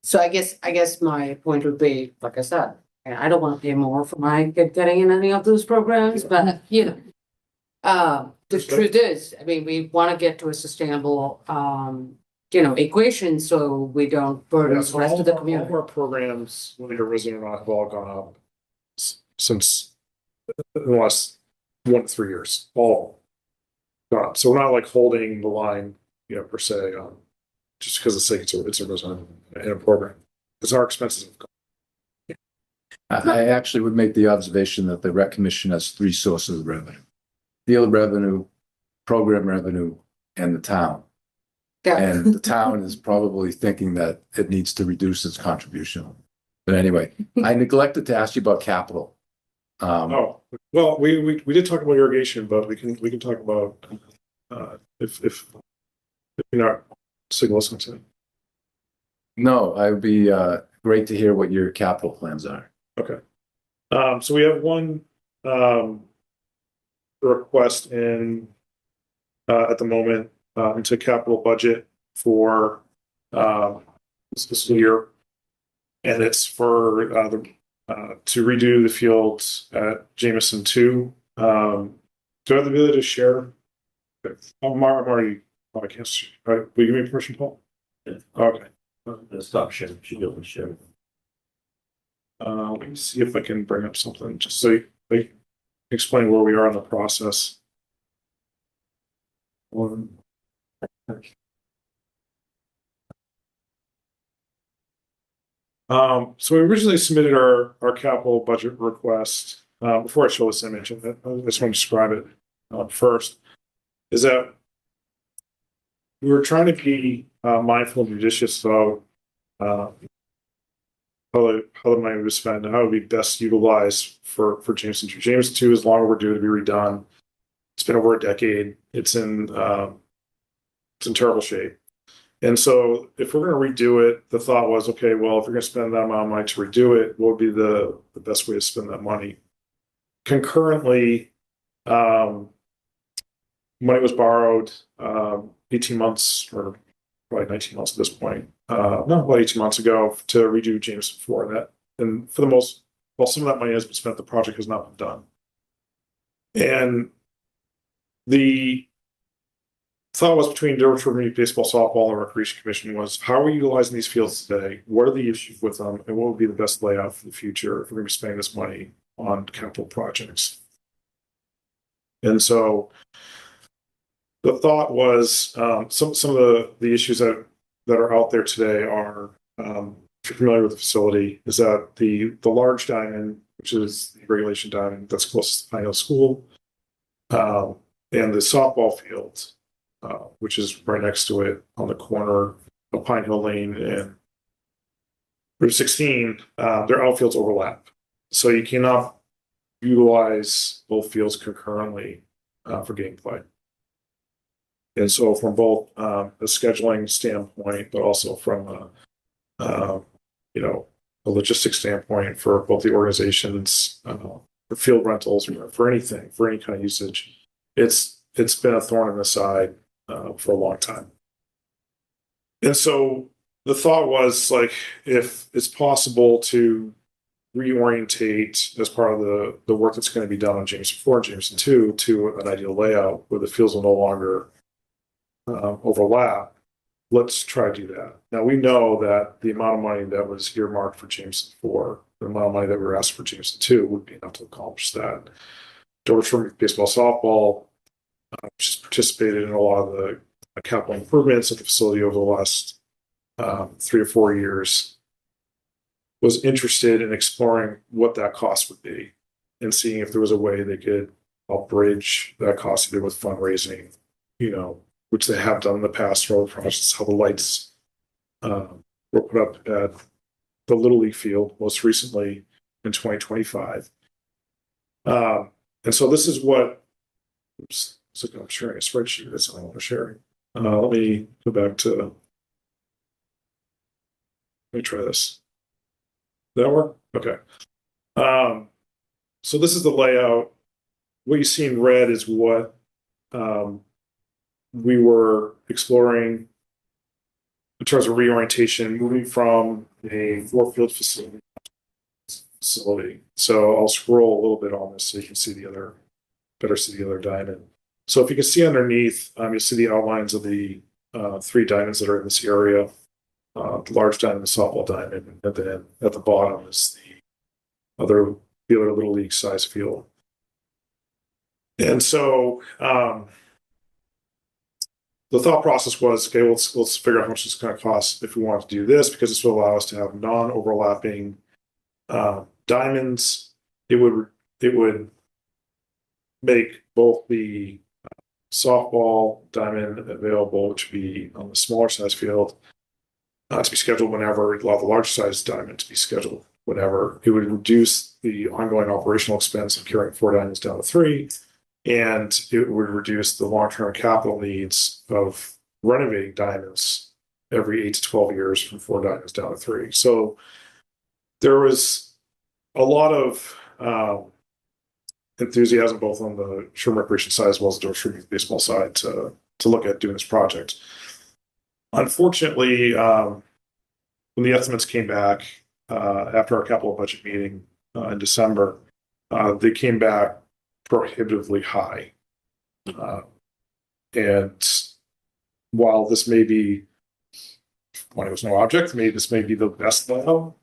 So I guess my point would be, like I said, I don't want to pay more for my kid getting in any of those programs, but the truth is, I mean, we want to get to a sustainable, equation so we don't burden the rest of the all community. of our programs, whether you're resident or not, have all gone up since the last 1 to 3 years. All gone up. So we're not like holding the line, per se, just because it's like it's a resident in a program. Because our expenses have gone. I actually would make the observation that the Rec Commission has 3 sources of revenue: field revenue, program revenue, and the town. Yeah. And the town is probably thinking that it needs to reduce its contribution. But anyway, I neglected to ask you about capital. Well, we did talk about irrigation, but we can talk about if you're not sick listening to it. No, I would be great to hear what your capital plans are. Okay. So we have one request in at the moment into capital budget for this fiscal year, and it's for to redo the fields at Jameson 2. Do I have the ability to share? I'm already. I can't. All right, will you give me permission, Paul? Yeah. Okay. Stop sharing. She doesn't share. Let me see if I can bring up something just so you can explain where we are in the process. So we originally submitted our capital budget request. Before I show this image, I just want to describe it first. Is that we were trying to be mindful and judicious about how the money was spent and how it would be best utilized for Jameson 2. Jameson 2 is long overdue to be redone. It's been over a decade. It's in terrible shape. And so if we're going to redo it, the thought was, okay, well, if you're going to spend that amount of money to redo it, what would be the best way to spend that money? Concurrently, money was borrowed 18 months or probably 19 months at this point. About 18 months ago to redo Jameson 4. And for the most, well, some of that money has been spent. The project has not been done. And the thought was between Dover Baseball, Softball, and Recreation Commission was, how are we utilizing these fields today? What are the issues with them? And what would be the best layout for the future if we're going to be spending this money on capital projects? And so the thought was some of the issues that are out there today are, if you're familiar with the facility, is that the large diamond, which is the regulation diamond that's close to Pine Hill School, and the softball field, which is right next to it on the corner of Pine Hill Lane and Route 16, their outfields overlap. So you cannot utilize both fields concurrently for gameplay. And so from both a scheduling standpoint, but also from a logistics standpoint for both the organizations, for field rentals, for anything, for any kind of usage, it's been a thorn in the side for a long time. And so the thought was, like, if it's possible to reorientate as part of the work that's going to be done on Jameson 4 and Jameson 2 to an ideal layout where the fields will no longer overlap, let's try to do that. Now, we know that the amount of money that was earmarked for Jameson 4, the amount of money that we were asked for Jameson 2 would be enough to accomplish that. Dover Baseball, Softball, which has participated in a lot of the capital improvements at the facility over the last 3 or 4 years, was interested in exploring what that cost would be and seeing if there was a way they could help bridge that cost either with fundraising, which they have done in the past for other projects, how the lights were put up at the Little League field most recently in 2025. And so this is what, oops, I'm sharing a spreadsheet. That's what I want to share. Let me go back to me try this. Did that work? Okay. So this is the layout. What you see in red is what we were exploring in terms of reorientation, moving from a four-field facility. So I'll scroll a little bit on this so you can see better see the other diamond. So if you can see underneath, you'll see the outlines of the three diamonds that are in this area. The large diamond, the softball diamond, and then at the bottom is the other little league size field. And so the thought process was, okay, let's figure out how much it's going to cost if we want to do this, because this will allow us to have non-overlapping diamonds. It would make both the softball diamond available, which would be on the smaller size field, to be scheduled whenever, allow the large size diamond to be scheduled whenever. It would reduce the ongoing operational expense of carrying 4 diamonds down to 3, and it would reduce the long-term capital needs of renovating diamonds every 8 to 12 years from 4 diamonds down to 3. So there was a lot of enthusiasm both on the Sherborn Recreation side as well as the Dover baseball side to look at doing this project. Unfortunately, when the estimates came back after our capital budget meeting in December, they came back prohibitively high. And while this may be, when it was no object, this may be the best level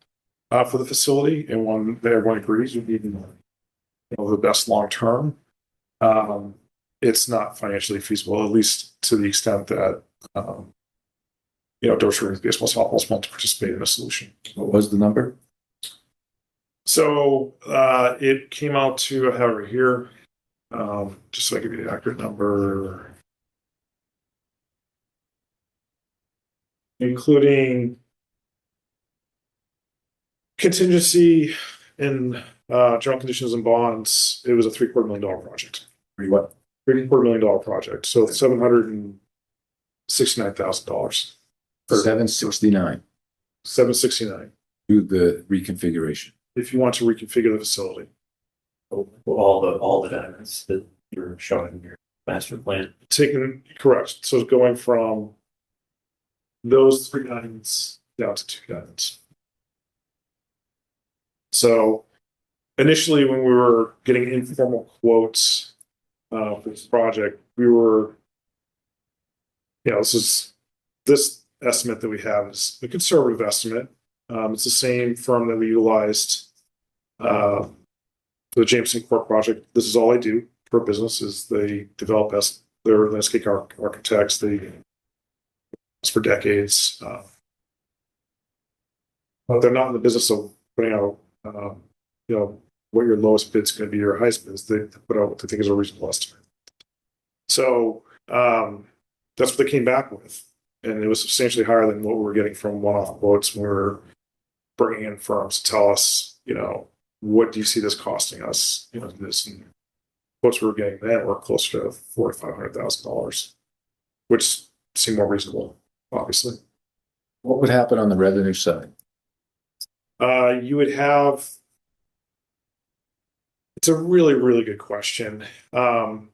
for the facility, and one that everyone agrees would be the best long term, it's not financially feasible, at least to the extent that Dover baseball softballs want to participate in a solution. What was the number? So it came out to, I have it right here, just so I give you the accurate number, including contingency and general conditions and bonds. It was a $750,000 project. What? $3.25 million project. So $769,000. 769 $769 to the reconfiguration. if you want to reconfigure the facility. All the diamonds that you're showing in your master plan. Correct. So it's going from those 3 diamonds down to 2 diamonds. So initially, when we were getting informal quotes for this project, we were, this estimate that we have is a conservative estimate. It's the same firm that we utilized for the Jameson Court project. This is all they do for business is they develop their landscape architects. They for decades. But they're not in the business of putting out, what your lowest bid's going to be, your highest bids. They put out what they think is a reasonable estimate. So that's what they came back with, and it was substantially higher than what we were getting from one-off quotes. We were bringing in firms to tell us, what do you see this costing us? This and quotes we were getting then were closer to $400,000 to $500,000, which seemed more reasonable, obviously. What would happen on the revenue side? You would have. It's a really, really good question. You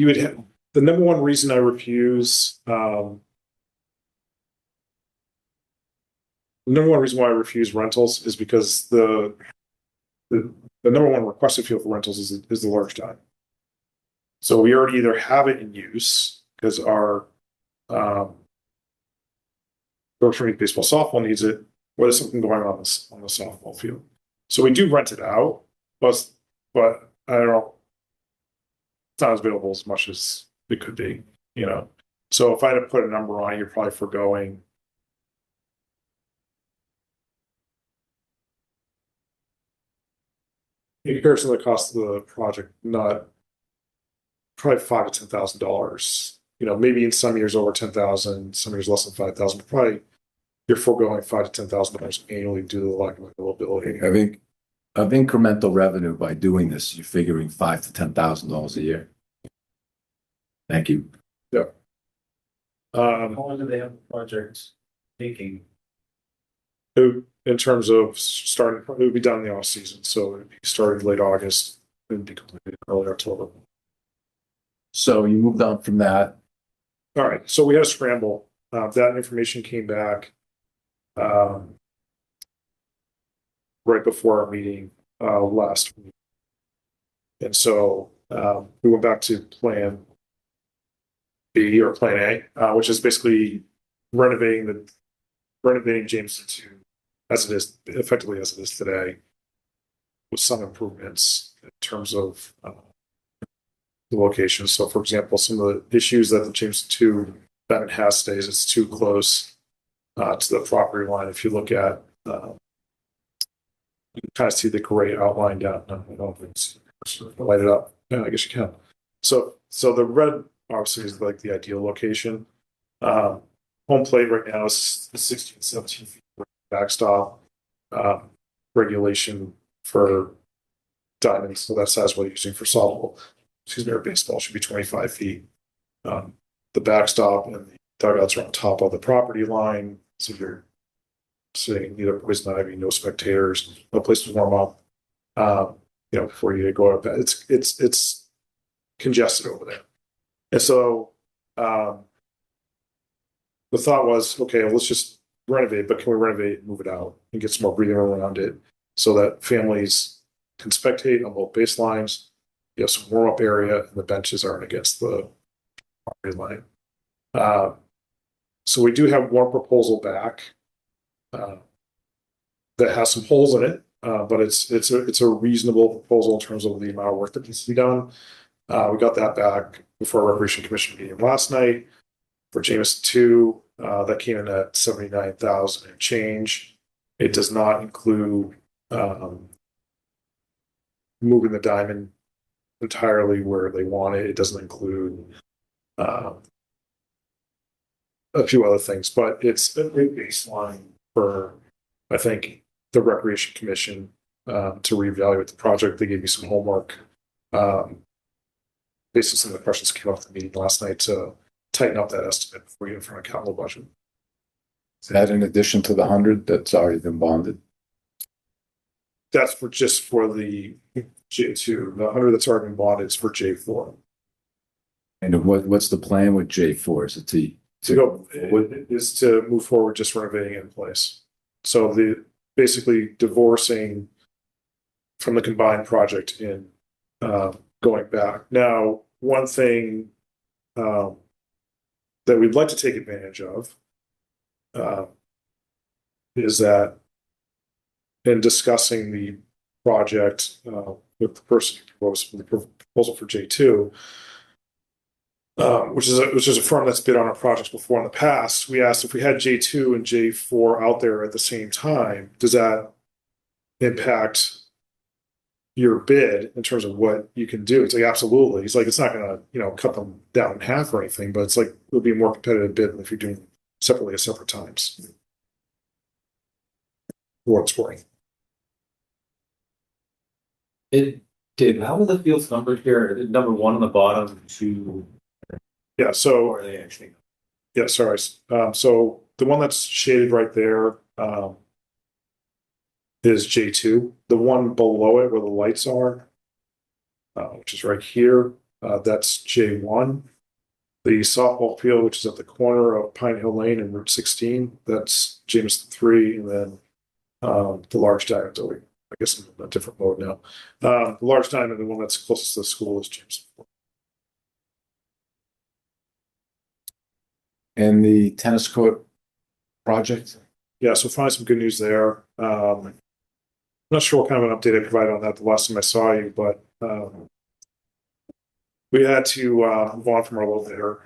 would have the number one reason I refuse. The number one reason why I refuse rentals is because the number one requested field for rentals is the large diamond. So we already either have it in use because our baseball softball needs it, or there's something going on the softball field. So we do rent it out, but I don't know. It's not as available as much as it could be, So if I had to put a number on it, you're probably foregoing. In comparison to the cost of the project, not probably $5,000 to $10,000. Maybe in some years over 10,000, some years less than 5,000. But probably you're foregoing $5,000 to $10,000 annually due to the lack of availability. I think of incremental revenue by doing this, you're figuring $5,000 to $10,000 a year. Thank you. Yeah. How long do they have the project taking? In terms of starting, it would be done in the off season, so it'd be started late August and be completed early October. So you moved on from that. All right, so we had a scramble. That information came back right before our meeting last week. And so we went back to plan B or plan A, which is basically renovating Jameson 2 as it is, effectively as it is today, with some improvements in terms of the location. So, for example, some of the issues that the Jameson 2 Bennett has today is it's too close to the property line. If you look at, you can kind of see the gray outline down. I don't know if it's light it up. Yeah, I guess you can. So the red obviously is like the ideal location. Home plate right now is 16, 17 feet backstop. Regulation for diamonds, so that size we're using for softball, or baseball should be 25 feet. The backstop and the dugouts are on top of the property line, so you're sitting either poison ivy, no spectators, no place to warm up. Before you go up, it's congested over there, and so the thought was, okay, let's just renovate, but can we renovate and move it out and get some more breathing room around it so that families can spectate on both baselines? You have some warm up area, and the benches aren't against the property line. So we do have one proposal back that has some holes in it, but it's a reasonable proposal in terms of the amount of work that needs to be done. We got that back before our Recreation Commission meeting last night for Jameson 2. That came in at 79,000 and change. It does not include moving the diamond entirely where they want it. It doesn't include a few other things, but it's a great baseline for, I think, the Recreation Commission to reevaluate the project. They gave me some homework based on some of the questions that came off the meeting last night to tighten up that estimate before you get in front of capital budget. Is that in addition to the 100 that's already been bonded? That's just for the J2. The 100 that's already been bonded is for J4. And what's the plan with J4? Is it to move forward, just renovating it in place. So basically divorcing from the combined project in going back. Now, one thing that we'd like to take advantage of is that in discussing the project with the person who proposed the proposal for J2, which is a firm that's bid on our projects before in the past, we asked if we had J2 and J4 out there at the same time, does that impact your bid in terms of what you can do? It's like, absolutely. He's like, it's not going to, cut them down in half or anything, but it's like, it would be a more competitive bid than if you're doing separately at separate times. For what it's worth. How are the fields numbered here? Number 1 on the bottom, 2. Yeah, so are they actually? Yeah, sorry. So the one that's shaded right there is J2. The one below it where the lights are, which is right here, that's J1. The softball field, which is at the corner of Pine Hill Lane and Route 16, that's Jameson 3, and then the large diamond, I guess I'm in a different mode now. The large diamond, the one that's closest to the school, is Jameson 4. And the tennis court project? Yeah, so finally some good news there. I'm not sure what kind of an update I provided on that the last time I saw you, but we had to move on from our low bidder,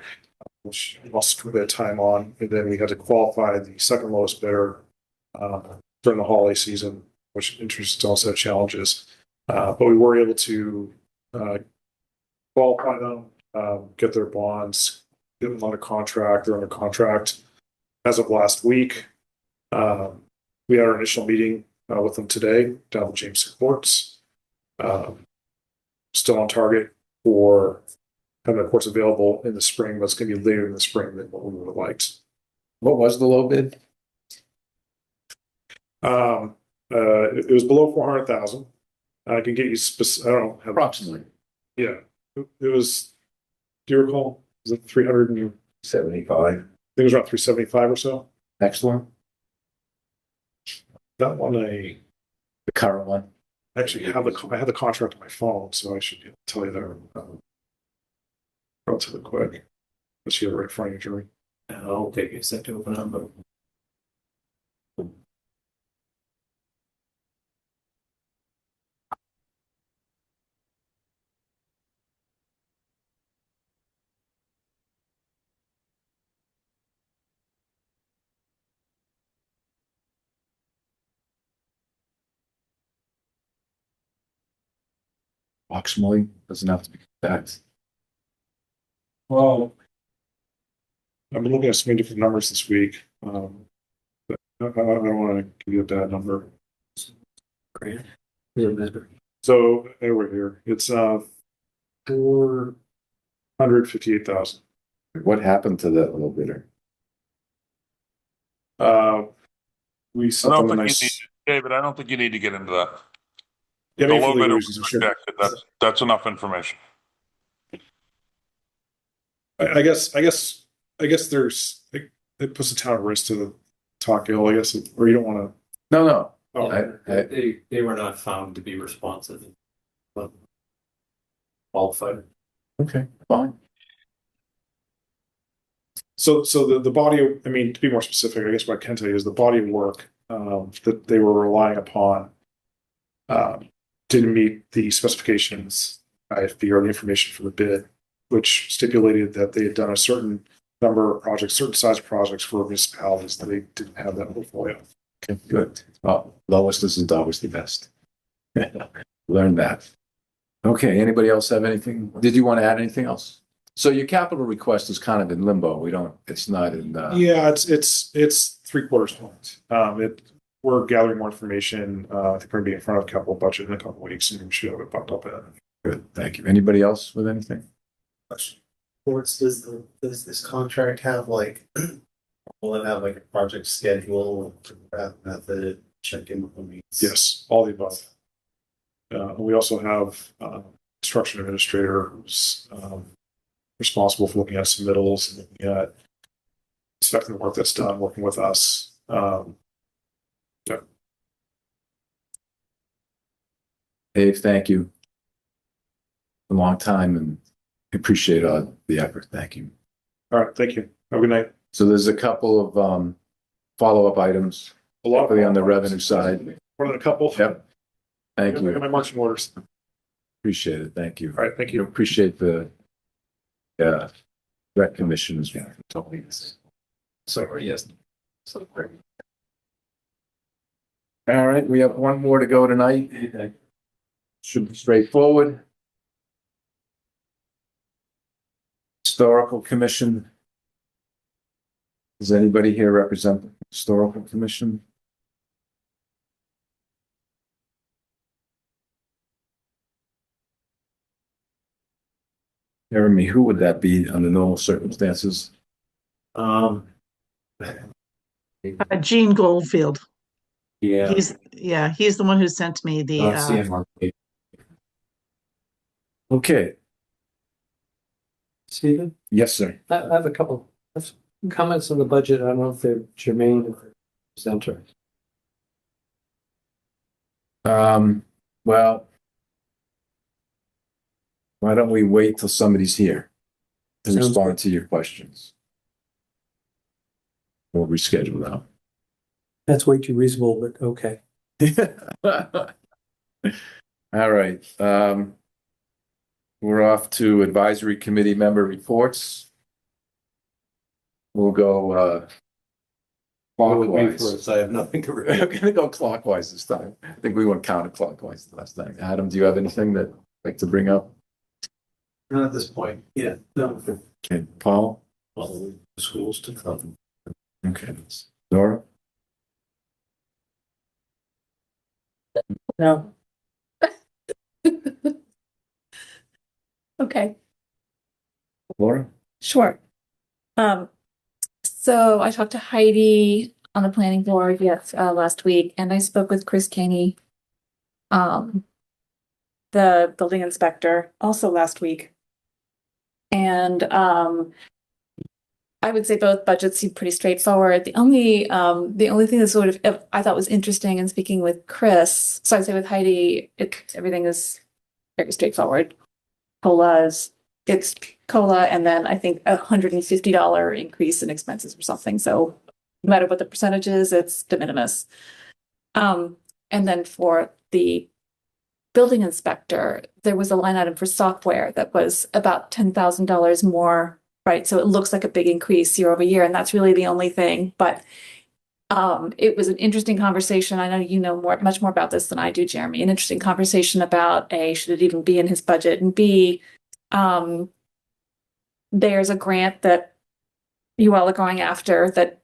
which lost a bit of time on, and then we had to qualify the second lowest bidder during the holiday season, which introduced a set of challenges. But we were able to qualify them, get their bonds, get them on a contract. They're under contract as of last week. We had our initial meeting with them today down at Jameson Courts. Still on target for having the courts available in the spring, but it's going to be later in the spring than what we would have liked. What was the low bid? It was below 400,000. I can get you I don't know. Approximately. Yeah, it was, do you recall? Was it 375? I think it was around 375 or so. Next one, That one, the current one. actually have I have the contract on my phone, so I should be able to tell you that relatively quick. Let's get it right in front of you, Jerry. I'll take a sec to open up, but Approximately, doesn't have to be exact. Well, I've been looking at so many different numbers this week. But I don't want to give you a bad number. Great. So anyway, here it's 458,000. What happened to that little bidder? We I sent don't them a think you need, nice. David, I don't think you need to get into that. Yeah, The maybe for low legal bidder reasons, I'm was sure. rejected. That's enough information. I guess there's it puts the town at risk to talk ill, I guess, or you don't want to. No. Oh, they were not found to be responsive. But qualified. Okay, fine. So the body of, I mean, to be more specific, I guess what I can tell you is the body of work that they were relying upon didn't meet the specifications, IFB, or the information for the bid, which stipulated that they had done a certain number of projects, certain size projects for municipalities that they didn't have that portfolio. Okay, good. Well, lowest isn't always the best. Learn that. Okay, anybody else have anything? Did you want to add anything else? So your capital request is kind of in limbo. It's not in. Yeah, it's 3/4 point. We're gathering more information. I think we're gonna be in front of capital budget in a couple of weeks, and we should have it bumped up in. Good, thank you. Anybody else with anything? Does this contract have like, will it have like a project schedule, method, check-in points? Yes, all the above. We also have construction administrator who's responsible for looking at submittals and looking at inspecting the work that's done, working with us. Yeah. Dave, thank you. A long time, and appreciate the effort. Thank you. All right, thank you. Have a good night. So there's a couple of follow-up items, A lot particularly on the revenue side. More than a couple. Yep. Thank Look at you. my marching orders. Appreciate it. Thank you. All right, thank you. Appreciate the rec commission's totally. Sorry, yes. All right, we have one more to go tonight. Should be straightforward. Historical Commission. Does anybody here represent the Historical Commission? Jeremy, who would that be under normal circumstances? Gene Goldfield. Yeah. He's the one who sent me the Okay, Stephen, yes, sir. I have a couple of comments on the budget. I don't know if they're germane to the presenter. Well, why don't we wait till somebody's here to Sounds respond good. to your questions? We'll reschedule now. That's way too reasonable, but okay. All right, we're off to advisory committee member reports. We'll go clockwise. I have nothing to I'm gonna go clockwise this time. I think we went counterclockwise the last time. Adam, do you have anything that you'd like to bring up? Not at this point. Yeah, no. Okay, Paul? Well, schools to come. Okay, Nora? no. Okay, Laura? sure. So I talked to Heidi on the planning board yet last week, and I spoke with Chris Caney, the building inspector, also last week. And I would say both budgets seem pretty straightforward. The only thing that sort of I thought was interesting in speaking with Chris, so I'd say with Heidi, everything is very straightforward. It's COLA, and then I think $150 increase in expenses or something. So no matter what the percentage is, it's de minimis. And then for the building inspector, there was a line item for software that was about $10,000 more, right? So it looks like a big increase year over year, and that's really the only thing. But it was an interesting conversation. I know you know much more about this than I do, Jeremy. An interesting conversation about A, should it even be in his budget, and B, there's a grant that you all are going after that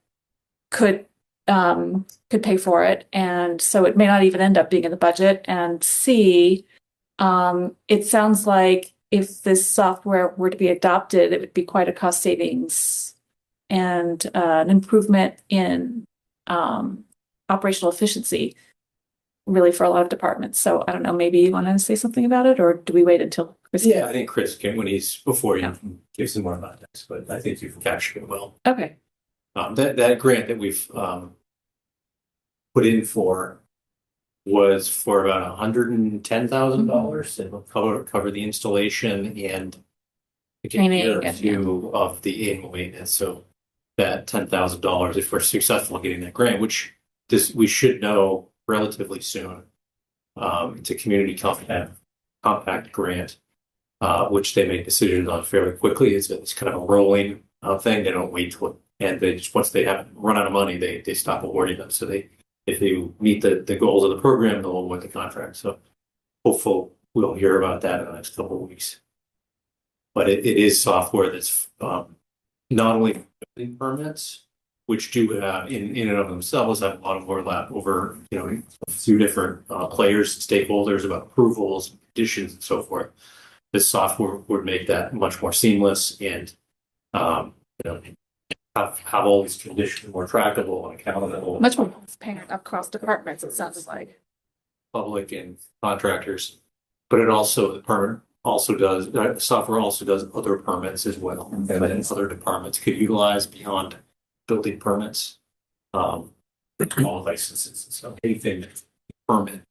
could pay for it, and so it may not even end up being in the budget. And C, it sounds like if this software were to be adopted, it would be quite a cost savings and an improvement in operational efficiency, really, for a lot of departments. So I don't know, maybe you want to say something about it, or do we wait until Chris? Yeah, I think Chris can, when he's before you give some more context, but I think you've captured it well. Okay. That grant that we've put in for was for about $110,000 to cover the installation and Training a few of the annual maintenance. So that $10,000, if we're successful in getting that grant, which we should know relatively soon, it's a community compact grant, which they make decisions on fairly quickly. It's kind of a rolling thing. They don't wait till and they just, once they have run out of money, they stop awarding them. So if they meet the goals of the program, they'll award the contract. So hopeful we'll hear about that in the next couple of weeks. But it is software that's not only building permits, which do have in and of themselves have a lot of overlap over a few different players, stakeholders about approvals, conditions, and so forth. This software would make that much more seamless and have all these conditions more trackable and accountable. Much more transparent across departments, it sounds like. Public and contractors, but it also, the software also does other permits as well. And then other departments could utilize beyond building permits, all licenses. So anything that's permit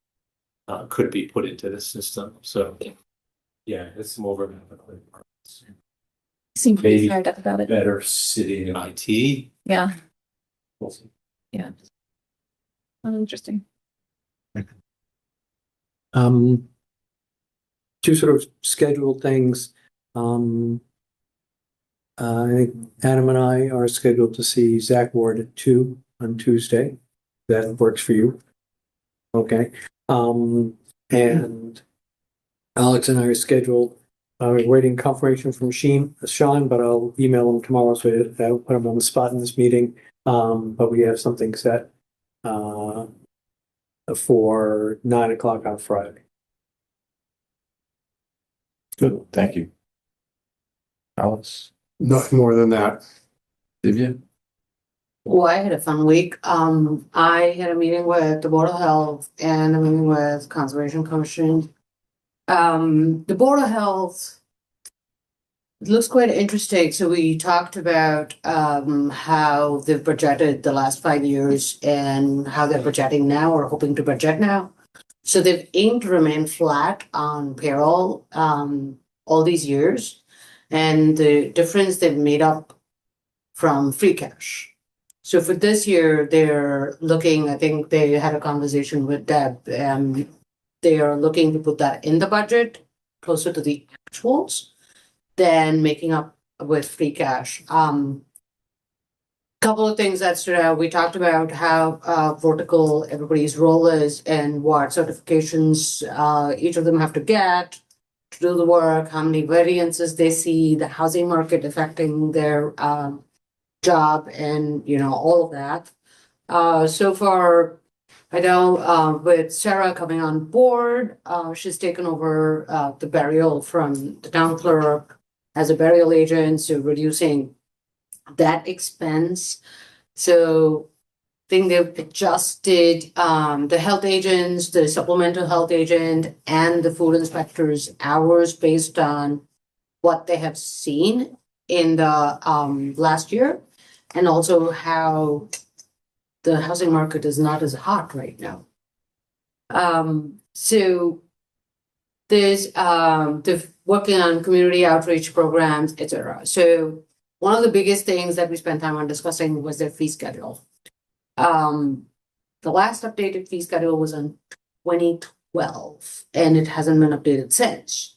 could be put into the system. So yeah, it's some overlap. Seem pretty Maybe fired up about it. better sitting in IT. Yeah. We'll see. Yeah. Interesting. Two sort of scheduled things. I think Adam and I are scheduled to see Zach Ward at 2 on Tuesday. That works for you. Okay. And Alex and I are scheduled. We're waiting confirmation from Sean, but I'll email him tomorrow so that I'll put him on the spot in this meeting. But we have something set for 9 o'clock on Friday. Good, thank you. Alex? Nothing more than that. Divya? Well, I had a fun week. I had a meeting with the Board of Health and a meeting with Conservation Commission. The Board of Health, it looks quite interesting. So we talked about how they've projected the last 5 years and how they're projecting now or hoping to project now. So they've aimed to remain flat on payroll all these years. And the difference they've made up from free cash. So for this year, they're looking, I think they had a conversation with Deb, and they are looking to put that in the budget closer to the actuals than making up with free cash. Couple of things that stood out. We talked about how vertical everybody's role is and what certifications each of them have to get to do the work, how many variances they see, the housing market affecting their job, and all of that. So far, I know with Sarah coming on board, she's taken over the burial from the town clerk as a burial agent, so reducing that expense. So think they've adjusted the health agents, the supplemental health agent, and the food inspectors' hours based on what they have seen in the last year, and also how the housing market is not as hot right now. So there's the working on community outreach programs, etc. So one of the biggest things that we spent time on discussing was their fee schedule. The last updated fee schedule was in 2012, and it hasn't been updated since.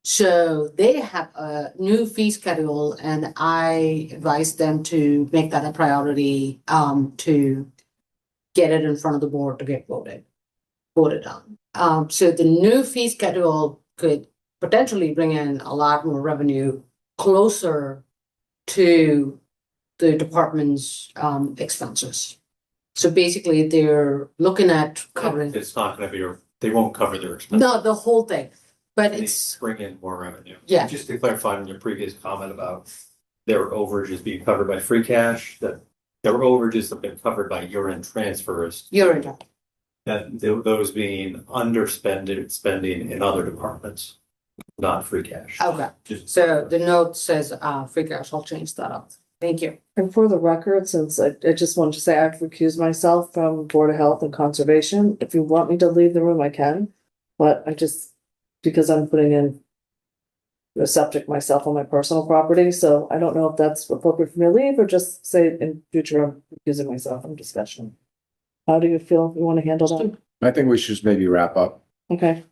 So they have a new fee schedule, and I advised them to make that a priority to get it in front of the board to get voted on. So the new fee schedule could potentially bring in a lot more revenue closer to the department's expenses. So basically, they're looking at covering. It's not going to be, they won't cover their expenses. No, the whole thing, but They it's bring in more revenue. Yeah. Just to clarify on your previous comment about their overages being covered by free cash, that their overages have been covered by year-end transfers. year-end. That those being spending in other departments, not free cash. Okay, so the note says free cash. I'll change that up. Thank you. And for the record, since I just wanted to say I've recused myself from Board of Health and Conservation. If you want me to leave the room, I can. But I just, because I'm putting in a septic myself on my personal property, so I don't know if that's appropriate for me to leave or just say in future I'm recusing myself from discussion. How do you feel? You want to handle that? I think we should just maybe wrap up. Okay.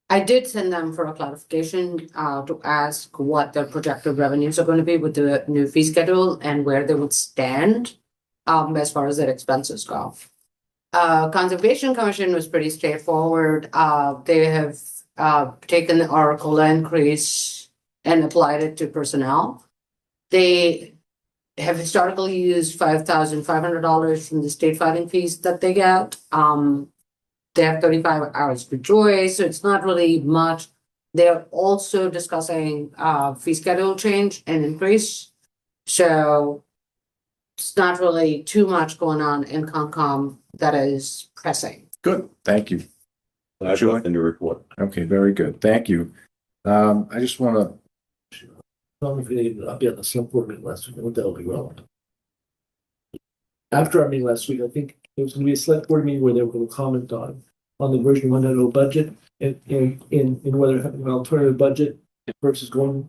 I did send them for a clarification to ask what their projected revenues are going to be with the new fee schedule and where they would stand as far as their expenses go. Conservation Commission was pretty straightforward. They have taken our COLA increase and applied it to personnel. They have historically used $5,500 from the state filing fees that they get. They have 35 hours for joy, so it's not really much. They're also discussing fee schedule change and increase. So it's not really too much going on in Concom that is pressing. Good, thank you. I have nothing to report. Okay, very good, thank you. I just want to, I'll be at the select board meeting last week. I think that'll be relevant. After our meeting last week, I think there was going to be a select board meeting where they were going to comment on the version 1.0 budget and in whether having an alternative budget versus going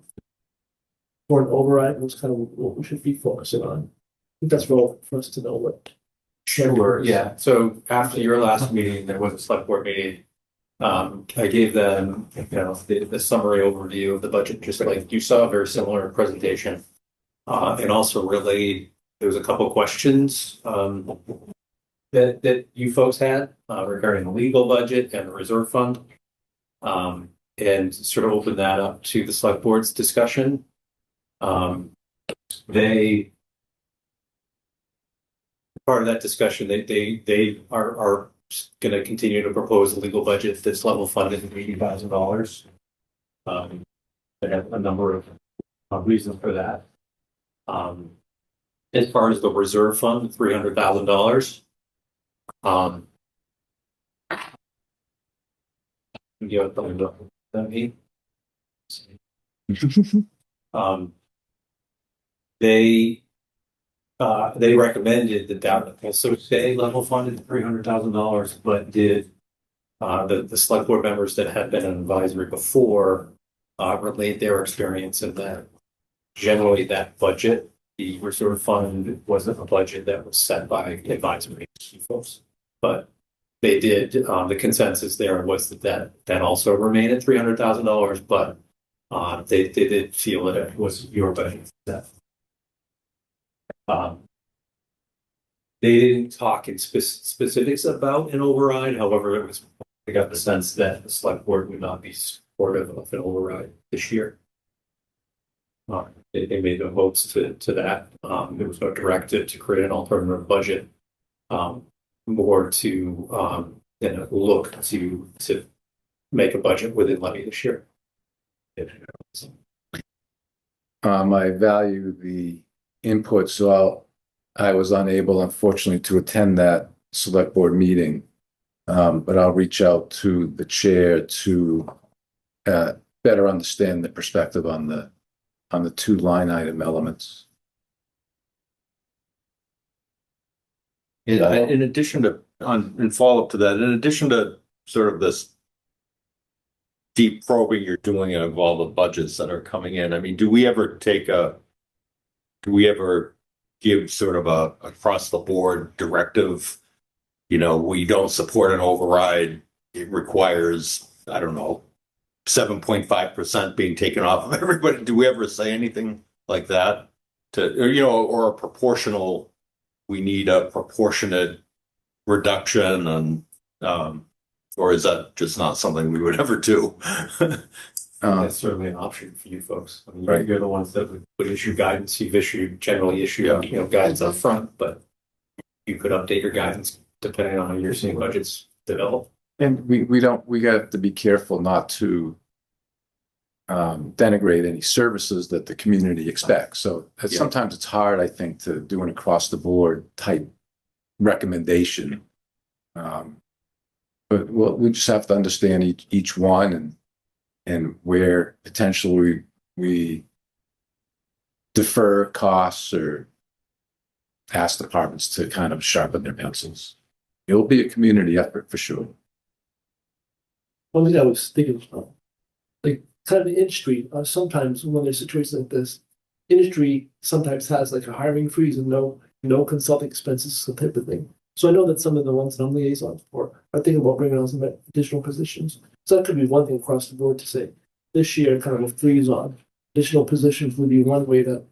for an override was kind of what we should be focusing on. I think that's relevant for us to know what. Sure, yeah. So after your last meeting, there was a select board meeting. I gave them, the summary overview of the budget, just like you saw, a very similar presentation. And also relayed, there was a couple questions that you folks had regarding the legal budget and the reserve fund. And sort of open that up to the select board's discussion. They part of that discussion, they are going to continue to propose a legal budget that's level funded at $80,000. They have a number of reasons for that. As far as the reserve fund, $300,000. They recommended that also stay level funded at $300,000, but did the select board members that had been an advisory before relayed their experience in that generally that budget, the reserve fund, wasn't a budget that was set by advisory folks, but they did. The consensus there was that also remained at $300,000, but they did feel that it was your budget. They didn't talk in specifics about an override. However, I got the sense that the select board would not be supportive of an override this year. They made no votes to that. There was no directive to create an alternative budget, more to look to make a budget within levy this year. I value the input, so I was unable, unfortunately, to attend that select board meeting. But I'll reach out to the chair to better understand the perspective on the two line item elements. In addition to, in follow-up to that, in addition to sort of this deep probing you're doing of all the budgets that are coming in, I mean, do we ever give sort of a across the board directive? You know, we don't support an override. It requires, I don't know, 7.5% being taken off of everybody. Do we ever say anything like that or a proportional, we need a proportionate reduction and, or is that just not something we would ever do? That's certainly an option for you folks. I mean, Right. you're the ones that would issue guidance. You've generally issued, guidance up front, but you could update your guidance depending on how you're seeing budgets develop. And we got to be careful not to denigrate any services that the community expects. So sometimes it's hard, I think, to do an across the board type recommendation. But we just have to understand each one and where potentially we defer costs or ask departments to kind of sharpen their pencils. It'll be a community effort for sure. One thing I was thinking about, like kind of the industry, sometimes when there's situations like this, industry sometimes has like a hiring freeze and no consulting expenses, that type of thing. So I know that some of the ones that I'm liaison for are thinking about bringing on some additional positions. So that could be one thing across the board to say, this year kind of a freeze on additional positions would be one way to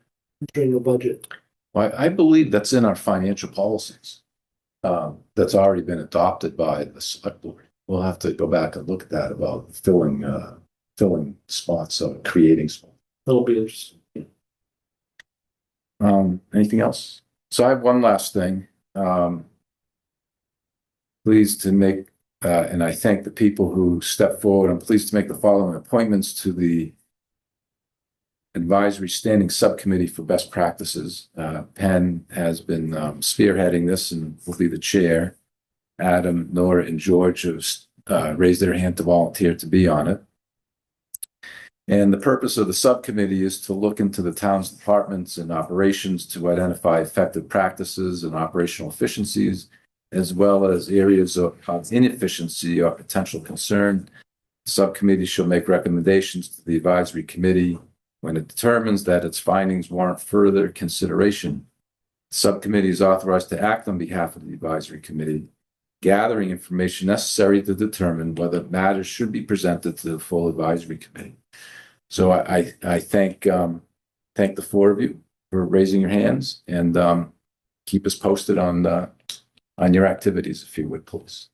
drain the budget. Well, I believe that's in our financial policies. That's already been adopted by the select board. We'll have to go back and look at that about filling spots or creating spots. That'll be interesting. Anything else? So I have one last thing. Pleased to make, and I thank the people who stepped forward. I'm pleased to make the following appointments to the Advisory Standing Subcommittee for Best Practices. Penn has been spearheading this and will be the chair. Adam, Nora, and George have raised their hand to volunteer to be on it. And the purpose of the subcommittee is to look into the town's departments and operations to identify effective practices and operational efficiencies, as well as areas of inefficiency or potential concern. The subcommittee shall make recommendations to the advisory committee when it determines that its findings warrant further consideration. The subcommittee is authorized to act on behalf of the advisory committee, gathering information necessary to determine whether matters should be presented to the full advisory committee. So I thank the four of you for raising your hands and keep us posted on your activities, if you would, please.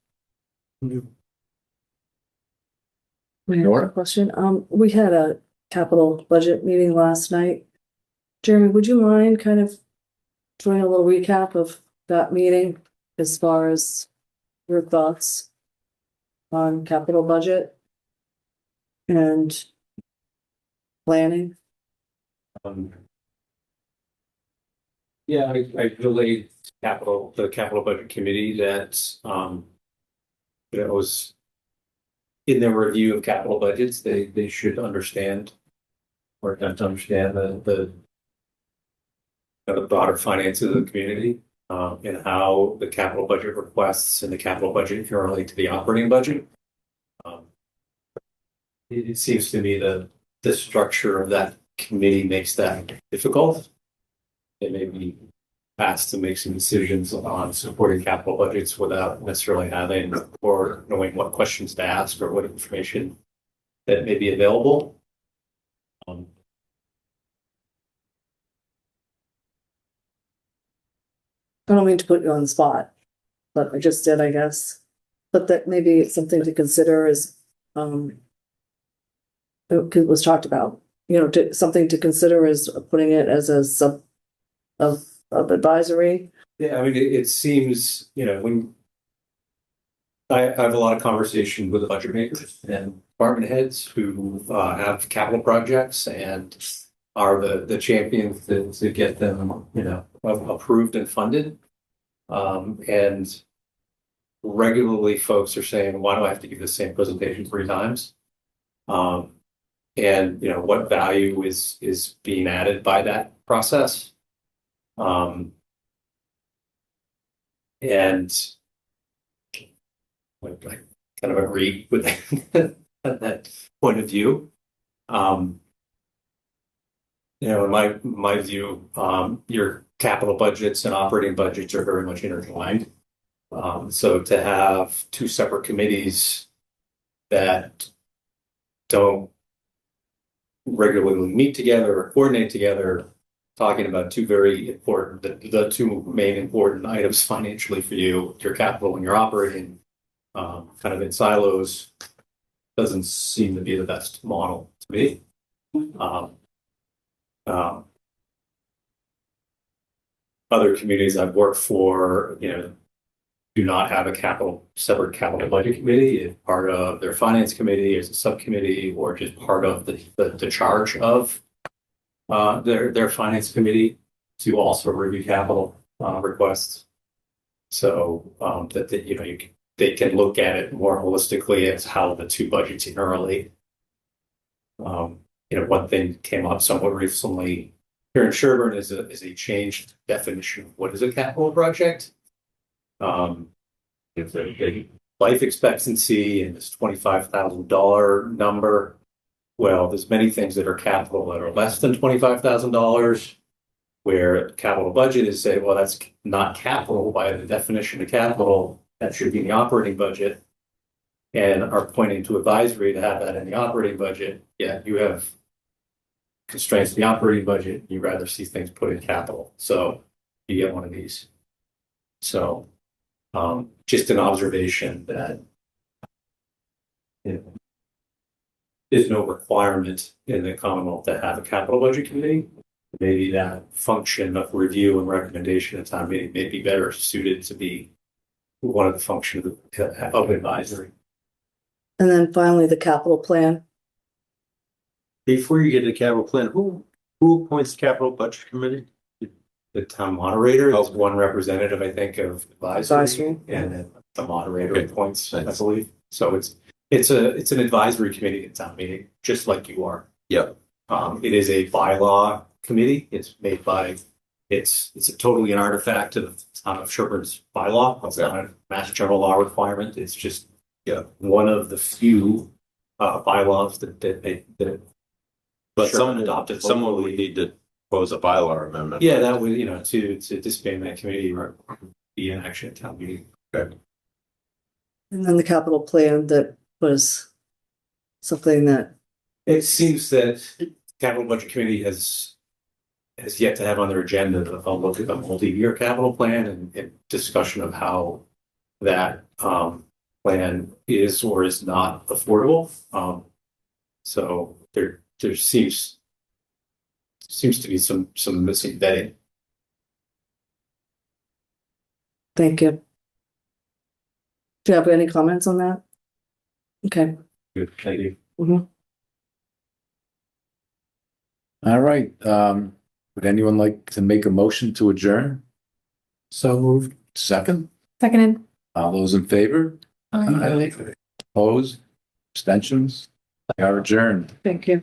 Nora? Question. We had a capital budget meeting last night. Jeremy, would you mind kind of doing a little recap of that meeting as far as your thoughts on capital budget and planning? Yeah, I relayed the capital budget committee that was in their review of capital budgets, they should understand or attempt to understand the broader finances of the community and how the capital budget requests and the capital budget can relate to the operating budget. It seems to me that the structure of that committee makes that difficult. They may be asked to make some decisions on supporting capital budgets without necessarily having or knowing what questions to ask or what information that may be available. I don't mean to put you on the spot, but I just did, I guess. But that maybe it's something to consider is, it was talked about, something to consider is putting it as a sub of advisory. Yeah, I mean, it seems, when I have a lot of conversation with the budget makers and department heads who have capital projects and are the champions to get them, approved and funded. And regularly folks are saying, why do I have to give the same presentation 3 times? And what value is being added by that process? And I kind of agree with that point of view. In my view, your capital budgets and operating budgets are very much intertwined. So to have 2 separate committees that don't regularly meet together or coordinate together, talking about 2 very important, the 2 main important items financially for you, your capital and your operating, kind of in silos, doesn't seem to be the best model to me. Other communities I've worked for, do not have a separate capital budget committee. It's part of their finance committee, as a subcommittee, or just part of the charge of their finance committee to also review capital requests. So they can look at it more holistically as how the 2 budgets interrelate. One thing came up somewhat recently here in Sherborn is a changed definition of what is a capital project. If a life expectancy and this $25,000 number, well, there's many things that are capital that are less than $25,000, where capital budget is say, well, that's not capital by the definition of capital. That should be in the operating budget, and are pointing to advisory to have that in the operating budget. Yeah, you have constraints in the operating budget. You rather see things put in capital, so you get one of these. So, just an observation that there's no requirement in the Commonwealth to have a capital budget committee. Maybe that function of review and recommendation at town meeting may be better suited to be one of the functions of advisory. And then finally, the capital plan. Before you get to capital plan, who appoints the capital budget committee? The town moderator is one representative, I think, of advisory, Advisory. and then the moderator Okay. appoints, I Thanks. believe. So it's an advisory committee at town meeting, just like you are. Yep. It is a bylaw committee. It's made by it's totally an artifact of the town of Sherborn's bylaw. It's not a Mass General Law requirement. It's just one of the few bylaws that But Sherborn adopted. someone locally. would need to propose a bylaw amendment. Yeah, that would, to disband that committee or be in action at town meeting. Okay. And then the capital plan that was something that, It seems that capital budget committee has yet to have on their agenda a look at the multi-year capital plan and discussion of how that plan is or is not affordable. So there seems to be some missing vetting. thank you. Do you have any comments on that? Okay. Good, thank you. Mhm. All right, would anyone like to make a motion to adjourn? So moved. Second, Seconded. all those in favor? Opposed? Abstentions? They are adjourned. Thank you.